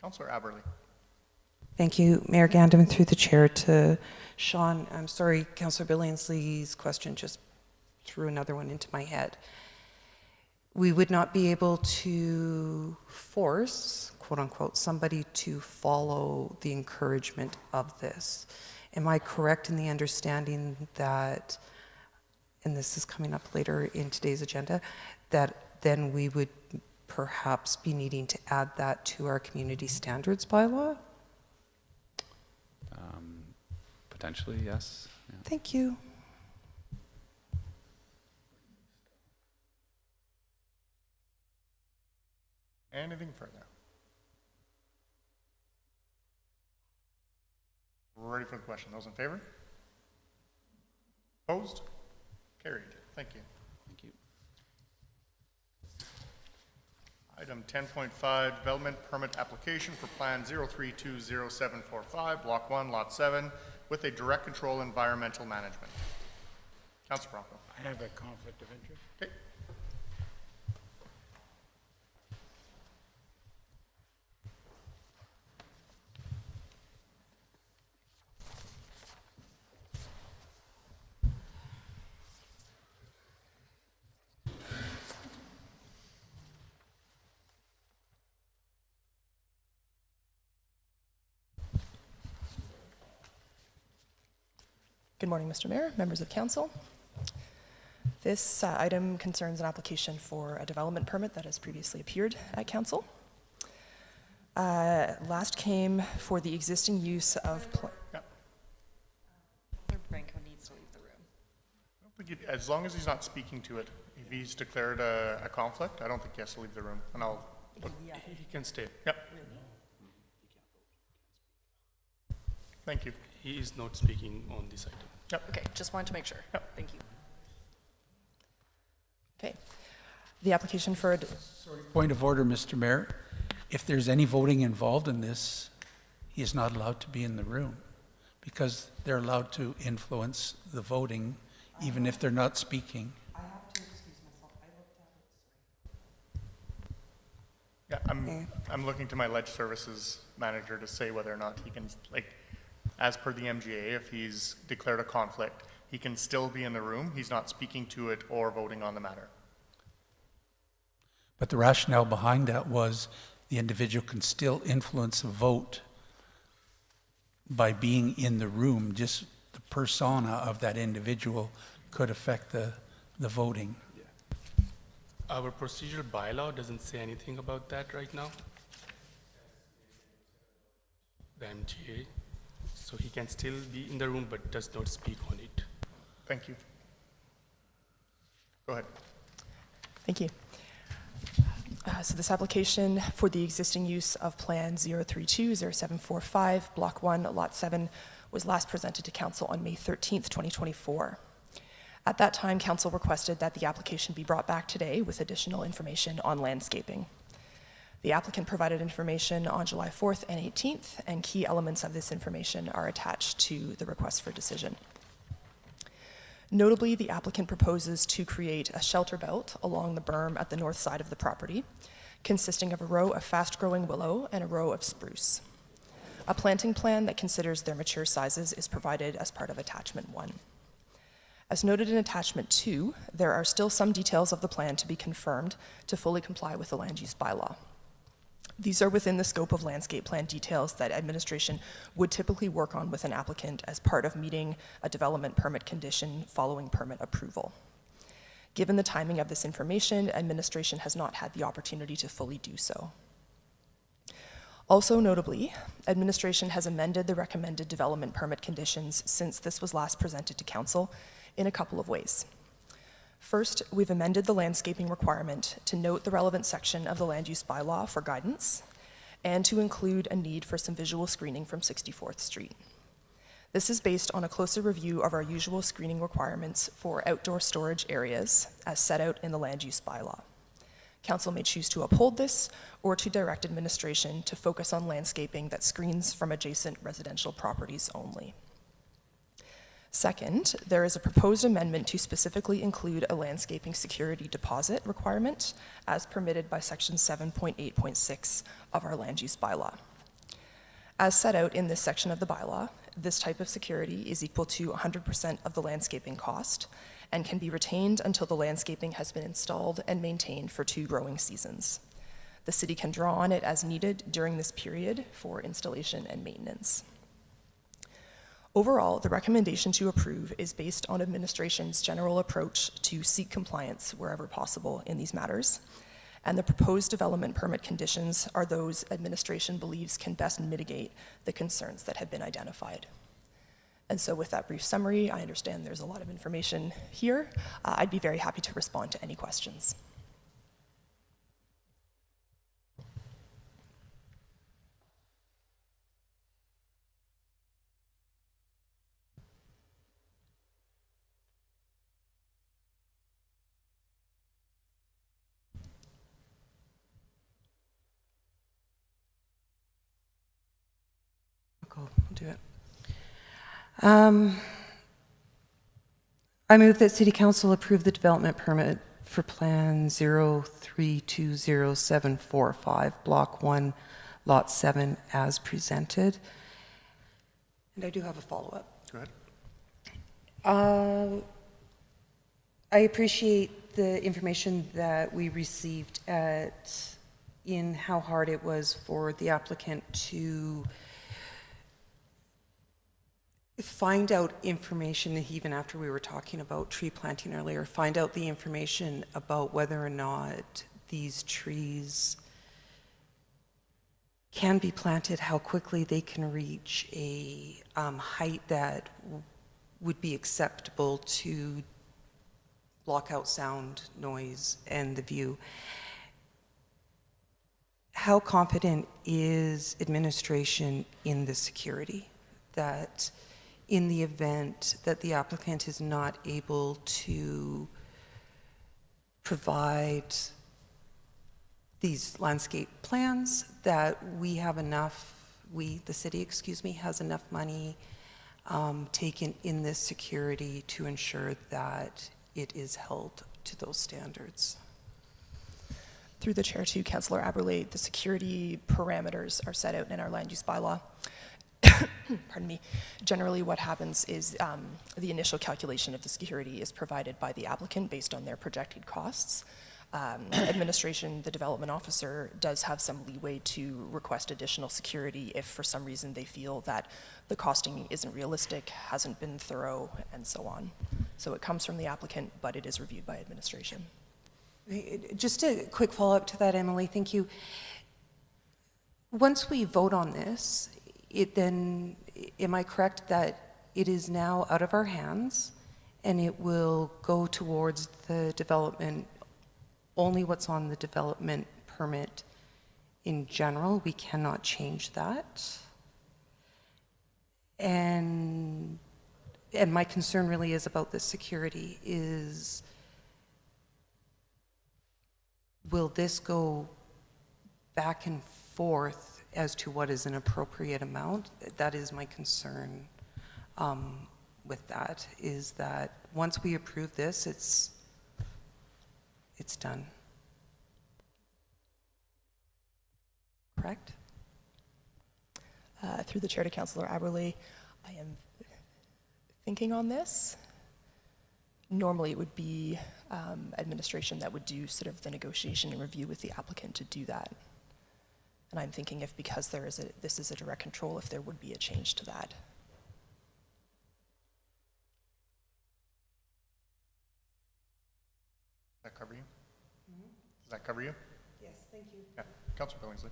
Councillor Aberley. Thank you, Mayor Gandam, through the chair to Sean. I'm sorry, Councillor Billingsley's question just threw another one into my head. We would not be able to force, quote unquote, somebody to follow the encouragement of this. Am I correct in the understanding that, and this is coming up later in today's agenda, that then we would perhaps be needing to add that to our community standards bylaw? Potentially, yes. Yeah. Thank you. Anything further? Ready for the question. Those in favor? Opposed? Carried. Thank you. Thank you. Item 10.5, development permit application for Plan 0320745, Block 1, Lot 7, with a direct control environmental management. Councilor Bronco. I have a conflict of interest. Okay. Good morning, Mr. Mayor, members of council. This item concerns an application for a development permit that has previously appeared at council. Last came for the existing use of... Branco needs to leave the room. I don't think as long as he's not speaking to it, if he's declared a conflict, I don't think he has to leave the room. And I'll... He can stay. Yep. Thank you. He is not speaking on this item. Yep. Okay, just wanted to make sure. Yep. Thank you. Okay. The application for... Point of order, Mr. Mayor. If there's any voting involved in this, he is not allowed to be in the room because they're allowed to influence the voting even if they're not speaking. I have to excuse myself. I looked at it. Yeah, I'm looking to my ledge services manager to say whether or not he can, like, as per the MGA, if he's declared a conflict, he can still be in the room. He's not speaking to it or voting on the matter. But the rationale behind that was the individual can still influence a vote by being in the room. Just the persona of that individual could affect the voting. Our procedural bylaw doesn't say anything about that right now. The MGA. So he can still be in the room but does not speak on it. Thank you. Go ahead. Thank you. So this application for the existing use of Plan 0320745, Block 1, Lot 7, was last presented to Council on May 13th, 2024. At that time, Council requested that the application be brought back today with additional information on landscaping. The applicant provided information on July 4th and 18th, and key elements of this information are attached to the request for decision. Notably, the applicant proposes to create a shelter belt along the berm at the north side of the property, consisting of a row of fast-growing willow and a row of spruce. A planting plan that considers their mature sizes is provided as part of Attachment 1. As noted in Attachment 2, there are still some details of the plan to be confirmed to fully comply with the land use bylaw. These are within the scope of landscape plan details that administration would typically work on with an applicant as part of meeting a development permit condition following permit approval. Given the timing of this information, administration has not had the opportunity to fully do so. Also notably, administration has amended the recommended development permit conditions since this was last presented to council in a couple of ways. First, we've amended the landscaping requirement to note the relevant section of the land use bylaw for guidance and to include a need for some visual screening from 64th Street. This is based on a closer review of our usual screening requirements for outdoor storage areas as set out in the land use bylaw. Council may choose to uphold this or to direct administration to focus on landscaping that screens from adjacent residential properties only. Second, there is a proposed amendment to specifically include a landscaping security deposit requirement as permitted by Section 7.8.6 of our land use bylaw. As set out in this section of the bylaw, this type of security is equal to 100% of the landscaping cost and can be retained until the landscaping has been installed and maintained for 2 growing seasons. The city can draw on it as needed during this period for installation and maintenance. Overall, the recommendation to approve is based on administration's general approach to seek compliance wherever possible in these matters, and the proposed development permit conditions are those administration believes can best mitigate the concerns that have been identified. And so with that brief summary, I understand there's a lot of information here. I'd be very happy to respond to any questions. I'll do it. I move that City Council approve the development permit for Plan 03200745, Block 1, Lot 7, as presented. And I do have a follow-up. Go ahead. I appreciate the information that we received in how hard it was for the applicant to find out information, even after we were talking about tree planting earlier, find out the information about whether or not these trees can be planted, how quickly they can reach a height that would be acceptable to block out sound, noise, and the view. How confident is administration in the security that in the event that the applicant is not able to provide these landscape plans, that we have enough, the city, has enough money taken in this security to ensure that it is held to those standards? Through the chair to Councillor Aberley, the security parameters are set out in our land use bylaw. Pardon me. Generally, what happens is the initial calculation of the security is provided by the applicant based on their projected costs. Administration, the development officer, does have some leeway to request additional security if for some reason they feel that the costing isn't realistic, hasn't been thorough, and so on. So it comes from the applicant, but it is reviewed by administration. Just a quick follow-up to that, Emily. Thank you. Once we vote on this, then, am I correct that it is now out of our hands and it will go towards the development, only what's on the development permit in general? We cannot change that. And my concern really is about the security is, will this go back and forth as to what is an appropriate amount? That is my concern with that, is that once we approve this, it's done. Correct? Through the chair to Councillor Aberley, I am thinking on this. Normally, it would be administration that would do sort of the negotiation and review with the applicant to do that. And I'm thinking if, because this is a direct control, if there would be a change to that. Does that cover you? Does that cover you? Yes, thank you. Yeah. Councillor Billingsley.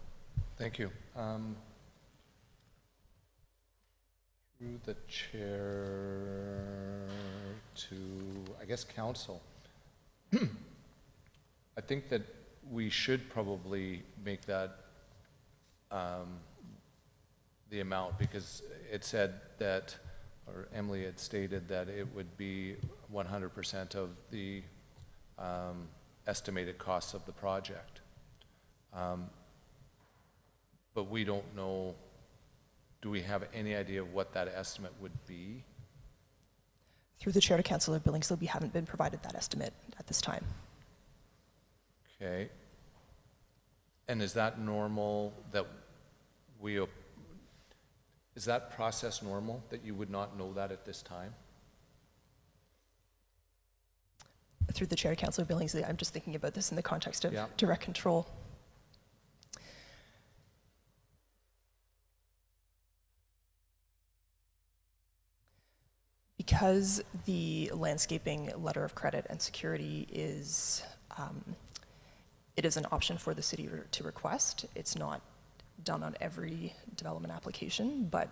Thank you. Through the chair to, I guess, council. I think that we should probably make that the amount, because it said that, or Emily had stated that it would be 100% of the estimated costs of the project. But we don't know, do we have any idea of what that estimate would be? Through the chair to Councillor Billingsley, we haven't been provided that estimate at this time. Okay. And is that normal that we, Is that process normal, that you would not know that at this time? Through the chair, Councillor Billingsley, I'm just thinking about this in the context of Yeah. direct control. Because the landscaping letter of credit and security is, it is an option for the city to request. It's not done on every development application, but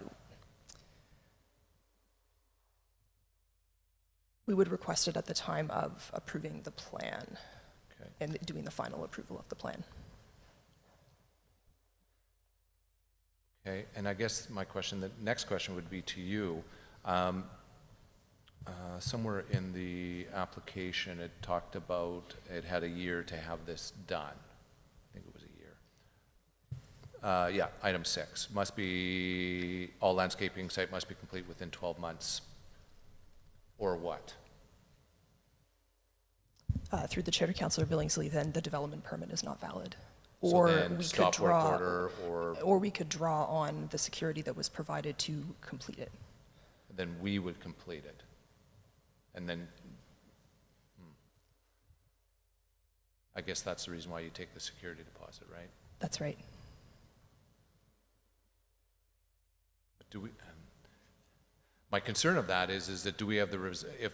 we would request it at the time of approving the plan and doing the final approval of the plan. Okay, and I guess my question, the next question would be to you. Somewhere in the application, it talked about it had a year to have this done. I think it was a year. Yeah, item 6, must be, all landscaping site must be complete within 12 months. Or what? Through the chair to Councillor Billingsley, then the development permit is not valid. So Or then we could stop work draw, order or we could draw on the security that was provided to complete it. Then we would complete it. And then, I guess that's the reason why you take the security deposit, right? That's right. But do we, my concern of that is that do we have the,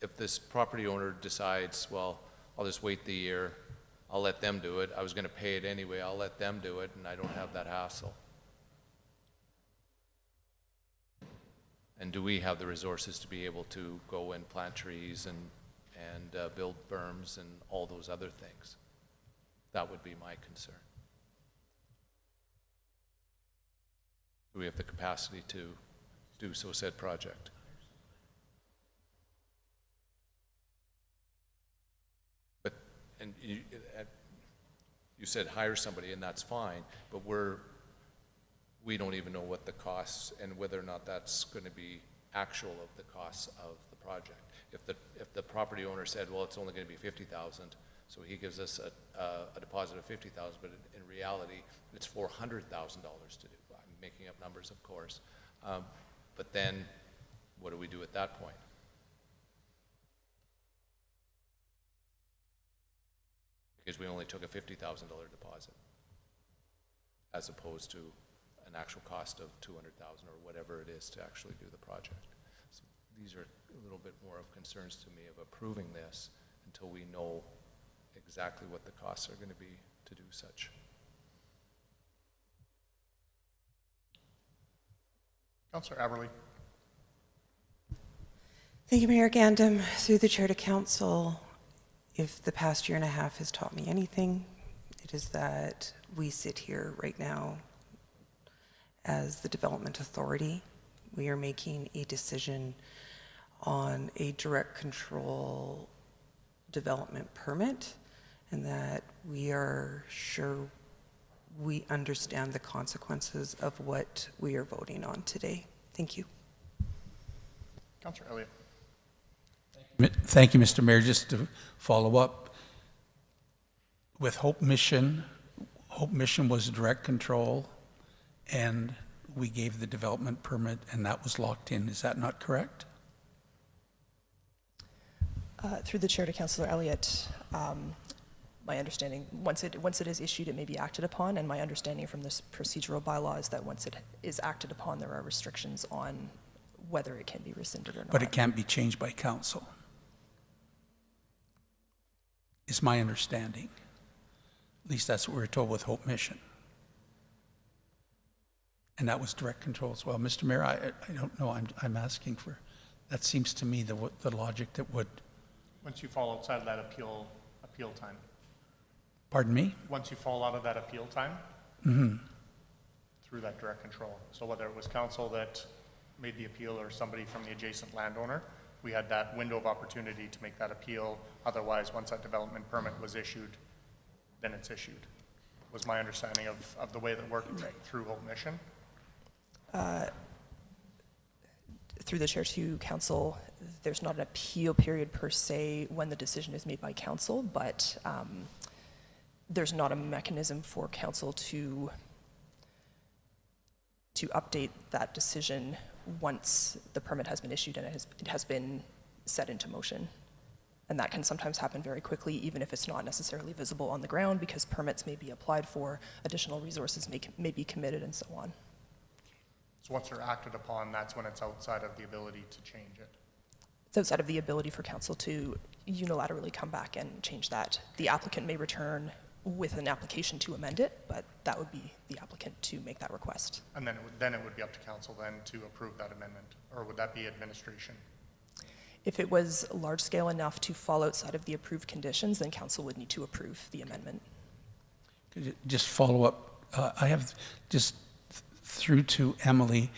if this property owner decides, well, I'll just wait the year, I'll let them do it, I was gonna pay it anyway, I'll let them do it, and I don't have that hassle. And do we have the resources to be able to go and plant trees and build berms and all those other things? That would be my concern. Do we have the capacity to do so said project? But, and you said hire somebody, and that's fine, but we don't even know what the costs and whether or not that's going to be actual of the costs of the project. If the property owner said, well, it's only going to be $50,000, so he gives us a deposit of $50,000, but in reality, it's $400,000 to do. I'm making up numbers, of course. But then, what do we do at that point? Because we only took a $50,000 deposit, as opposed to an actual cost of $200,000 or whatever it is to actually do the project. So these are a little bit more of concerns to me of approving this until we know exactly what the costs are going to be to do such. Councillor Aberley. Thank you, Mayor Gandam. Through the chair to council, if the past year and a half has taught me anything, it is that we sit here right now as the development authority. We are making a decision on a direct control development permit, and that we are sure we understand the consequences of what we are voting on today. Thank you. Councillor Elliott. Thank you, Mr. Mayor. Just to follow up, with Hope Mission was direct control, and we gave the development permit, and that was locked in. Is that not correct? Through the chair to Councillor Elliott, my understanding, once it is issued, it may be acted upon, and my understanding from this procedural bylaw is that once it is acted upon, there are restrictions on whether it can be rescinded or not. But it can't be changed by council, is my understanding. At least that's what we were told with Hope Mission. And that was direct control as well. Mr. Mayor, I don't know, I'm asking for, that seems to me the logic that would. Once you fall outside of that appeal time. Pardon me? Once you fall out of that appeal time, through that direct control. So whether it was council that made the appeal or somebody from the adjacent landowner, we had that window of opportunity to make that appeal. Otherwise, once that development permit was issued, then it's issued. Was my understanding of the way that worked through Hope Mission. Through the chair to council, there's not an appeal period per se when the decision is made by council, but there's not a mechanism for council to to update that decision once the permit has been issued and it has been set into motion. And that can sometimes happen very quickly, even if it's not necessarily visible on the ground, because permits may be applied for, additional resources may be committed, and so on. So once they're acted upon, that's when it's outside of the ability to change it. It's outside of the ability for council to unilaterally come back and change that. The applicant may return with an application to amend it, but that would be the applicant to make that request. And then it would be up to council then to approve that amendment, or would that be administration? If it was large scale enough to fall outside of the approved conditions, then council would need to approve the amendment. Could you just follow up? I have just through to Emily.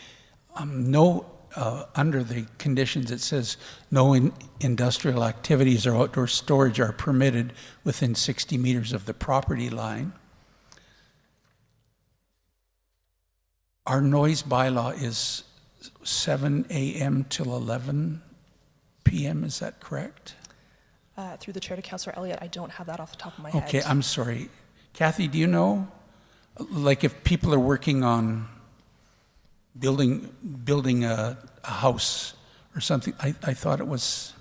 Under the conditions, it says no industrial activities or outdoor storage are permitted within 60 meters of the property line. Our noise bylaw is 7 a.m. till 11 p.m., is that correct? Through the chair to Councillor Elliott, I don't have that off the top of my head. Okay, I'm sorry. Kathy, do you know? Like if people are working on building a house or something, I thought it was...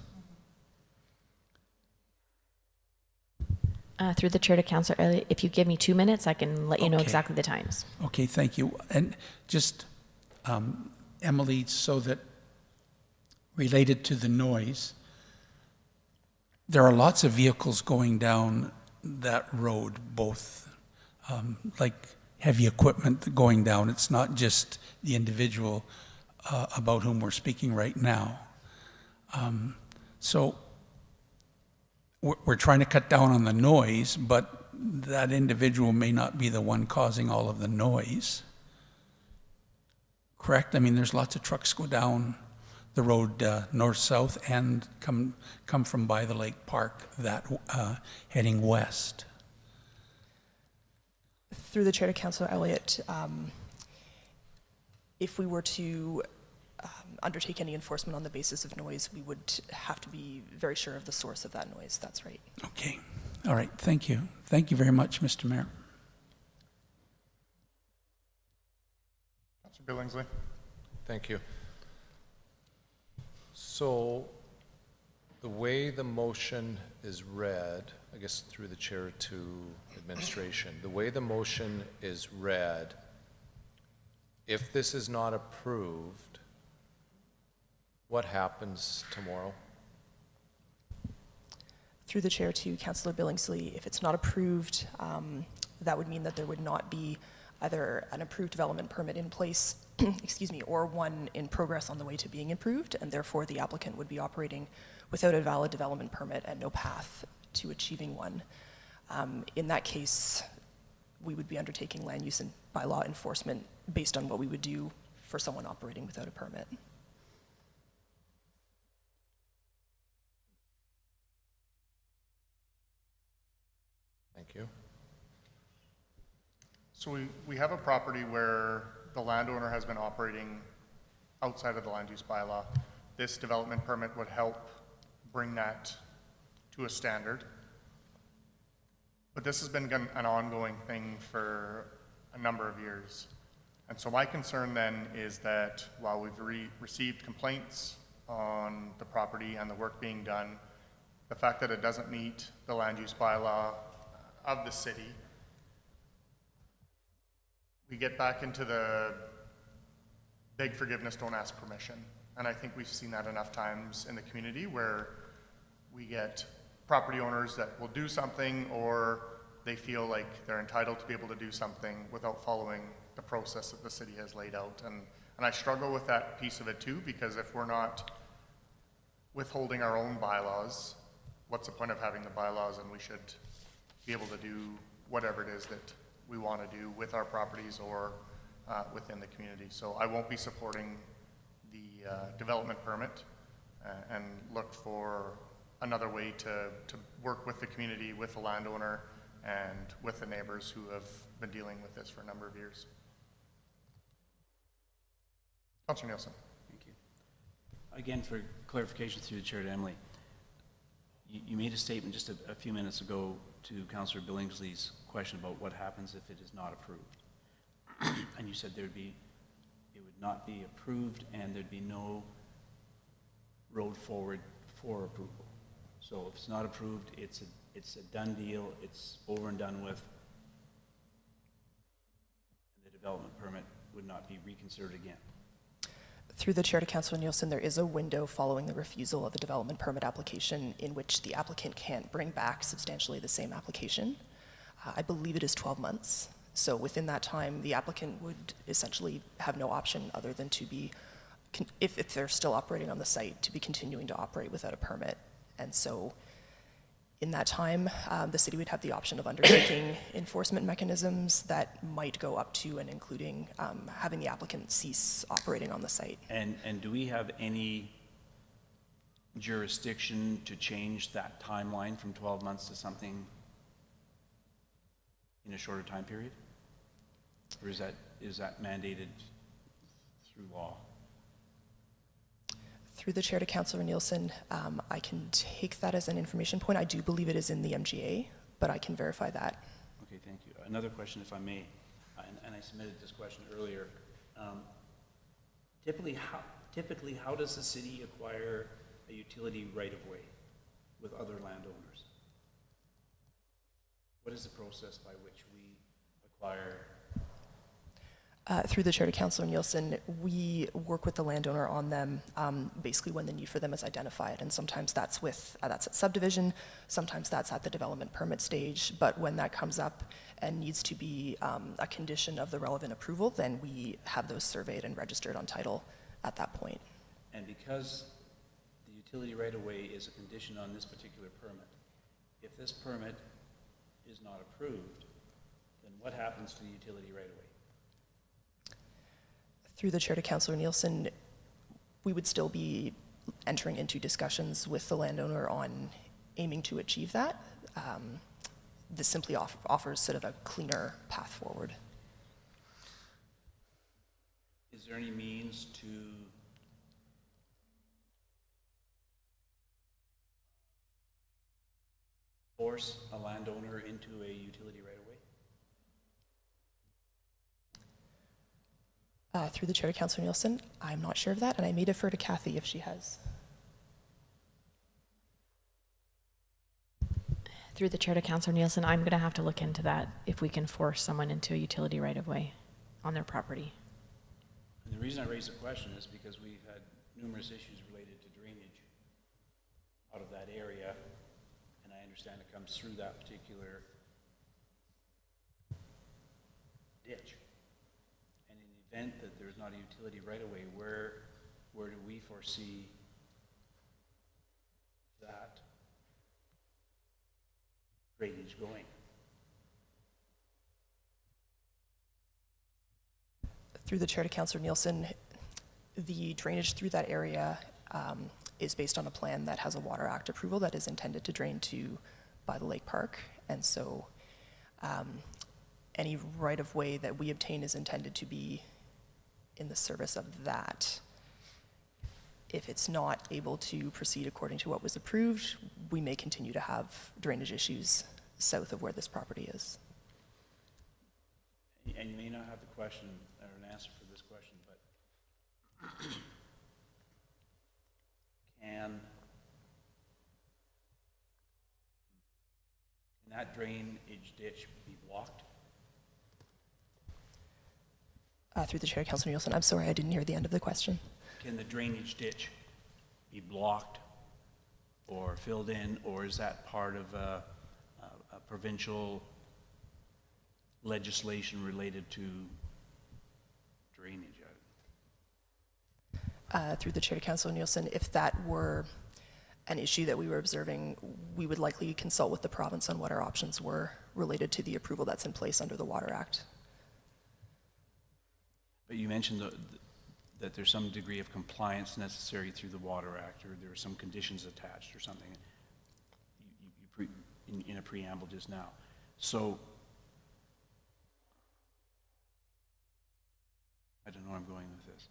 Through the chair to Councillor Elliott, if you give me 2 minutes, I can let you know Okay. exactly the times. Okay, thank you. And just, Emily, so that related to the noise, there are lots of vehicles going down that road, both like heavy equipment going down. It's not just the individual about whom we're speaking right now. So we're trying to cut down on the noise, but that individual may not be the one causing all of the noise. Correct? I mean, there's lots of trucks go down the road north-south and come from by the lake park, that heading west. Through the chair to Councillor Elliott, if we were to undertake any enforcement on the basis of noise, we would have to be very sure of the source of that noise. That's right. Okay. All right. Thank you. Thank you very much, Mr. Mayor. Councillor Billingsley. Thank you. So the way the motion is read, I guess through the chair to administration, the way the motion is read, if this is not approved, what happens tomorrow? Through the chair to Councillor Billingsley, if it's not approved, that would mean that there would not be either an approved development permit in place, excuse me, or one in progress on the way to being approved, and therefore the applicant would be operating without a valid development permit and no path to achieving one. In that case, we would be undertaking land use and bylaw enforcement based on what we would do for someone operating without a permit. Thank you. So we have a property where the landowner has been operating outside of the land use bylaw. This development permit would help bring that to a standard. But this has been an ongoing thing for a number of years. And so my concern then is that while we've received complaints on the property and the work being done, the fact that it doesn't meet the land use bylaw of the city, we get back into the beg forgiveness, don't ask permission. And I think we've seen that enough times in the community where we get property owners that will do something, or they feel like they're entitled to be able to do something without following the process that the city has laid out. And I struggle with that piece of it too, because if we're not withholding our own bylaws, what's the point of having the bylaws? And we should be able to do whatever it is that we want to do with our properties or within the community. So I won't be supporting the development permit and look for another way to work with the community, with the landowner, and with the neighbors who have been dealing with this for a number of years. Councillor Nielsen. Thank you. Again, for clarification through the chair to Emily, you made a statement just a few minutes ago to Councillor Billingsley's question about what happens if it is not approved. And you said there'd be it would not be approved and there'd be no road forward for approval. So if it's not approved, it's a done deal, it's over and done with. And the development permit would not be reconsidered again. Through the chair to Councillor Nielsen, there is a window following the refusal of the development permit application in which the applicant can't bring back substantially the same application. I believe it is 12 months. So within that time, the applicant would essentially have no option other than to be, if they're still operating on the site, to be continuing to operate without a permit. And so in that time, the city would have the option of undertaking enforcement mechanisms that might go up to and including having the applicant cease operating on the site. And do we have any jurisdiction to change that timeline from 12 months to something in a shorter time period? Or is that mandated through law? Through the chair to Councillor Nielsen, I can take that as an information point. I do believe it is in the MGA, but I can verify that. Okay, thank you. Another question, if I may, and I submitted this question earlier. Typically, how does the city acquire a utility right-of-way with other landowners? What is the process by which we acquire? Through the chair to Councillor Nielsen, we work with the landowner on them basically when the need for them is identified, and sometimes that's that's at subdivision, sometimes that's at the development permit stage, but when that comes up and needs to be a condition of the relevant approval, then we have those surveyed and registered on title at that point. And because the utility right-of-way is a condition on this particular permit, if this permit is not approved, then what happens to the utility right-of-way? Through the chair to Councillor Nielsen, we would still be entering into discussions with the landowner on aiming to achieve that. This simply offers sort of a cleaner path forward. Is there any means to force a landowner into a utility right-of-way? Through the chair to Councillor Nielsen, I'm not sure of that, and I may defer to Kathy if she has. Through the chair to Councillor Nielsen, I'm going to have to look into that, if we can force someone into a utility right-of-way on their property. And the reason I raise the question is because we've had numerous issues related to drainage out of that area, and I understand it comes through that particular ditch. And in the event that there's not a utility right-of-way, where do we foresee that drainage going? Through the chair to Councillor Nielsen, the drainage through that area is based on a plan that has a Water Act approval that is intended to drain by the Lake Park. And so any right-of-way that we obtain is intended to be in the service of that. If it's not able to proceed according to what was approved, we may continue to have drainage issues south of where this property is. And you may not have the question or an answer for this question, but can that drainage ditch be blocked? Through the chair, Councillor Nielsen, I'm sorry, I didn't hear the end of the question. Can the drainage ditch be blocked or filled in, or is that part of a provincial legislation related to drainage? Through the chair to Councillor Nielsen, if that were an issue that we were observing, we would likely consult with the province on what our options were related to the approval that's in place under the Water Act. But you mentioned that there's some degree of compliance necessary through the Water Act, or there are some conditions attached or something in a preamble just now. So I don't know where I'm going with this.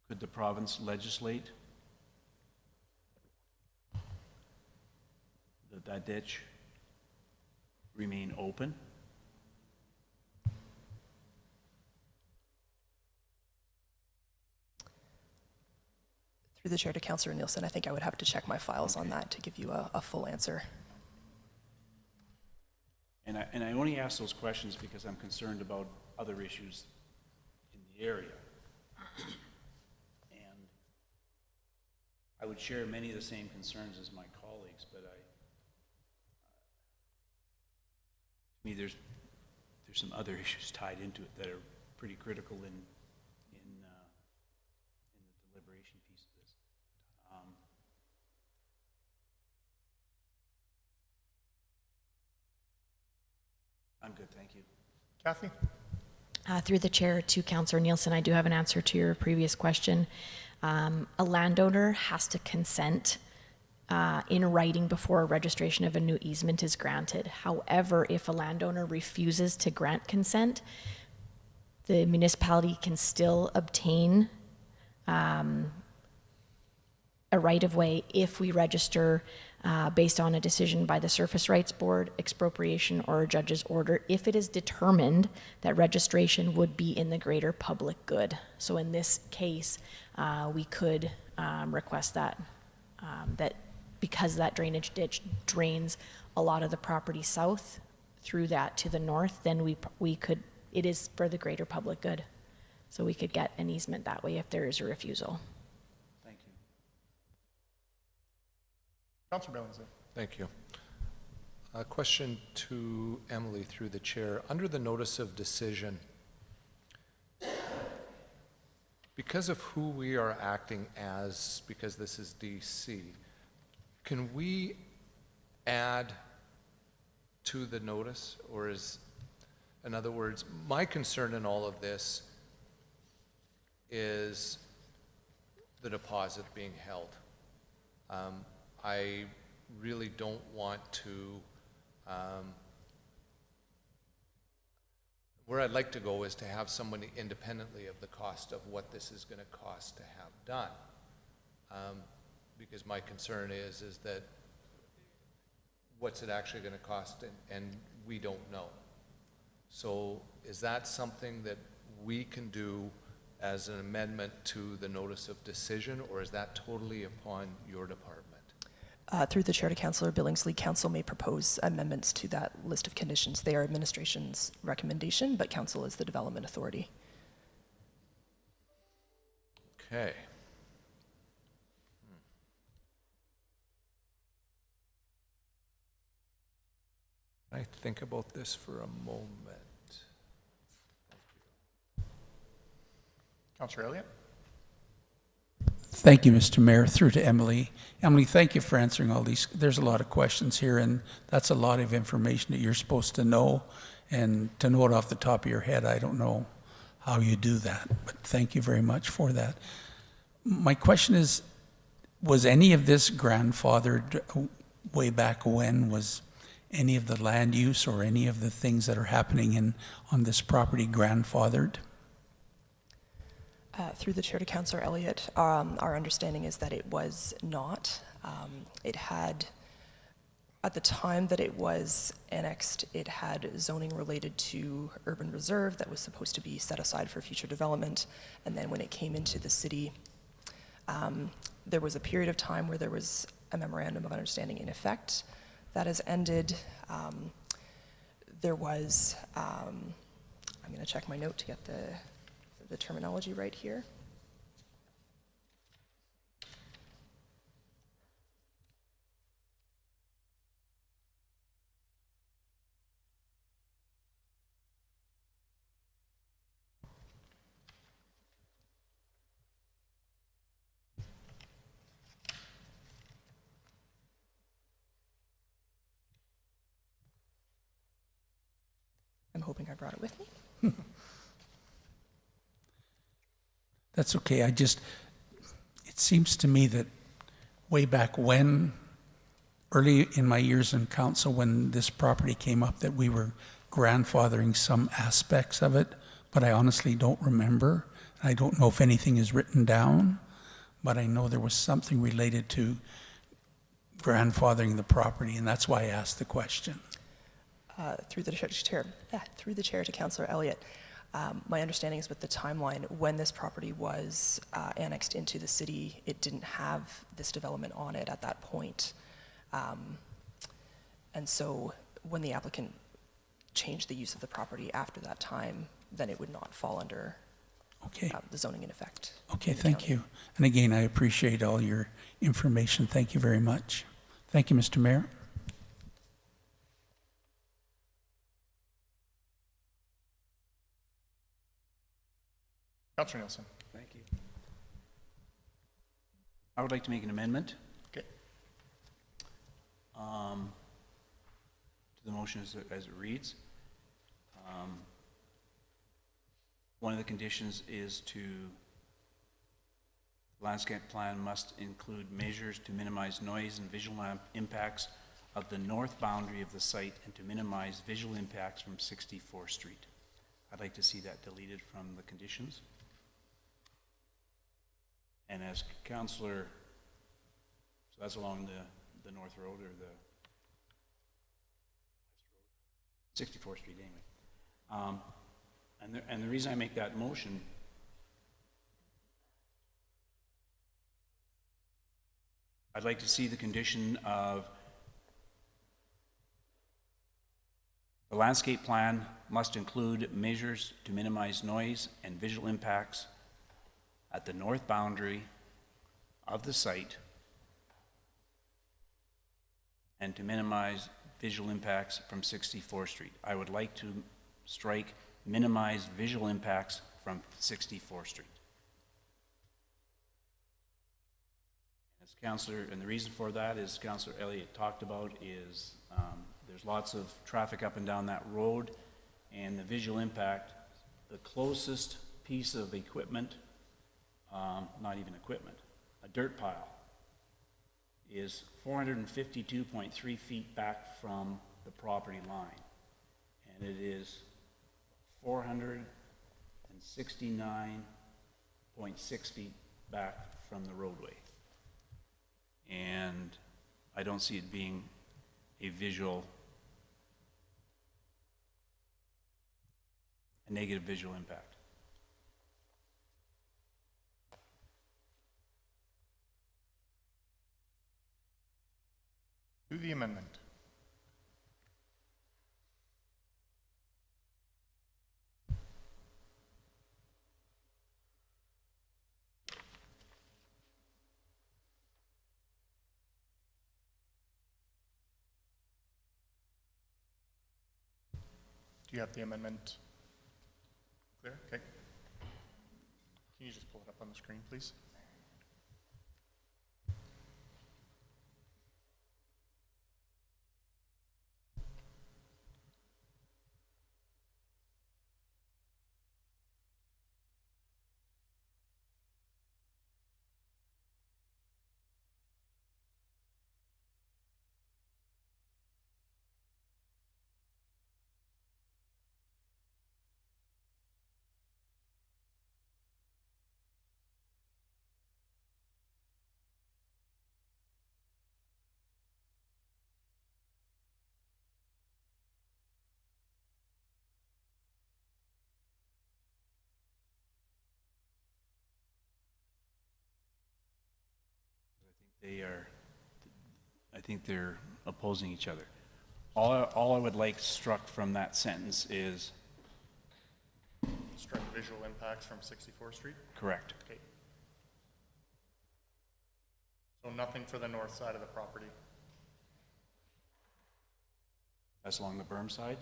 Could the province legislate that ditch remain open Through the chair to Councillor Nielsen, I think I would have to check my files on that to give you a full answer. And I only ask those questions because I'm concerned about other issues in the area. And I would share many of the same concerns as my colleagues, but to me, there's some other issues tied into it that are pretty critical in the deliberation piece of this. I'm good, thank you. Kathy? Through the chair to Councillor Nielsen, I do have an answer to your previous question. A landowner has to consent in writing before a registration of a new easement is granted. However, if a landowner refuses to grant consent, the municipality can still obtain a right-of-way if we register based on a decision by the Surface Rights Board, expropriation, or a judge's order, if it is determined that registration would be in the greater public good. So in this case, we could request that, that because that drainage ditch drains a lot of the property south through that to the north, then we could, it is for the greater public good. So we could get an easement that way if there is a refusal. Thank you. Councillor Billingsley. Thank you. A question to Emily through the chair. Under the notice of decision, because of who we are acting as, because this is DC, can we add to the notice, or is, in other words, my concern in all of this is the deposit being held. I really don't want to, where I'd like to go is to have somebody independently of the cost of what this is going to cost to have done. Because my concern is that what's it actually going to cost, and we don't know. So is that something that we can do as an amendment to the notice of decision, or is that totally upon your department? Through the chair to Councillor Billingsley, Council may propose amendments to that list of conditions. They are administration's recommendation, but Council is the development authority. Okay. I think about this for a moment. Councillor Elliott? Thank you, Mr. Mayor. Through to Emily. Emily, thank you for answering all these. There's a lot of questions here, and that's a lot of information that you're supposed to know. And to know it off the top of your head, I don't know how you do that. But thank you very much for that. My question is, was any of this grandfathered way back when? Was any of the land use or any of the things that are happening on this property grandfathered? Through the chair to Councillor Elliott, our understanding is that it was not. It had, at the time that it was annexed, it had zoning related to urban reserve that was supposed to be set aside for future development. And then when it came into the city, there was a period of time where there was a memorandum of understanding in effect. That has ended. There was, I'm going to check my note to get the terminology right here. I'm hoping I brought it with me. That's okay. It seems to me that way back when, early in my years in council, when this property came up, that we were grandfathering some aspects of it, but I honestly don't remember. I don't know if anything is written down, but I know there was something related to grandfathering the property, and that's why I asked the question. Through the chair to Councillor Elliott, My understanding is with the timeline, when this property was annexed into the city, it didn't have this development on it at that point. And so when the applicant changed the use of the property after that time, then it would not fall under the zoning in effect. Okay, thank you. And again, I appreciate all your information. Thank you very much. Thank you, Mr. Mayor. Councillor Nielsen. Thank you. I would like to make an amendment. Okay. To the motion as it reads. One of the conditions is landscape plan must include measures to minimize noise and visual impacts of the north boundary of the site and to minimize visual impacts from 64th Street. I'd like to see that deleted from the conditions. And as Councillor, so that's along the North Road or the 64th Street anyway. And the reason I make that motion I'd like to see the condition of the landscape plan must include measures to minimize noise and visual impacts at the north boundary of the site and to minimize visual impacts from 64th Street. I would like to strike minimize visual impacts from 64th Street. As Councillor, and the reason for that is Councillor Elliott talked about is there's lots of traffic up and down that road, and the visual impact, the closest piece of equipment, not even equipment, a dirt pile, is 452.3 feet back from the property line, and it is 469.6 feet back from the roadway. And I don't see it being a negative visual impact. To the amendment. Do you have the amendment clear? Okay. Can you just pull it up on the screen, please? I think they're opposing each other. All I would like struck from that sentence is Strike visual impacts from 64th Street? correct. Okay. So nothing for the north side of the property? That's along the berm side.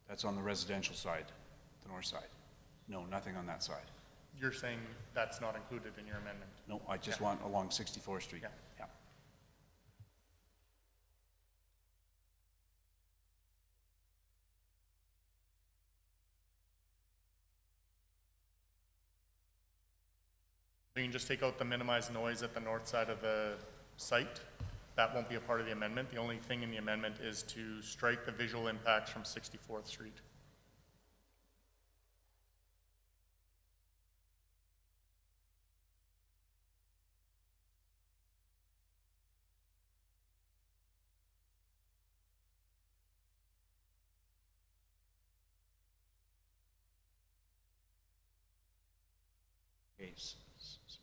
That's on the residential side, the north side. No, nothing on that side. You're saying that's not included in your amendment? No, I just want along 64th Street. Yeah. Yeah. So you can just take out the minimized noise at the north side of the site. That won't be a part of the amendment. The only thing in the amendment is to strike the visual impacts from 64th Street.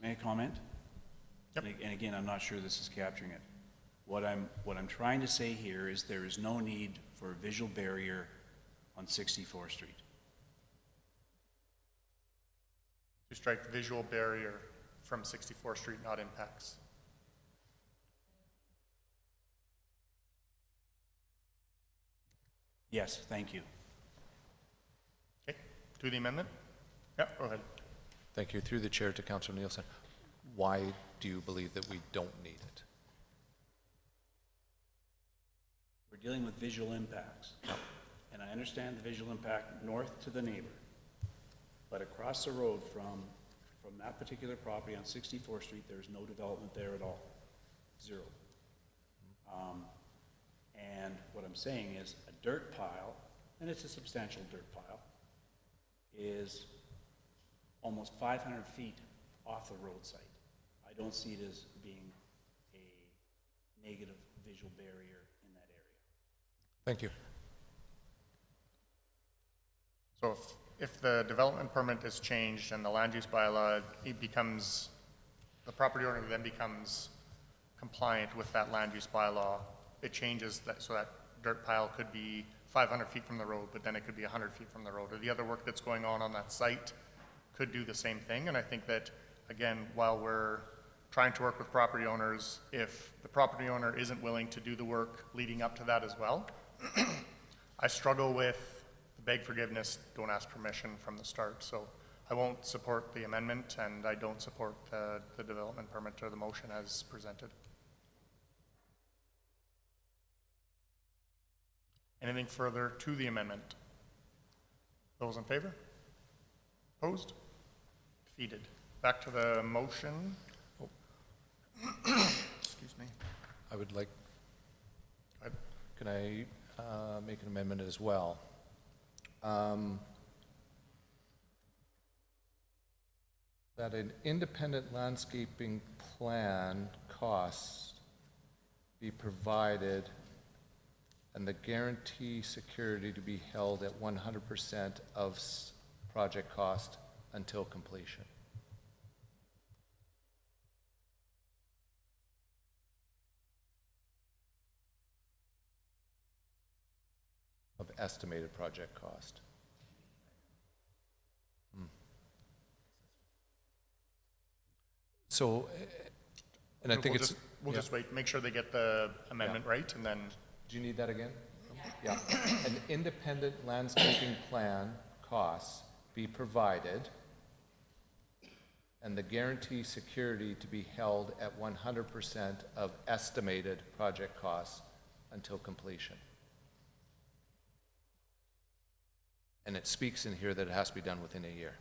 May I comment? Yep. And again, I'm not sure this is capturing it. What I'm trying to say here is there is no need for a visual barrier on 64th Street. To strike visual barrier from 64th Street, not impacts. Yes, thank you. Okay, to the amendment? Yeah, go ahead. Thank you. Through the chair to Councillor Nielsen. Why do you believe that we don't need it? We're dealing with visual impacts. And I understand the visual impact north to the neighbor. But across the road from that particular property on 64th Street, there's no development there at all. Zero. And what I'm saying is a dirt pile, and it's a substantial dirt pile, is almost 500 feet off the roadside. I don't see it as being a negative visual barrier in that area. Thank you. So if the development permit is changed and the land use bylaw, the property owner then becomes compliant with that land use bylaw, it changes that, so that dirt pile could be 500 feet from the road, but then it could be 100 feet from the road. Or the other work that's going on that site could do the same thing. And I think that, again, while we're trying to work with property owners, if the property owner isn't willing to do the work leading up to that as well, I struggle with the beg forgiveness, don't ask permission from the start. So I won't support the amendment, and I don't support the development permit or the motion as presented. Anything further to the amendment? Those in favor? Opposed? Defeated. Back to the motion. Oh. Excuse me. I would like, can I make an amendment as well? That an independent landscaping plan costs be provided and the guarantee security to be held at 100% of project cost until completion. Of estimated project cost. So, and I think we'll just wait, make sure they get the amendment right, and then. Do you need that again? Yeah. An independent landscaping plan costs be provided and the guarantee security to be held at 100% of estimated project costs until completion. And it speaks in here that it has to be done within a year.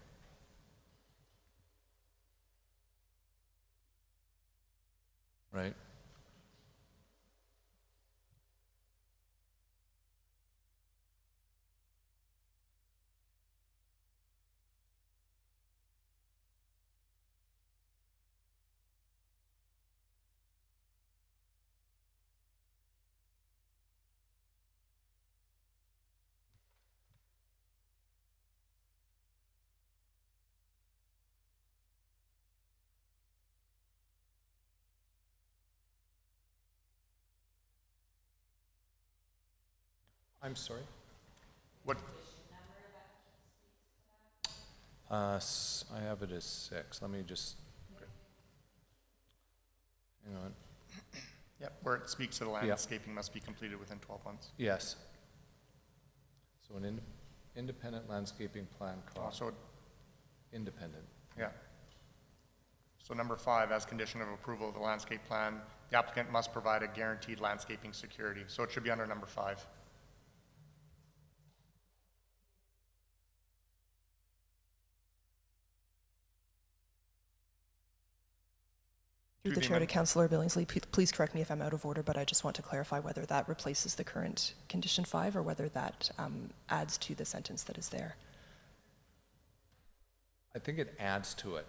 Right? I'm sorry? What? I have it as 6. Let me just, hang on. Yep, where it speaks to the landscaping must be completed within 12 months. Yes. So an independent landscaping plan cost. Also, independent. Yeah. So number 5, as condition of approval of the landscape plan, the applicant must provide a guaranteed landscaping security. So it should be under number 5. Through the chair to Councillor Billingsley, please correct me if I'm out of order, but I just want to clarify whether that replaces the current condition 5 or whether that adds to the sentence that is there. I think it adds to it.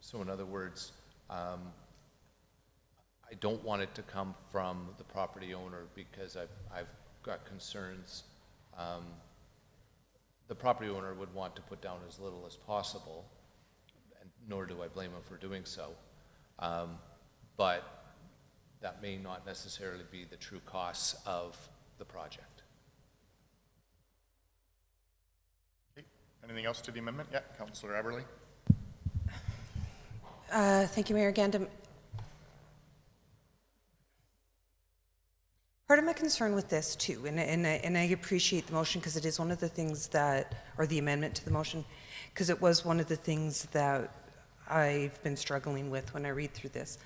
So in other words, I don't want it to come from the property owner because I've got concerns. The property owner would want to put down as little as possible, and nor do I blame them for doing so. But that may not necessarily be the true costs of the project. Okay. Anything else to the amendment? Yeah, Councillor Eberly. Thank you, Mayor Gandam. Part of my concern with this too, and I appreciate the motion because it is one of the things that, or the amendment to the motion, because it was one of the things that I've been struggling with when I read through this.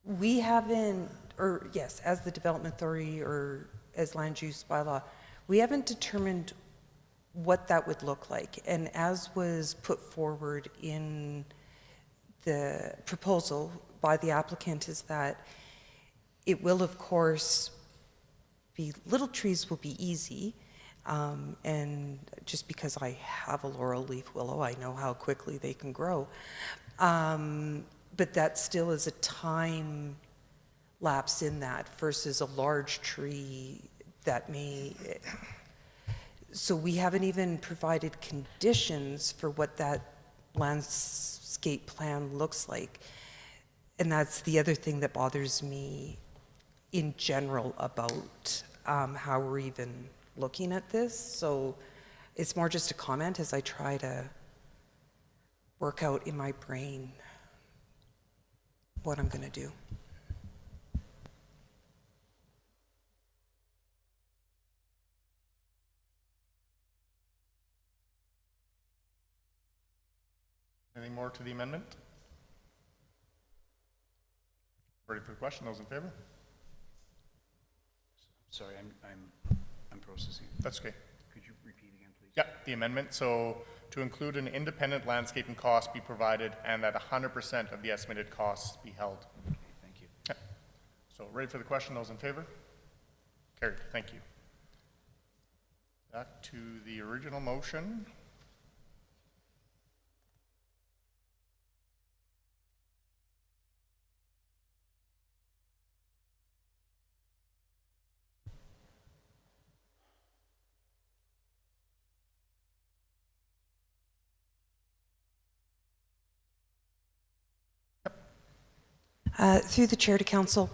We haven't, or yes, as the development authority or as land use bylaw, we haven't determined what that would look like. And as was put forward in the proposal by the applicant is that it will, of course, be, little trees will be easy. And just because I have a laurel leaf willow, I know how quickly they can grow. But that still is a time lapse in that versus a large tree that may, so we haven't even provided conditions for what that landscape plan looks like. And that's the other thing that bothers me in general about how we're even looking at this. So it's more just a comment as I try to work out in my brain what I'm going to do. Anything more to the amendment? Ready for the question? Those in favor? Sorry, I'm processing. That's okay. Could you repeat again, please? Yeah, the amendment. So to include an independent landscaping cost be provided and that 100% of the estimated costs be held. Okay, thank you. Yeah. So ready for the question? Those in favor? Carried. Thank you. Back to the original motion. Through the chair to council,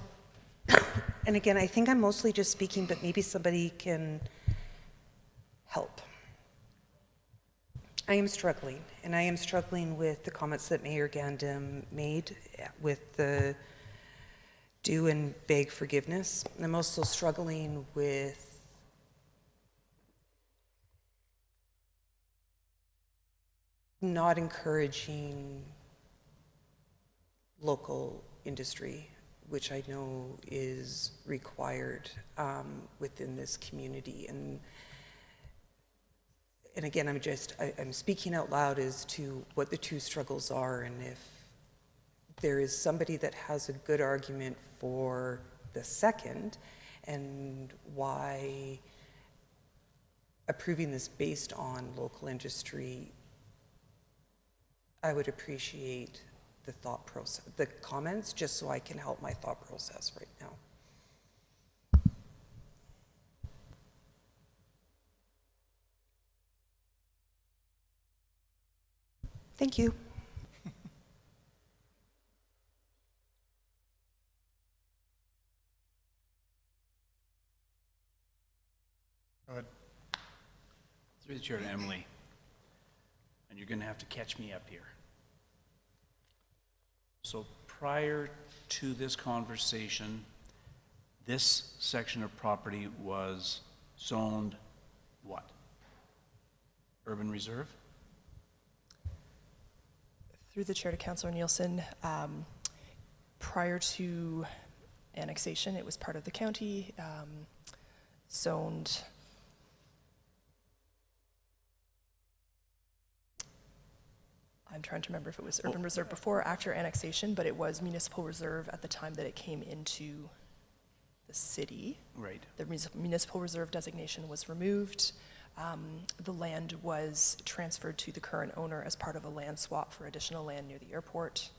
and again, I think I'm mostly just speaking, but maybe somebody can help. I am struggling, and I am struggling with the comments that Mayor Gandam made with the due and beg forgiveness. I'm also struggling with not encouraging local industry, which I know is required within this community. And again, I'm speaking out loud as to what the two struggles are, and if there is somebody that has a good argument for the second, and why approving this based on local industry, I would appreciate the thought process, the comments, just so I can help my thought process right now. Thank you. Go ahead. Through the chair to Emily, and you're going to have to catch me up here. So prior to this conversation, this section of property was zoned what? Urban reserve? Through the chair to Councillor Nielsen, prior to annexation, it was part of the county, zoned I'm trying to remember if it was urban reserve before or after annexation, but it was municipal reserve at the time that it came into the city. Right. The municipal reserve designation was removed. The land was transferred to the current owner as part of a land swap for additional land near the airport.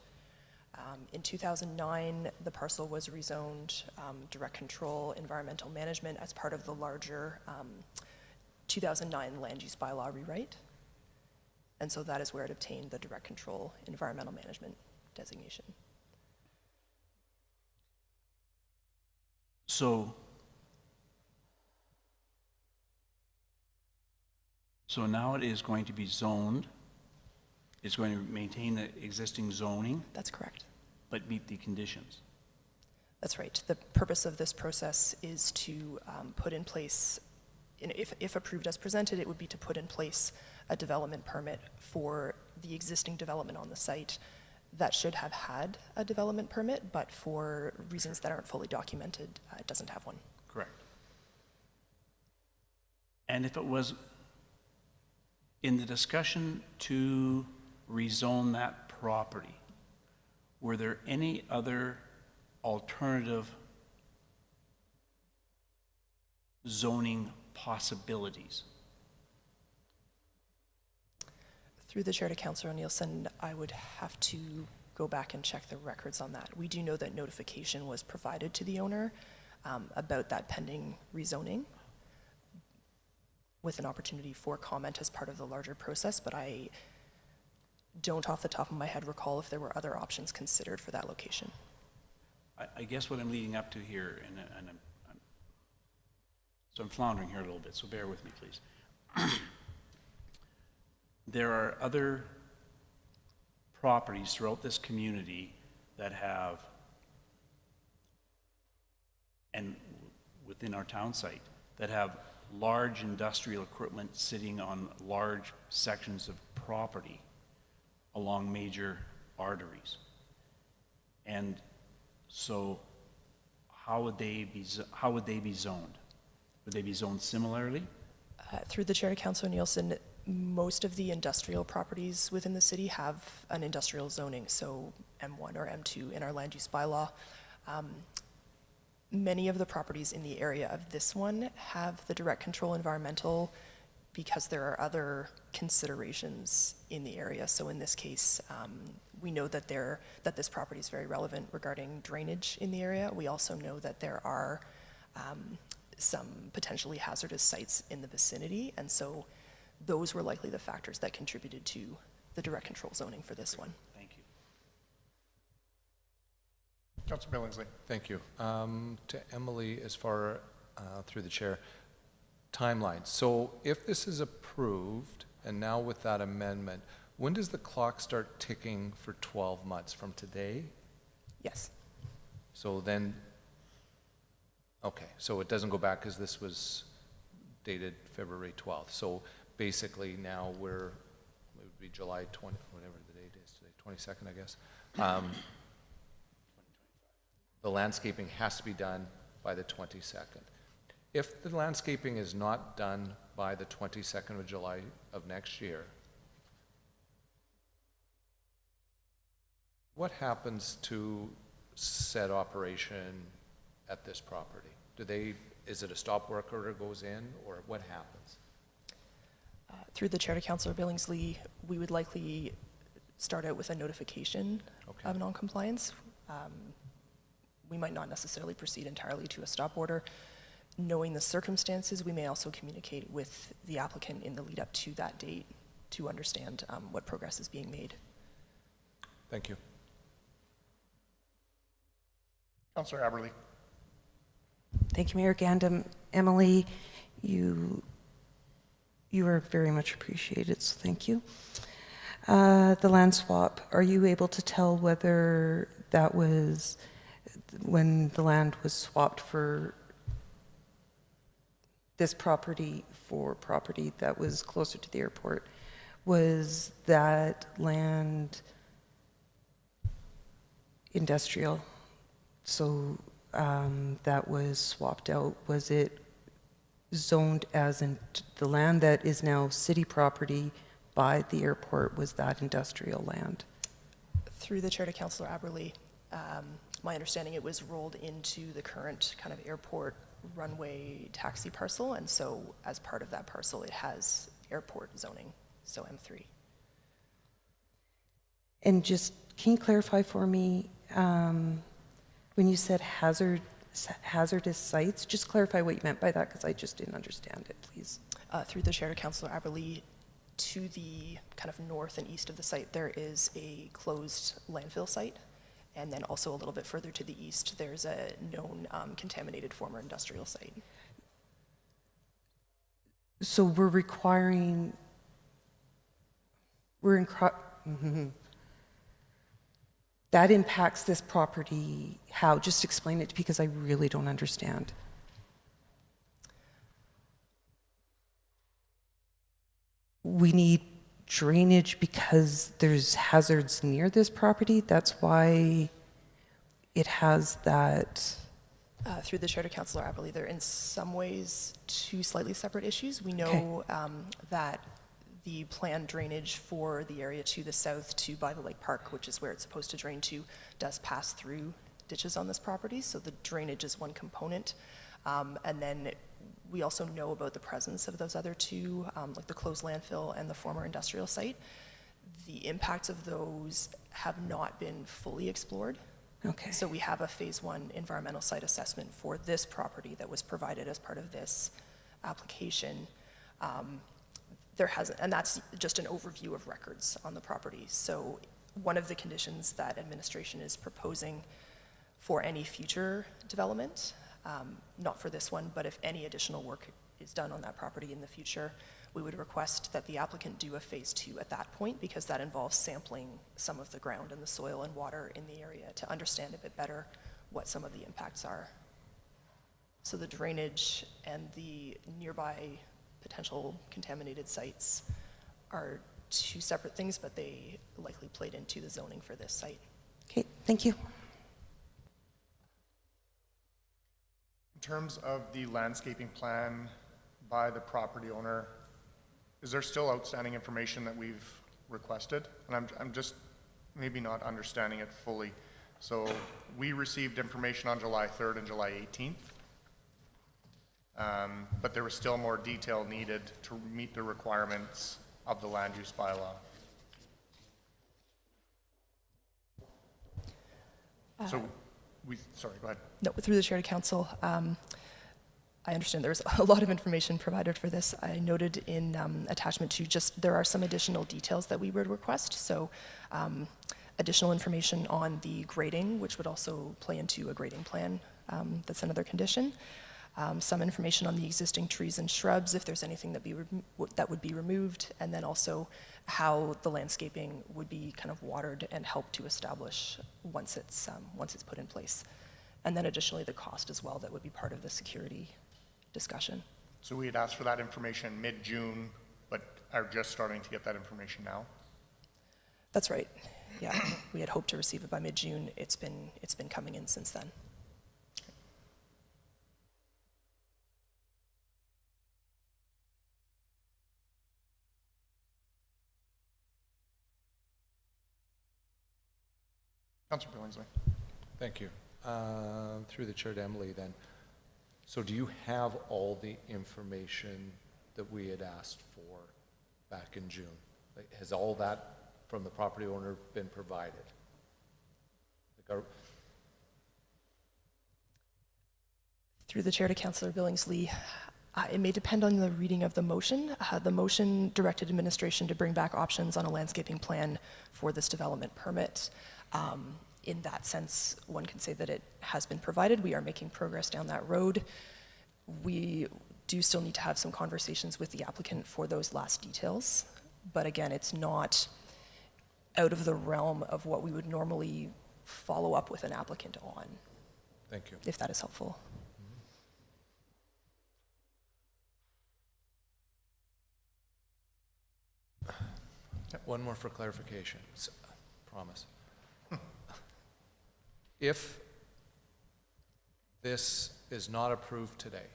In 2009, the parcel was rezoned direct control environmental management as part of the larger 2009 land use bylaw rewrite. And so that is where it obtained the direct control environmental management designation. So now it is going to be zoned, it's going to maintain the existing zoning? That's correct. But meet the conditions? That's right. The purpose of this process is to put in place, if approved as presented, it would be to put in place a development permit for the existing development on the site that should have had a development permit, but for reasons that aren't fully documented, it doesn't have one. Correct. And if it was in the discussion to rezone that property, were there any other alternative zoning possibilities? Through the chair to Councillor O'Neilson, I would have to go back and check the records on that. We do know that notification was provided to the owner about that pending rezoning with an opportunity for comment as part of the larger process, but I don't off the top of my head recall if there were other options considered for that location. I guess what I'm leading up to here, and I'm floundering here a little bit, so bear with me, please. There are other properties throughout this community that have, and within our town site, that have large industrial equipment sitting on large sections of property along major arteries. And so how would they be zoned? Would they be zoned similarly? Through the chair to Councillor O'Neilson, most of the industrial properties within the city have an industrial zoning, so M1 or M2 in our land use bylaw. Many of the properties in the area of this one have the direct control environmental because there are other considerations in the area. So in this case, we know that this property is very relevant regarding drainage in the area. We also know that there are some potentially hazardous sites in the vicinity, and so those were likely the factors that contributed to the direct control zoning for this one. Thank you. Councillor Billingsley. Thank you. To Emily, as far through the chair, timeline. So if this is approved, and now with that amendment, when does the clock start ticking for 12 months? From today? Yes. So then, okay, so it doesn't go back because this was dated February 12th. So basically now it would be July 20, whatever the date is today, 22nd, I guess. The landscaping has to be done by the 22nd. If the landscaping is not done by the 22nd of July of next year, what happens to said operation at this property? Is it a stop work order goes in, or what happens? Through the chair to Councillor Billingsley, we would likely start out with a notification of non-compliance. We might not necessarily proceed entirely to a stop order. Knowing the circumstances, we may also communicate with the applicant in the lead up to that date to understand what progress is being made. Thank you. Councillor Aberley. Thank you, Mayor Gandam. Emily, you are very much appreciated, so thank you. The land swap, are you able to tell whether that was when the land was swapped for this property for property that was closer to the airport? Was that land industrial? So that was swapped out. Was it zoned as in the land that is now city property by the airport? Was that industrial land? Through the chair to Councillor Aberley, my understanding it was rolled into the current kind of airport runway taxi parcel, and so as part of that parcel it has airport zoning, so M3. And just, can you clarify for me, when you said hazardous sites, just clarify what you meant by that, because I just didn't understand it, please. Through the chair to Councillor Aberley, to the kind of north and east of the site, there is a closed landfill site. And then also a little bit further to the east, there's a known contaminated former industrial site. So we're requiring, that impacts this property how? Just explain it because I really don't understand. We need drainage because there's hazards near this property. That's why it has that. Through the Chair to Councillor, I believe they're in some ways two slightly separate issues. We know that the planned drainage for the area to the south to by the Lake Park, which is where it's supposed to drain to, does pass through ditches on this property. So the drainage is one component. And then we also know about the presence of those other two, like the closed landfill and the former industrial site. The impacts of those have not been fully explored. Okay. So we have a phase 1 environmental site assessment for this property that was provided as part of this application. There hasn't, and that's just an overview of records on the property. So one of the conditions that administration is proposing for any future development, not for this one, but if any additional work is done on that property in the future, we would request that the applicant do a phase 2 at that point, because that involves sampling some of the ground and the soil and water in the area to understand a bit better what some of the impacts are. So the drainage and the nearby potential contaminated sites are two separate things, but they likely played into the zoning for this site. Okay, thank you. In terms of the landscaping plan by the property owner, is there still outstanding information that we've requested? And I'm just maybe not understanding it fully. So we received information on July 3rd and July 18th, but there was still more detail needed to meet the requirements of the land use bylaw. So sorry, go ahead. No, through the Chair to Council, I understand there's a lot of information provided for this. I noted in attachment 2, just there are some additional details that we would request. So additional information on the grading, which would also play into a grading plan. That's another condition. Some information on the existing trees and shrubs, if there's anything that would be removed, and then also how the landscaping would be kind of watered and helped to establish once it's put in place. And then additionally, the cost as well, that would be part of the security discussion. So we had asked for that information mid-June, but are just starting to get that information now? That's right. Yeah, we had hoped to receive it by mid-June. It's been coming in since then. Councillor Billingsley. Thank you. Through the chair to Emily then. So do you have all the information that we had asked for back in June? Like, has all that from the property owner been provided? Through the Chair to Councillor Billingsley, it may depend on the reading of the motion. The motion directed administration to bring back options on a landscaping plan for this development permit. In that sense, one can say that it has been provided. We are making progress down that road. We do still need to have some conversations with the applicant for those last details. But again, it's not out of the realm of what we would normally follow up with an applicant on. Thank you. If that is helpful. One more for clarification, promise. If this is not approved today,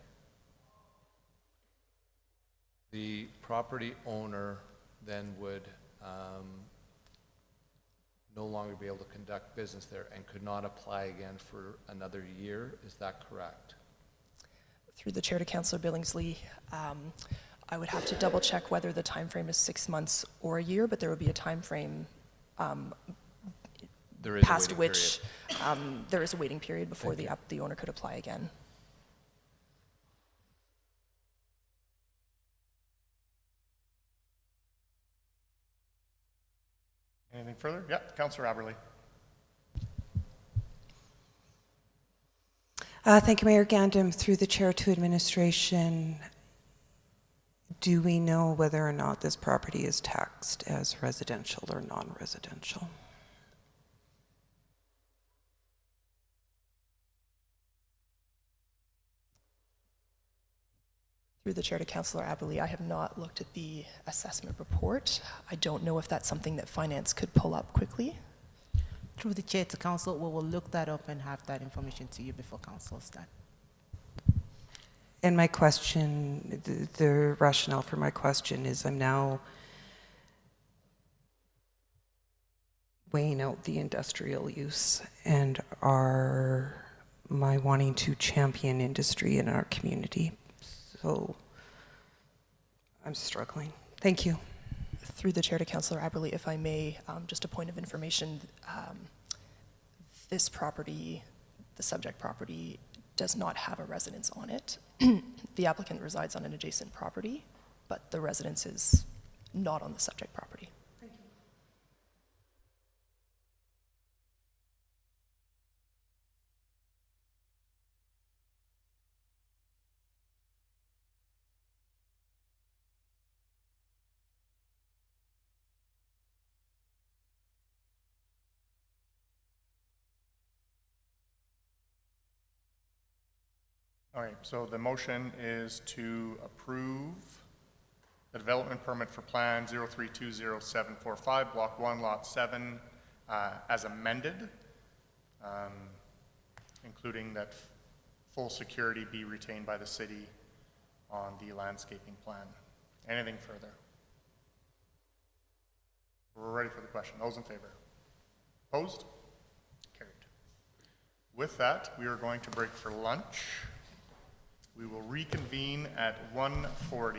the property owner then would no longer be able to conduct business there and could not apply again for another year. Is that correct? Through the Chair to Councillor Billingsley, I would have to double check whether the time frame is 6 months or a year, but there would be a time frame past which there is a waiting period before the owner could apply again. Anything further? Yeah, Councillor Aberley. Thank you, Mayor Gandam. Through the chair to administration, do we know whether or not this property is taxed as residential or non-residential? Through the chair to Councillor Aberley, I have not looked at the assessment report. I don't know if that's something that finance could pull up quickly. Through the chair to council, we will look that up and have that information to you before council start. And my question, the rationale for my question is I'm now weighing out the industrial use and my wanting to champion industry in our community. So I'm struggling. Thank you. Through the chair to Councillor Aberley, if I may, just a point of information, this property, the subject property, does not have a residence on it. The applicant resides on an adjacent property, but the residence is not on the subject property. All right, so the motion is to approve the development permit for Plan 0320745, Block 1, Lot 7, as amended, including that full security be retained by the city on the landscaping plan. Anything further? We're ready for the question. Those in favor? Opposed? Carried. With that, we are going to break for lunch. We will reconvene at 1:40.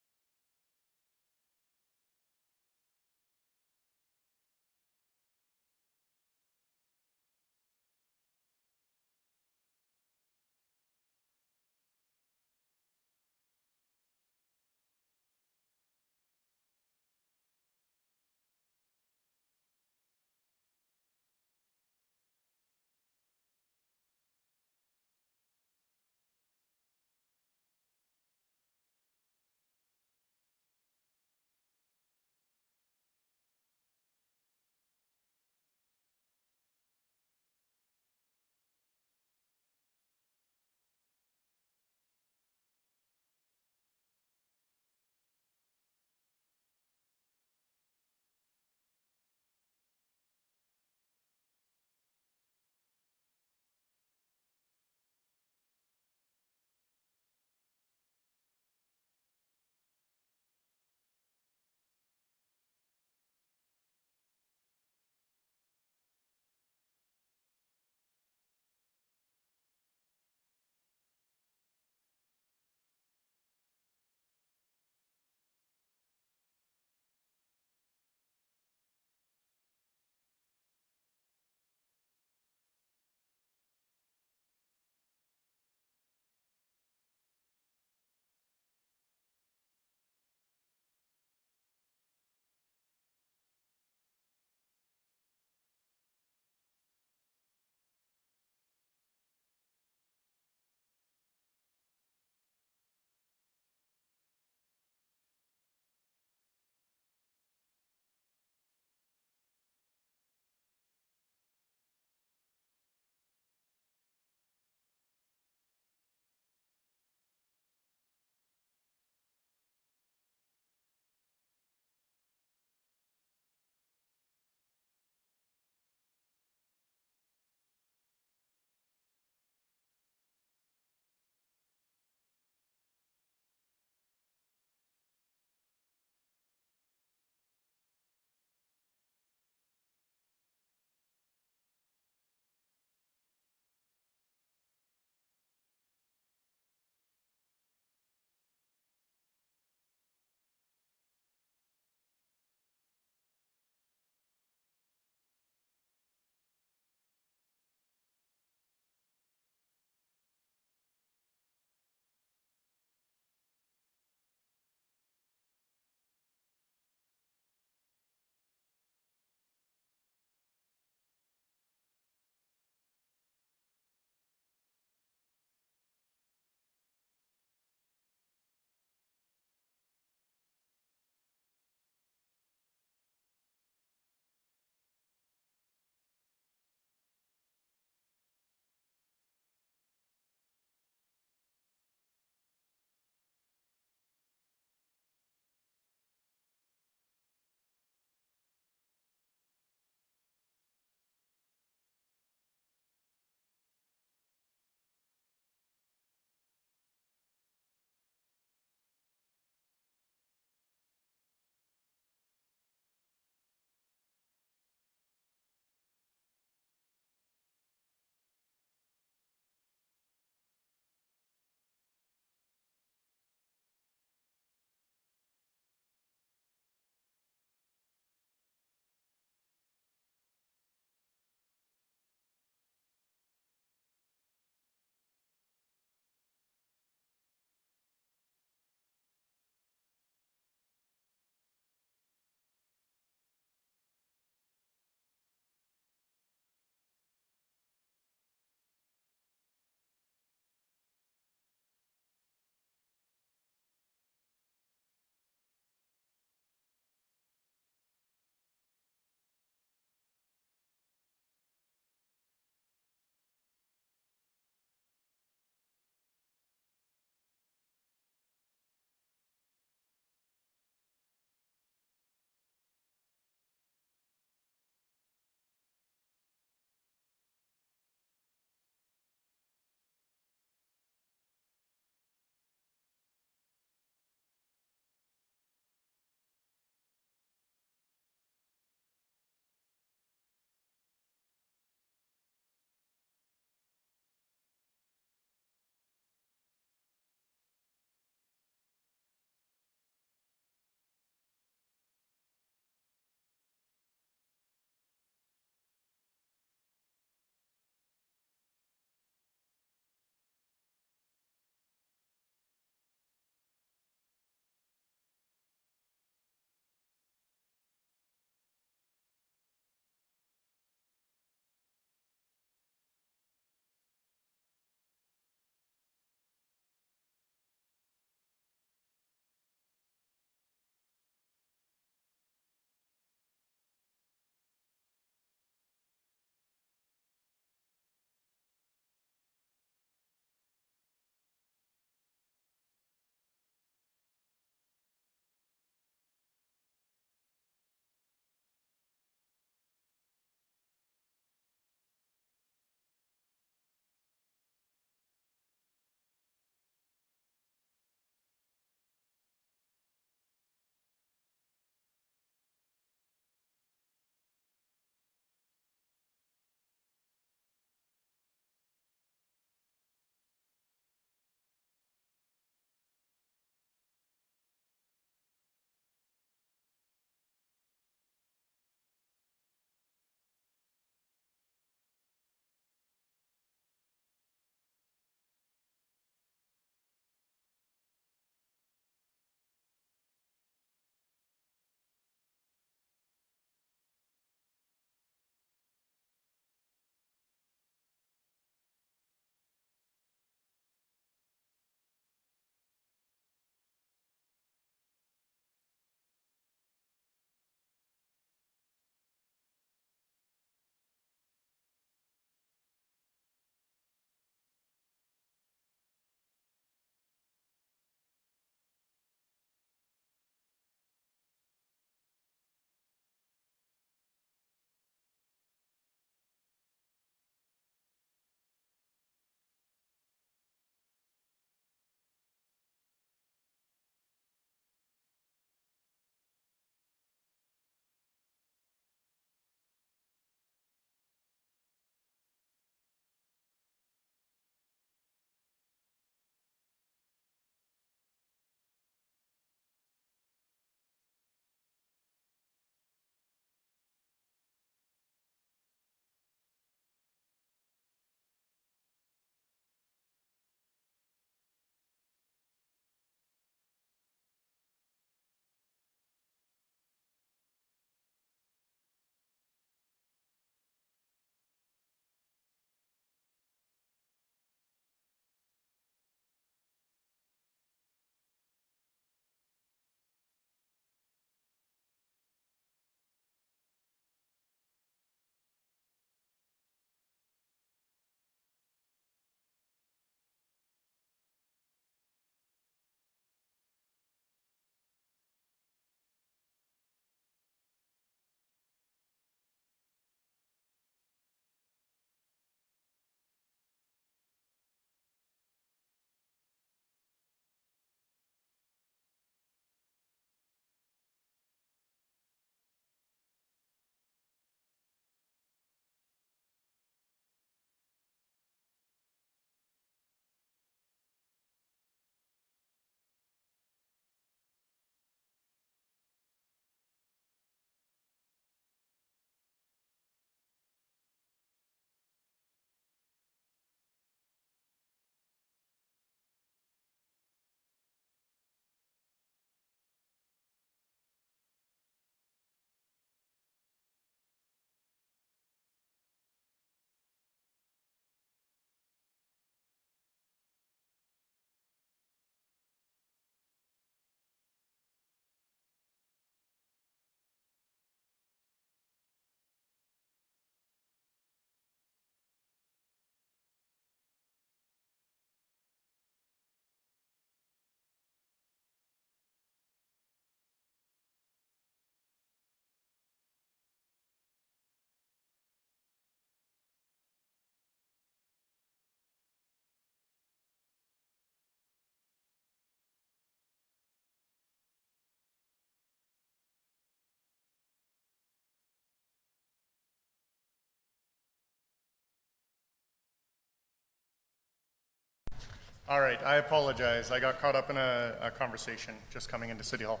All right, I apologize. I got caught up in a conversation just coming into City Hall.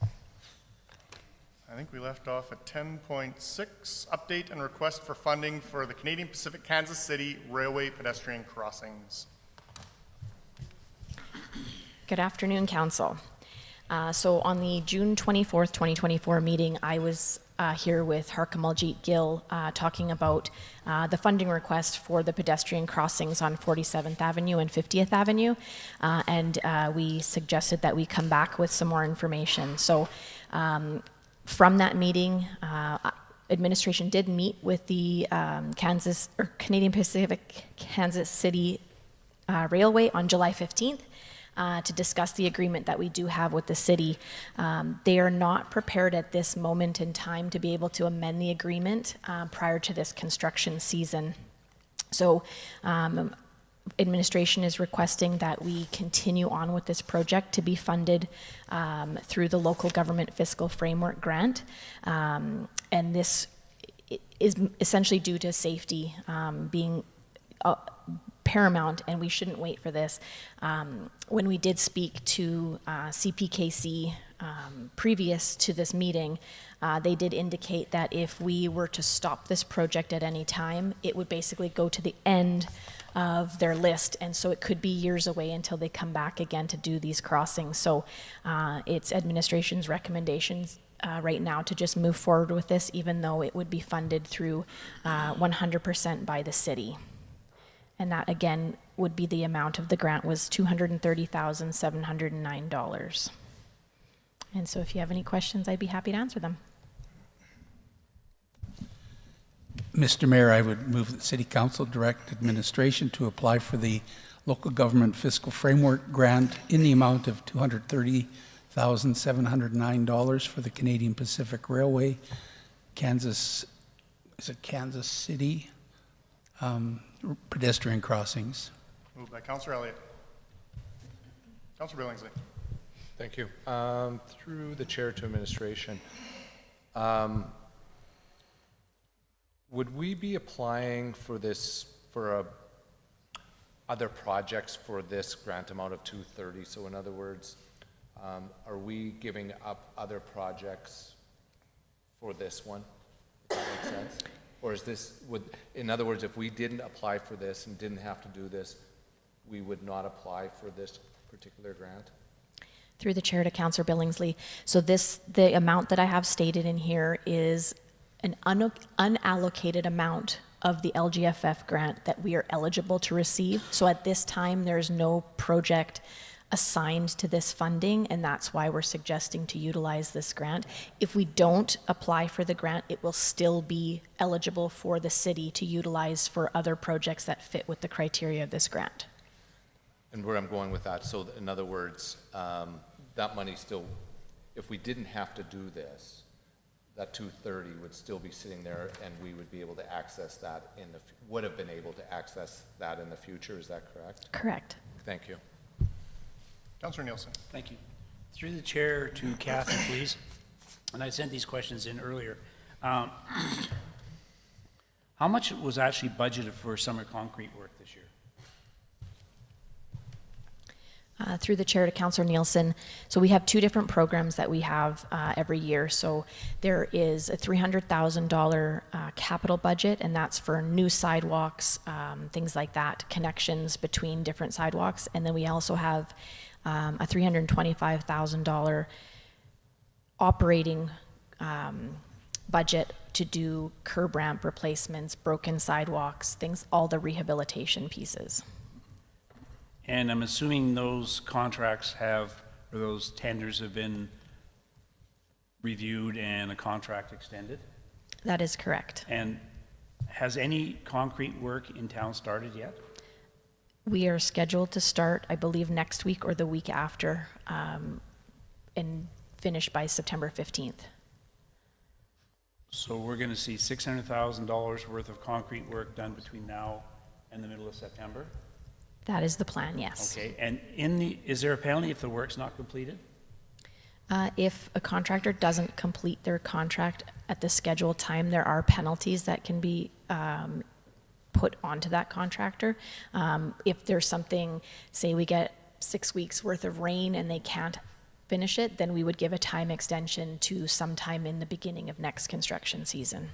I think we left off at 10.6, update and request for funding for the Canadian Pacific Kansas City Railway pedestrian crossings. Good afternoon, Council. So on the June 24th, 2024 meeting, I was here with Harkamaljeet Gill talking about the funding request for the pedestrian crossings on 47th Avenue and 50th Avenue, and we suggested that we come back with some more information. So from that meeting, administration did meet with the Canadian Pacific Kansas City Railway on July 15th. To discuss the agreement that we do have with the city. They are not prepared at this moment in time to be able to amend the agreement prior to this construction season. So administration is requesting that we continue on with this project to be funded through the local government fiscal framework grant. And this is essentially due to safety being paramount, and we shouldn't wait for this. When we did speak to CPKC previous to this meeting, they did indicate that if we were to stop this project at any time, it would basically go to the end of their list, and so it could be years away until they come back again to do these crossings. So it's administration's recommendations right now to just move forward with this, even though it would be funded through 100% by the city. And that, again, would be the amount of the grant was $230,709. And so if you have any questions, I'd be happy to answer them. Mr. Mayor, I would move that City Council direct administration to apply for the local government fiscal framework grant in the amount of $230,709 for the Canadian Pacific Railway, Kansas City? Pedestrian crossings. Moved by Councillor Elliott. Councillor Billingsley. Thank you. Through the chair to administration, would we be applying for this for other projects for this grant amount of 230? So in other words, are we giving up other projects for this one? Does that make sense? Or is this, in other words, if we didn't apply for this and didn't have to do this, we would not apply for this particular grant? Through the chair to Councillor Billingsley. So the amount that I have stated in here is an unallocated amount of the LGFF grant that we are eligible to receive. So at this time, there's no project assigned to this funding, and that's why we're suggesting to utilize this grant. If we don't apply for the grant, it will still be eligible for the city to utilize for other projects that fit with the criteria of this grant. And where I'm going with that, so in other words, that money still, if we didn't have to do this, that 230 would still be sitting there, and we would be able to access that would have been able to access that in the future. Is that correct? Correct. Thank you. Councillor Nielsen. Thank you. Through the chair to Kathy, please. And I sent these questions in earlier. How much was actually budgeted for summer concrete work this year? Through the chair to Councillor Nielsen. So we have two different programs that we have every year. So there is a $300,000 capital budget, and that's for new sidewalks, things like that, connections between different sidewalks. And then we also have a $325,000 operating budget to do curb ramp replacements, broken sidewalks, things, all the rehabilitation pieces. And I'm assuming those contracts or those tenders have been reviewed and a contract extended? That is correct. And has any concrete work in town started yet? We are scheduled to start, I believe, next week or the week after, and finish by September 15th. So we're going to see $600,000 worth of concrete work done between now and the middle of September? That is the plan, yes. Okay, and is there a penalty if the work's not completed? If a contractor doesn't complete their contract at the scheduled time, there are penalties that can be put onto that contractor. If there's something, say we get 6 weeks worth of rain and they can't finish it, then we would give a time extension to sometime in the beginning of next construction season.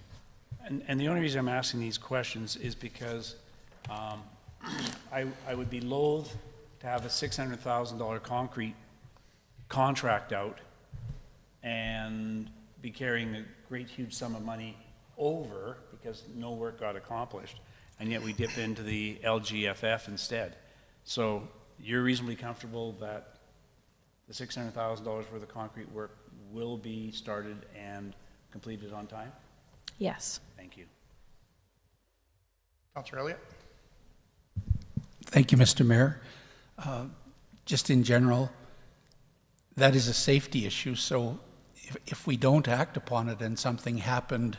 And the only reason I'm asking these questions is because I would be loath to have a $600,000 concrete contract out and be carrying a great huge sum of money over because no work got accomplished, and yet we dip into the LGFF instead. So you're reasonably comfortable that the $600,000 worth of concrete work will be started and completed on time? Yes. Thank you. Councillor Elliott? Thank you, Mr. Mayor. Just in general, that is a safety issue, so if we don't act upon it and something happened,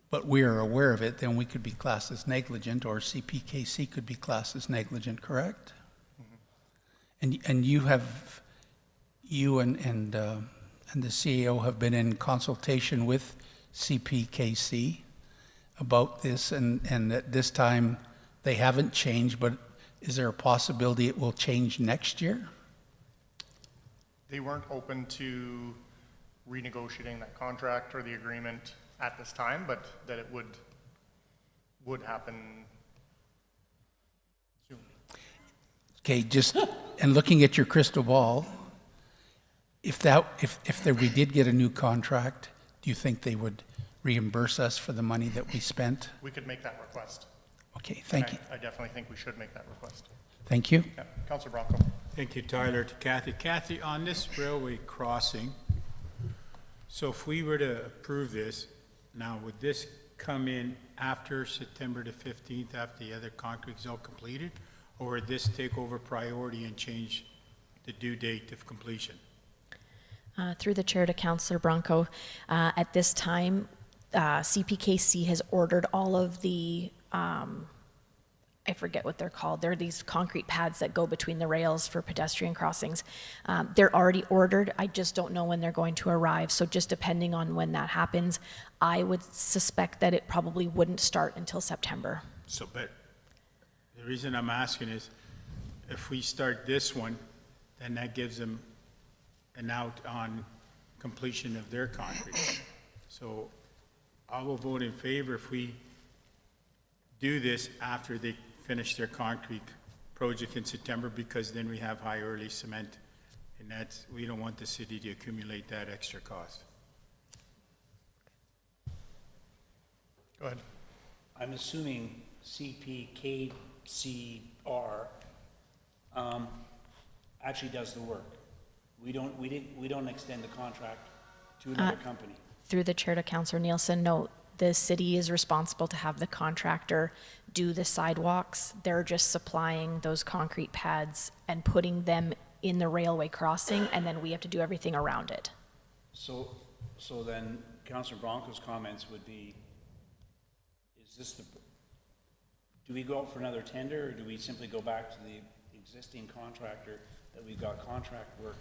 but we are aware of it, then we could be classed as negligent, or CPKC could be classed as negligent, correct? Mm-hmm. And you and the CEO have been in consultation with CPKC about this, and at this time they haven't changed, but is there a possibility it will change next year? They weren't open to renegotiating that contract or the agreement at this time, but that it would happen soon. Okay, just, and looking at your crystal ball, if we did get a new contract, do you think they would reimburse us for the money that we spent? We could make that request. Okay, thank you. I definitely think we should make that request. Thank you. Yeah. Councillor Bronco. Thank you, Tyler. To Kathy. Kathy, on this railway crossing, so if we were to approve this, now would this come in after September the 15th, after the other concrete is all completed? Or would this take over priority and change the due date of completion? Through the chair to Councillor Bronco, at this time, CPKC has ordered all of the, I forget what they're called. They're these concrete pads that go between the rails for pedestrian crossings. They're already ordered. I just don't know when they're going to arrive. So just depending on when that happens, I would suspect that it probably wouldn't start until September. So, but the reason I'm asking is, if we start this one, then that gives them an out on completion of their concrete. So I will vote in favor if we do this after they finish their concrete project in September, because then we have high early cement, and that's, we don't want the city to accumulate that extra cost. Go ahead. I'm assuming CPKCR actually does the work. We don't extend the contract to another company. Through the chair to Councillor Nielsen, no, the city is responsible to have the contractor do the sidewalks. They're just supplying those concrete pads and putting them in the railway crossing, and then we have to do everything around it. So then Councillor Bronco's comments would be, is this do we go out for another tender, or do we simply go back to the existing contractor that we've got concrete work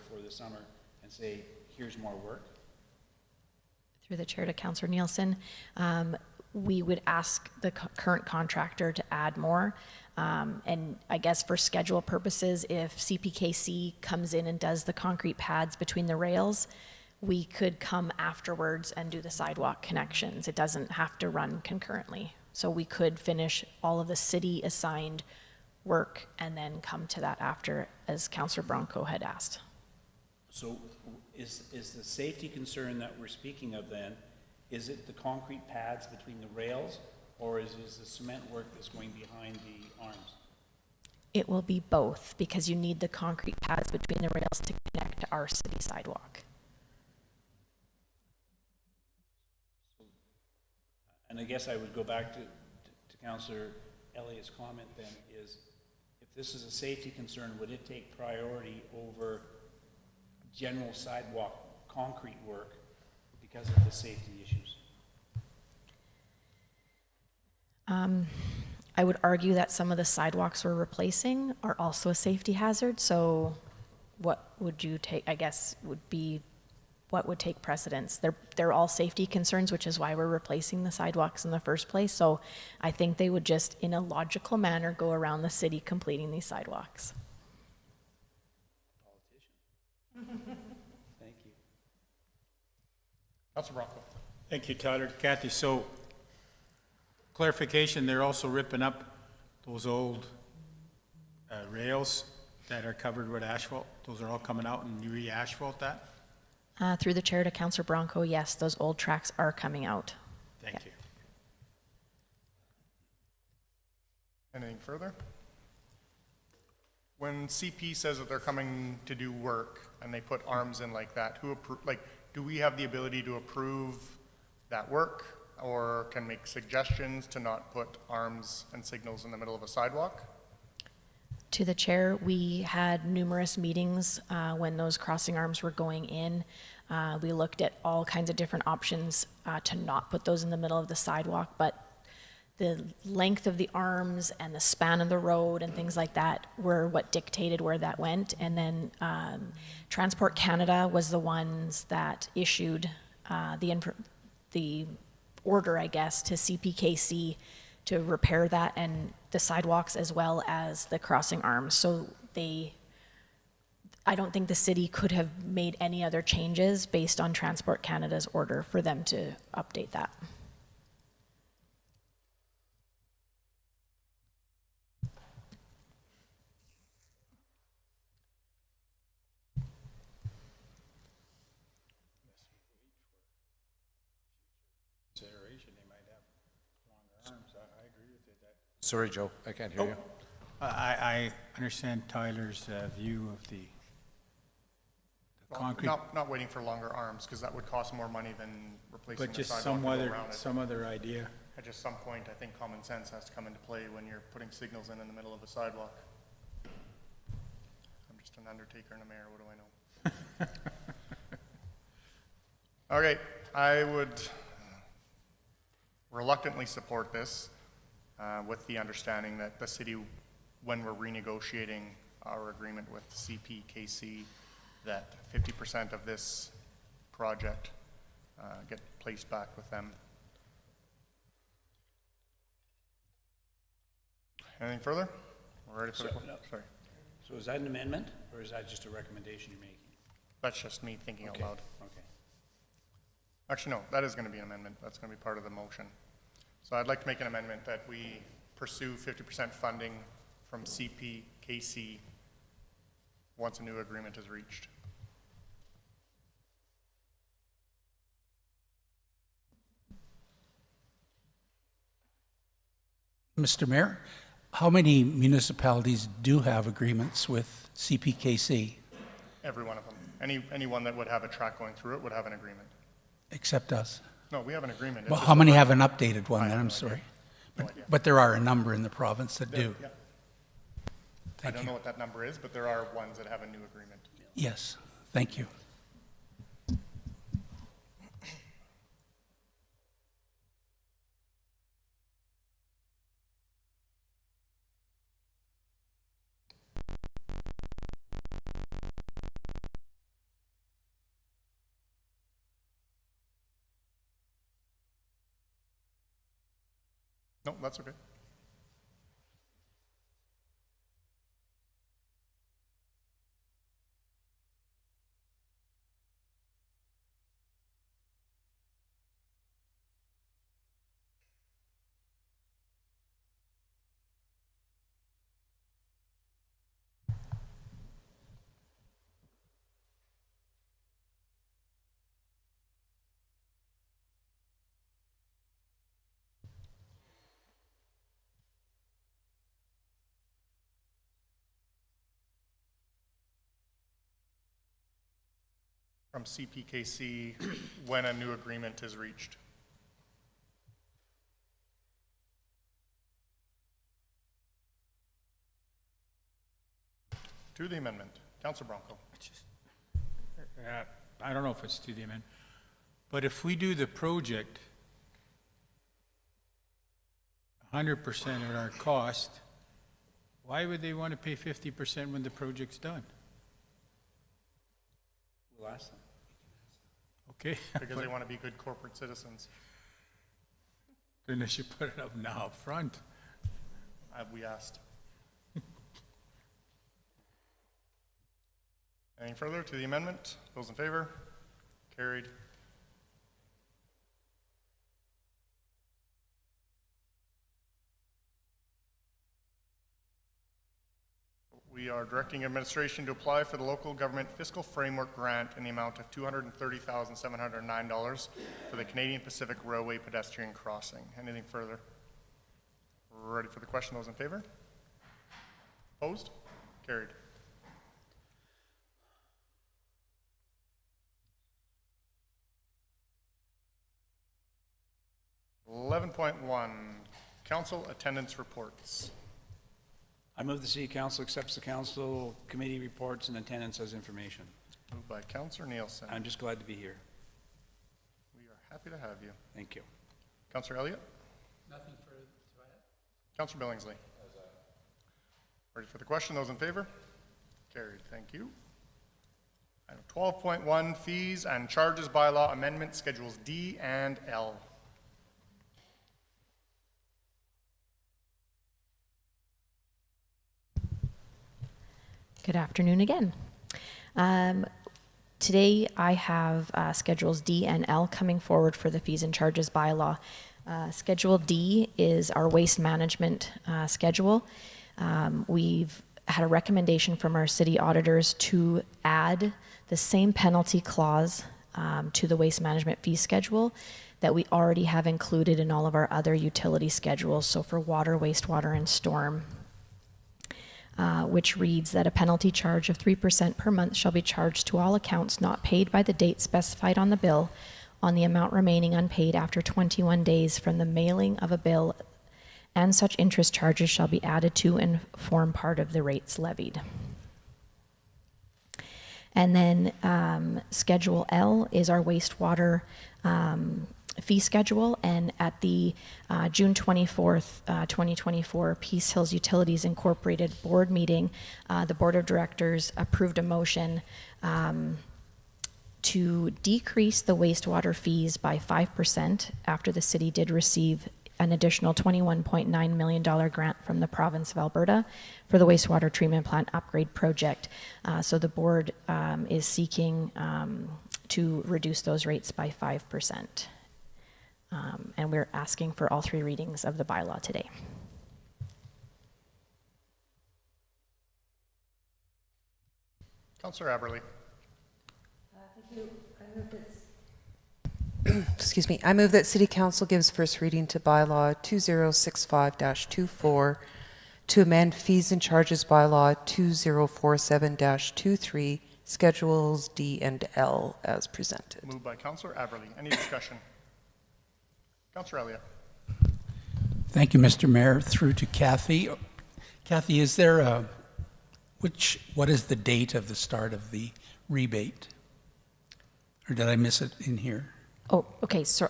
for this summer, and say, here's more work? Through the chair to Councillor Nielsen, we would ask the current contractor to add more. And I guess for schedule purposes, if CPKC comes in and does the concrete pads between the rails, we could come afterwards and do the sidewalk connections. It doesn't have to run concurrently. So we could finish all of the city assigned work and then come to that after, as Councillor Bronco had asked. So is the safety concern that we're speaking of then, is it the concrete pads between the rails, or is the cement work that's going behind the arms? It will be both, because you need the concrete pads between the rails to connect to our city sidewalk. And I guess I would go back to Councillor Elliott's comment then, is if this is a safety concern, would it take priority over general sidewalk concrete work because of the safety issues? I would argue that some of the sidewalks we're replacing are also a safety hazard. So what would you take, I guess, would be what would take precedence. They're all safety concerns, which is why we're replacing the sidewalks in the first place. So I think they would just, in a logical manner, go around the city completing these sidewalks. Thank you. Councilor Bronco. Thank you, Tyler. Kathy, so clarification, they're also ripping up those old rails that are covered with asphalt. Those are all coming out and you re-asphalt that? Through the chair to Councillor Bronco, yes, those old tracks are coming out. Thank you. Anything further? When CP says that they're coming to do work and they put arms in like that, do we have the ability to approve that work or can make suggestions to not put arms and signals in the middle of a sidewalk? To the chair, we had numerous meetings when those crossing arms were going in. We looked at all kinds of different options to not put those in the middle of the sidewalk, but the length of the arms and the span of the road and things like that were what dictated where that went. And then Transport Canada was the ones that issued the order, I guess, to CPKC to repair that and the sidewalks as well as the crossing arms. So I don't think the city could have made any other changes based on Transport Canada's order for them to update that. Sorry, Joe, I can't hear you. I understand Tyler's view of the concrete. Not waiting for longer arms, because that would cost more money than replacing But the just sidewalk to go around it. some other idea. At just some point, I think common sense has to come into play when you're putting signals in the middle of a sidewalk. I'm just an undertaker and a mayor, what do I know? Okay, I would reluctantly support this with the understanding that the city, when we're renegotiating our agreement with CPKC, that 50% of this project get placed back with them. Anything further? We're ready for sorry. So is that an amendment, or is that just a recommendation you're making? That's just me thinking out loud. Okay. Actually, no, that is going to be an amendment. That's going to be part of the motion. So I'd like to make an amendment that we pursue 50% funding from CPKC once a new agreement is reached. Mr. Mayor, how many municipalities do have agreements with CPKC? Every one of them. Anyone that would have a track going through it would have an agreement. Except us? No, we have an agreement. Well, how many have an updated one then? I'm sorry. But there are a number in the province that do. Yeah. I Thank don't you. know what that number is, but there are ones that have a new agreement. Yes, thank you. No, that's okay. From CPKC when a new agreement is reached. To the amendment. Councilor Bronco. I don't know if it's to the amendment, but if we do the project 100% at our cost, why would they want to pay 50% when the project's done? We'll ask them. Okay. Because they want to be good corporate citizens. Then they should put it up now up front. We asked. Anything further to the amendment? Those in favor? Carried. We are directing administration to apply for the local government fiscal framework grant in the amount of $230,709 for the Canadian Pacific Railway pedestrian crossing. Anything further? Ready for the question? Those in favor? Opposed? Carried. $11.1, council attendance reports. I move the City Council accepts the council committee reports and attendance as information. Moved by Councillor Nielsen. I'm just glad to be here. We are happy to have you. Thank you. Councillor Elliott? Nothing further to add. Councillor Billingsley? Ready for the question? Those in favor? Carried. Thank you. Item 12.1, fees and charges bylaw amendment, schedules D and L. Good afternoon again. Today I have Schedules D and L coming forward for the fees and charges bylaw. Schedule D is our waste management schedule. We've had a recommendation from our city auditors to add the same penalty clause to the waste management fee schedule that we already have included in all of our other utility schedules, so for water, wastewater, and storm. Which reads that a penalty charge of 3% per month shall be charged to all accounts not paid by the date specified on the bill on the amount remaining unpaid after 21 days from the mailing of a bill, and such interest charges shall be added to and form part of the rates levied. And then Schedule L is our wastewater fee schedule, and at the June 24th, 2024 Peace Hills Utilities Incorporated board meeting, the board of directors approved a motion to decrease the wastewater fees by 5% after the city did receive an additional $21.9 million grant from the province of Alberta for the wastewater treatment plant upgrade project. So the board is seeking to reduce those rates by 5%. And we're asking for all three readings of the bylaw today. Councillor Aberley. Thank you. I move excuse me. I move that City Council gives first reading to bylaw 2065-24 to amend fees and charges bylaw 2047-23 schedules D and L as presented. Moved by Councillor Aberley. Any discussion? Councillor Elliott. Thank you, Mr. Mayor. Through to Kathy. Kathy, is there what is the date of the start of the rebate? Or did I miss it in here? Oh, okay. So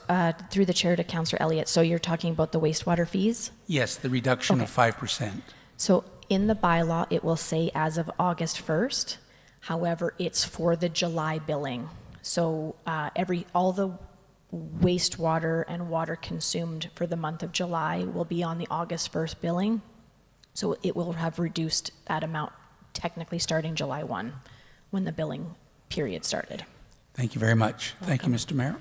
through the chair to Councillor Elliott. So you're talking about the wastewater fees? Yes, the reduction of 5%. So in the bylaw, it will say as of August 1st. However, it's for the July billing. So all the wastewater and water consumed for the month of July will be on the August 1st billing. So it will have reduced that amount technically starting July 1 when the billing period started. Thank you very much. Thank you, Mr. Mayor.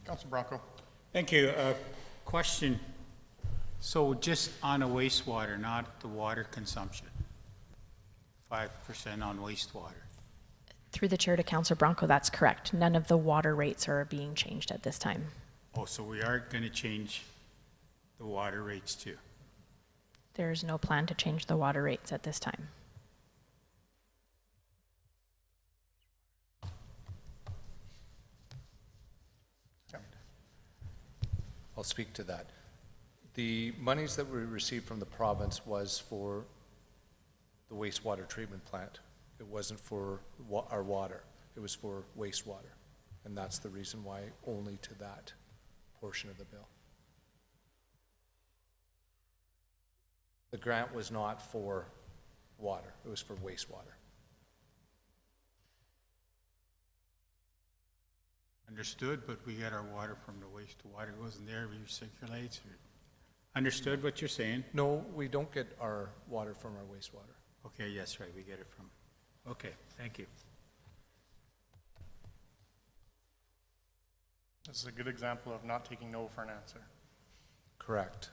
Councillor Bronco. Thank you. Question. So just on a wastewater, not the water consumption? 5% on wastewater? Through the chair to Councillor Bronco, that's correct. None of the water rates are being changed at this time. Oh, so we are going to change the water rates too? There's no plan to change the water rates at this time. I'll speak to that. The monies that we received from the province was for the wastewater treatment plant. It wasn't for our water. It was for wastewater. And that's the reason why only to that portion of the bill. The grant was not for water. It was for wastewater. Understood, but we get our water from the wastewater, it goes in there, recirculates. Understood what you're saying? No, we don't get our water from our wastewater. Okay, yes, right, we get it from, okay, thank you. This is a good example of not taking no for an answer. Correct.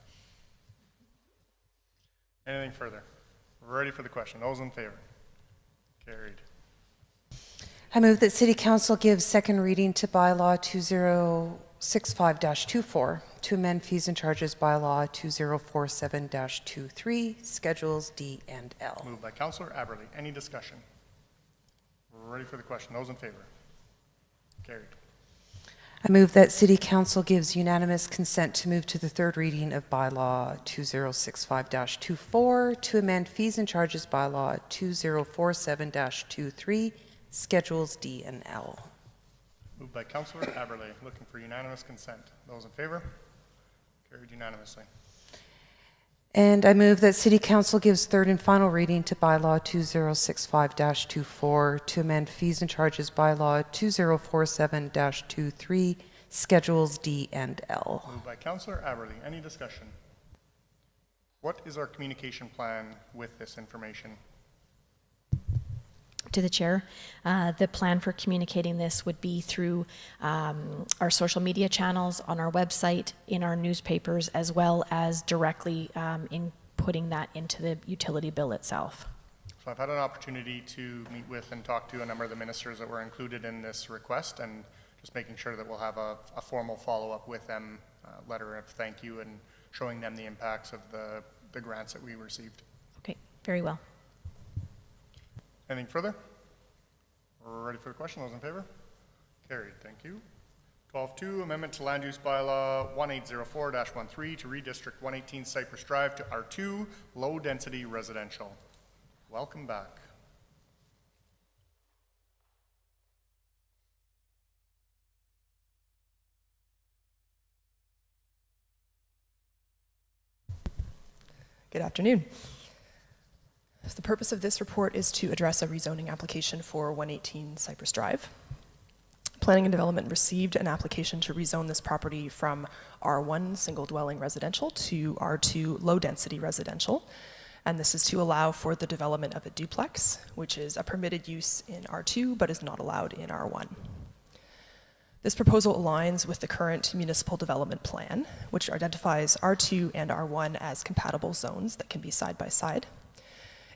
Anything further? We're ready for the question. Those in favor? Carried. I move that City Council gives second reading to bylaw 2065-24 to amend fees and charges bylaw 2047-23, schedules D and L. Moved by Councillor Aberley. Any discussion? We're ready for the question. Those in favor? Carried. I move that City Council gives unanimous consent to move to the third reading of bylaw 2065-24 to amend fees and charges bylaw 2047-23, schedules D and L. Moved by Councillor Aberley. Looking for unanimous consent. Those in favor? Carried unanimously. And I move that City Council gives third and final reading to bylaw 2065-24 to amend fees and charges bylaw 2047-23, schedules D and L. Moved by Councillor Aberley. Any discussion? What is our communication plan with this information? To the chair, the plan for communicating this would be through our social media channels, on our website, in our newspapers, as well as directly in putting that into the utility bill itself. So I've had an opportunity to meet with and talk to a number of the ministers that were included in this request, and just making sure that we'll have a formal follow-up with them, letter of thank you, and showing them the impacts of the grants that we received. Okay, very well. Anything further? We're ready for the question. Those in favor? Carried. Thank you. 12.2, amendment to land use bylaw 1804-13 to redistrict 118 Cypress Drive to R2, low density residential. Welcome back. Good afternoon. So the purpose of this report is to address a rezoning application for 118 Cypress Drive. Planning and Development received an application to rezone this property from R1 single dwelling residential to R2 low density residential. And this is to allow for the development of a duplex, which is a permitted use in R2 but is not allowed in R1. This proposal aligns with the current municipal development plan, which identifies R2 and R1 as compatible zones that can be side by side.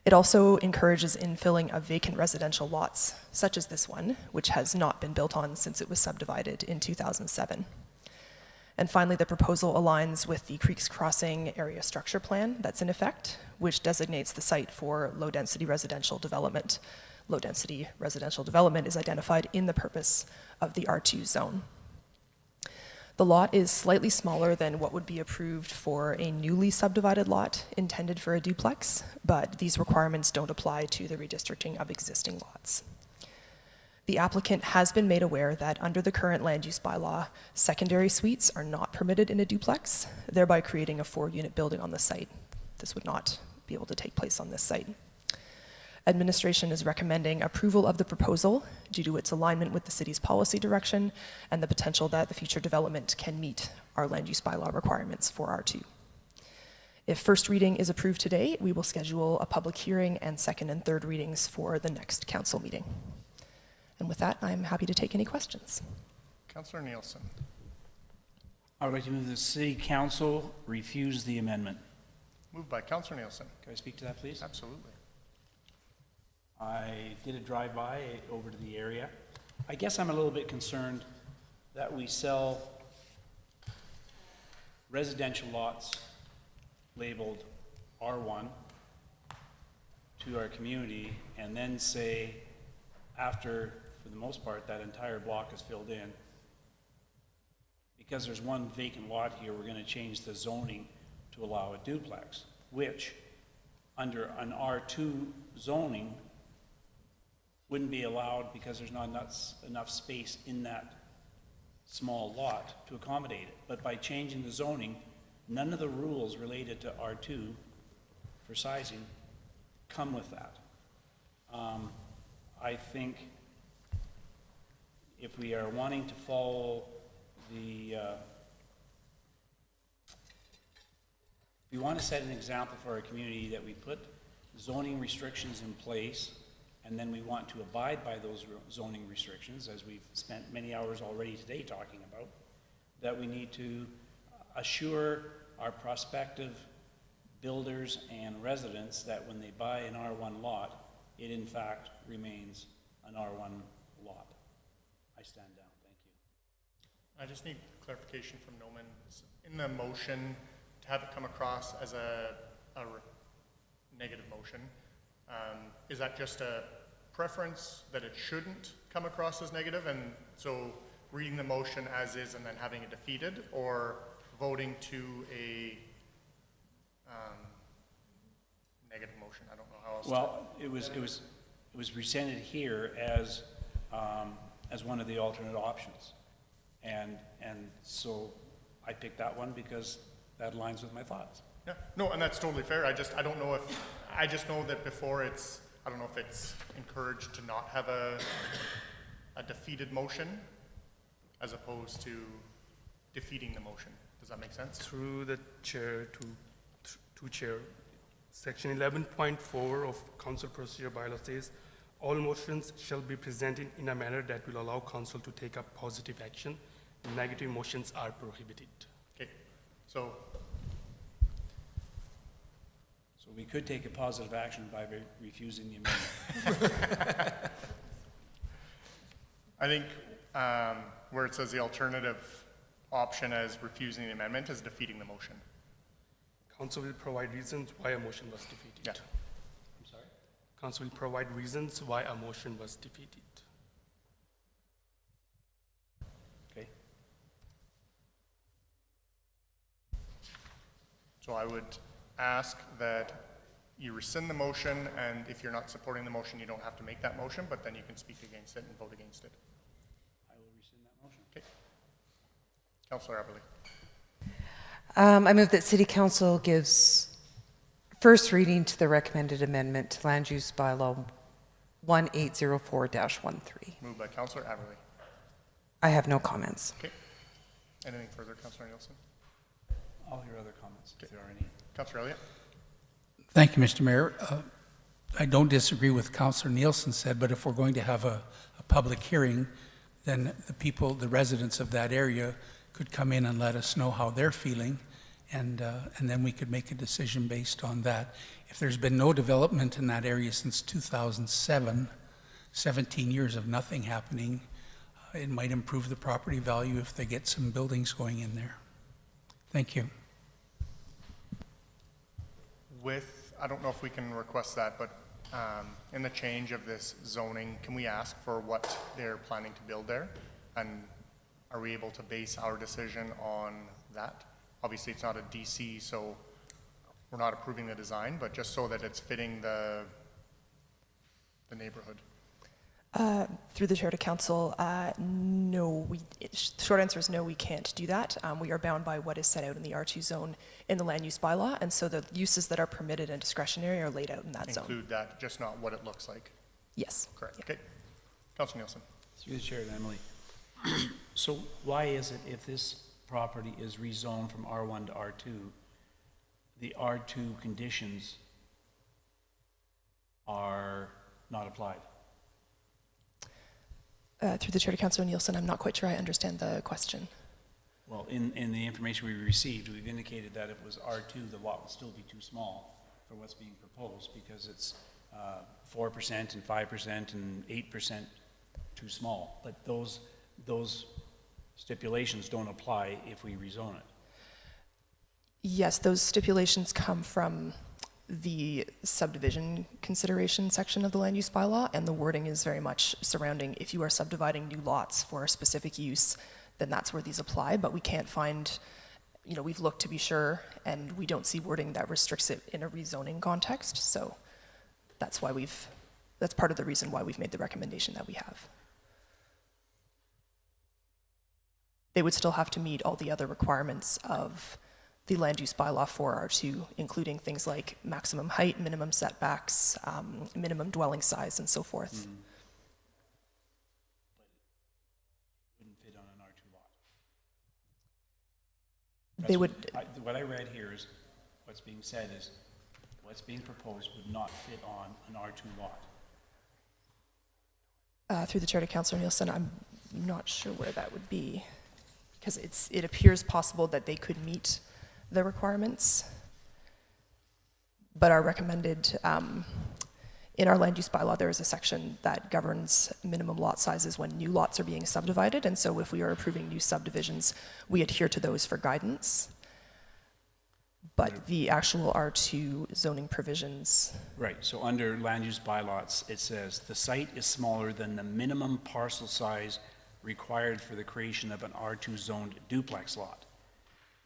It also encourages infilling of vacant residential lots, such as this one, which has not been built on since it was subdivided in 2007. And finally, the proposal aligns with the Creeks Crossing area structure plan that's in effect, which designates the site for low-density residential development. Low-density residential development is identified in the purpose of the R2 zone. The lot is slightly smaller than what would be approved for a newly subdivided lot intended for a duplex, but these requirements don't apply to the redistricting of existing lots. The applicant has been made aware that under the current land use bylaw, secondary suites are not permitted in a duplex, thereby creating a 4-unit building on the site. This would not be able to take place on this site. Administration is recommending approval of the proposal due to its alignment with the city's policy direction and the potential that the future development can meet our land use bylaw requirements for R2. If first reading is approved today, we will schedule a public hearing and second and third readings for the next council meeting. And with that, I'm happy to take any questions. Councillor Nielsen. I would like to move the City Council refuse the amendment. Moved by Councillor Nielsen. Can I speak to that, please? Absolutely. I did a drive-by over to the area. I guess I'm a little bit concerned that we sell residential lots labeled R1 to our community and then say after, for the most part, that entire block is filled in, because there's one vacant lot here, we're going to change the zoning to allow a duplex, which under an R2 zoning wouldn't be allowed because there's not enough space in that small lot to accommodate it. But by changing the zoning, none of the rules related to R2 for sizing come with that. I think if we are wanting to follow the, we want to set an example for our community that we put zoning restrictions in place, and then we want to abide by those zoning restrictions, as we've spent many hours already today talking about, that we need to assure our prospective builders and residents that when they buy an R1 lot, it in fact remains an R1 lot. I stand down, thank you. I just need clarification from Noman. In the motion, to have it come across as a negative motion, is that just a preference that it shouldn't come across as negative, and so reading the motion as is and then having it defeated, or voting to a negative motion? I don't know how else. Well, it was presented here as one of the alternate options, and so I picked that one because that aligns with my thoughts. Yeah, no, and that's totally fair. I don't know if, I just know that before it's, I don't know if it's encouraged to not have a defeated motion as opposed to defeating the motion. Does that make sense? Through the chair to chair, section 11.4 of council procedure bylaw says, all motions shall be presented in a manner that will allow council to take up positive action. Negative motions are prohibited. Okay, so we could take a positive action by refusing the amendment. I think where it says the alternative option as refusing the amendment is defeating the motion. Council will provide reasons why a motion was defeated. Yeah. I'm sorry? Council will provide reasons why a motion was defeated. Okay. So I would ask that you rescind the motion, and if you're not supporting the motion, you don't have to make that motion, but then you can speak against it and vote against it. I will rescind that motion. Okay. Councillor Aberley. I move that City Council gives first reading to the recommended amendment to Land Use Bylaw 1804-13. Moved by Councillor Aberley. I have no comments. Okay. Anything further, Councillor Nielsen? I'll hear other comments if there are any. Councillor Elliott? Thank you, Mr. Mayor. I don't disagree with Councillor Nielsen said, but if we're going to have a public hearing, then the residents of that area could come in and let us know how they're feeling, and then we could make a decision based on that. If there's been no development in that area since 2007, 17 years of nothing happening, it might improve the property value if they get some buildings going in there. Thank you. I don't know if we can request that, but in the change of this zoning, can we ask for what they're planning to build there? And are we able to base our decision on that? Obviously, it's not a DC, so we're not approving the design, but just so that it's fitting the neighborhood. Through the chair to council, no, short answer is no, we can't do that. We are bound by what is set out in the R2 zone in the land use bylaw, and so the uses that are permitted and discretionary are laid out in that zone. Include that, just not what it looks like. Yes. Correct. Okay. Councilor Nielsen. Through the chair to Emily. So why is it if this property is rezoned from R1 to R2, the R2 conditions are not applied? Through the chair to councilor Nielsen, I'm not quite sure I understand the question. Well, in the information we received, we've indicated that if it was R2, the lot would still be too small for what's being proposed because it's 4% and 5% and 8% too small. But those stipulations don't apply if we rezone it. Yes, those stipulations come from the subdivision consideration section of the land use bylaw, and the wording is very much surrounding if you are subdividing new lots for a specific use, then that's where these apply, but we can't find, we've looked to be sure, and we don't see wording that restricts it in a rezoning context, so that's part of the reason why we've made the recommendation that we have. They would still have to meet all the other requirements of the land use bylaw for R2, including things like maximum height, minimum setbacks, minimum dwelling size, and so forth. They would, What I read here is, what's being said is, what's being proposed would not fit on an R2 lot. through the chair to Councillor Nielsen, I'm not sure where that would be, because it appears possible that they could meet the requirements, but our recommended, in our land use bylaw, there is a section that governs minimum lot sizes when new lots are being subdivided, and so if we are approving new subdivisions, we adhere to those for guidance. But the actual R2 zoning provisions. Right, so under land use bylaws, it says, the site is smaller than the minimum parcel size required for the creation of an R2 zoned duplex lot.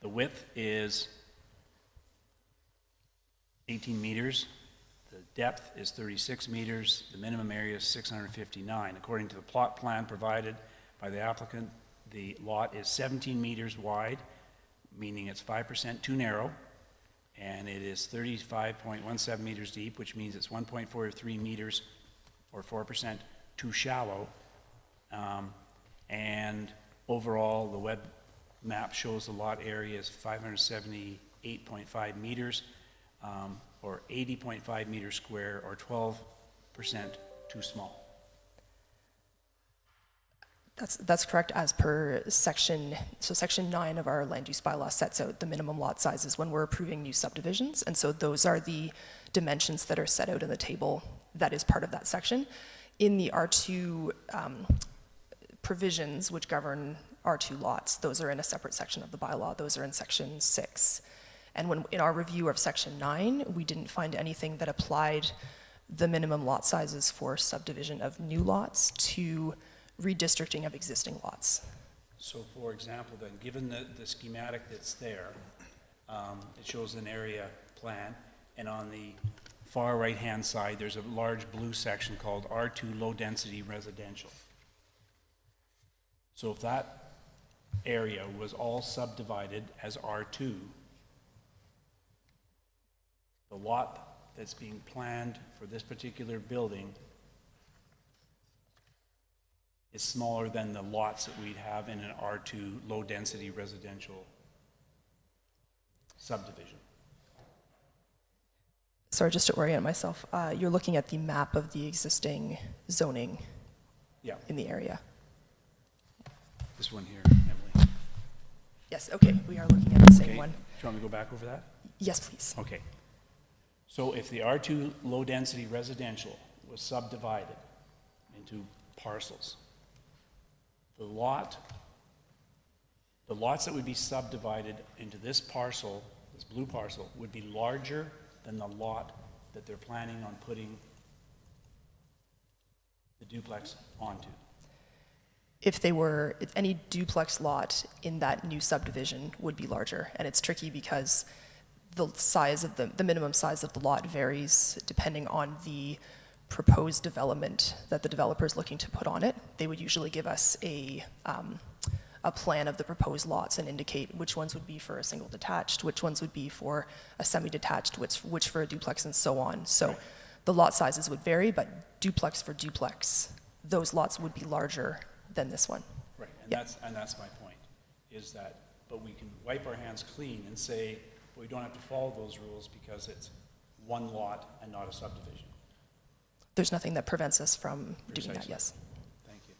The width is 18 meters, the depth is 36 meters, the minimum area is 659. According to the plot plan provided by the applicant, the lot is 17 meters wide, meaning it's 5% too narrow, and it is 35.17 meters deep, which means it's 1.43 meters, or 4%, too shallow. And overall, the web map shows the lot area is 578.5 meters, or 80.5 meters square, or 12% too small. That's correct as per section 9 of our land use bylaw sets out the minimum lot sizes when we're approving new subdivisions, and so those are the dimensions that are set out in the table that is part of that section. In the R2 provisions which govern R2 lots, those are in a separate section of the bylaw, those are in section 6. And when in our review of section 9, we didn't find anything that applied the minimum lot sizes for subdivision of new lots to redistricting of existing lots. So for example, then, given the schematic that's there, it shows an area plan, and on the far right-hand side, there's a large blue section called R2 low-density residential. So if that area was all subdivided as R2, the lot that's being planned for this particular building is smaller than the lots that we'd have in an R2 low-density residential subdivision. Sorry, just to orient myself, you're looking at the map of the existing zoning in the area. This one here, Emily. Yes, okay, we are looking at the same one. Do you want me to go back over that? Yes, please. Okay. So if the R2 low-density residential was subdivided into parcels, the lots that would be subdivided into this parcel, this blue parcel, would be larger than the lot that they're planning on putting the duplex onto. If they were, any duplex lot in that new subdivision would be larger, and it's tricky because the size of the minimum size of the lot varies depending on the proposed development that the developer is looking to put on it. They would usually give us a plan of the proposed lots and indicate which ones would be for a single detached, which ones would be for a semi-detached, which for a duplex, and so on. So the lot sizes would vary, but duplex for duplex, those lots would be larger than this one. Right, and that's my point, is that, but we can wipe our hands clean and say, we don't have to follow those rules because it's one lot and not a subdivision. There's nothing that prevents us from doing that, yes. Thank you.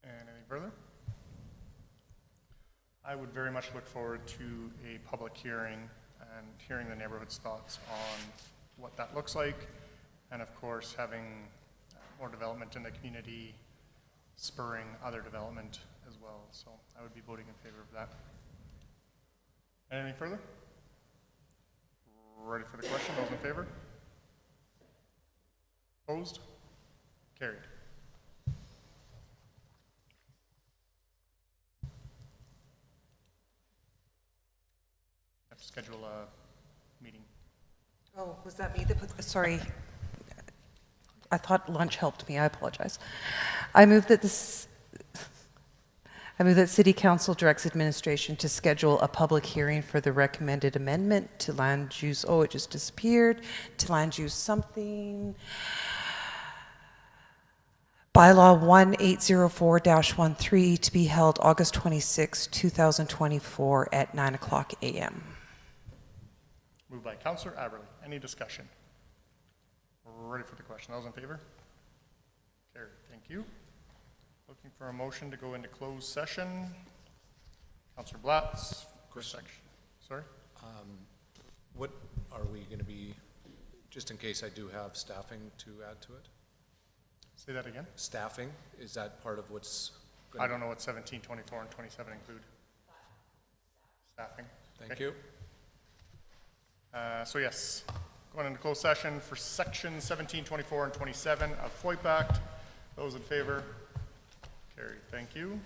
And any further? I would very much look forward to a public hearing and hearing the neighborhood's thoughts on what that looks like, and of course having more development in the community spurring other development as well. So I would be voting in favor of that. Any further? Ready for the question? Those in favor? Opposed? Carried. Have to schedule a meeting. Oh, was that me that put, sorry. I thought lunch helped me. I apologize. I move that City Council directs administration to schedule a public hearing for the recommended amendment to land use, oh, it just disappeared, to land use something, Bylaw 1804-13 to be held August 26, 2024 at 9:00 a.m. Moved by Councillor Aberle. Any discussion? We're ready for the question. Those in favor? Carried. Thank you. Looking for a motion to go into closed session. Councillor Blatz, first section. Sorry? What are we going to be, just in case I do have staffing to add to it? Say that again? Staffing, is that part of what's? I don't know what 17, 24, and 27 include. Staffing. Thank Okay. you. So yes, going into closed session for section 17, 24, and 27 of FOIP Act. Those in favor? Carried. Thank you.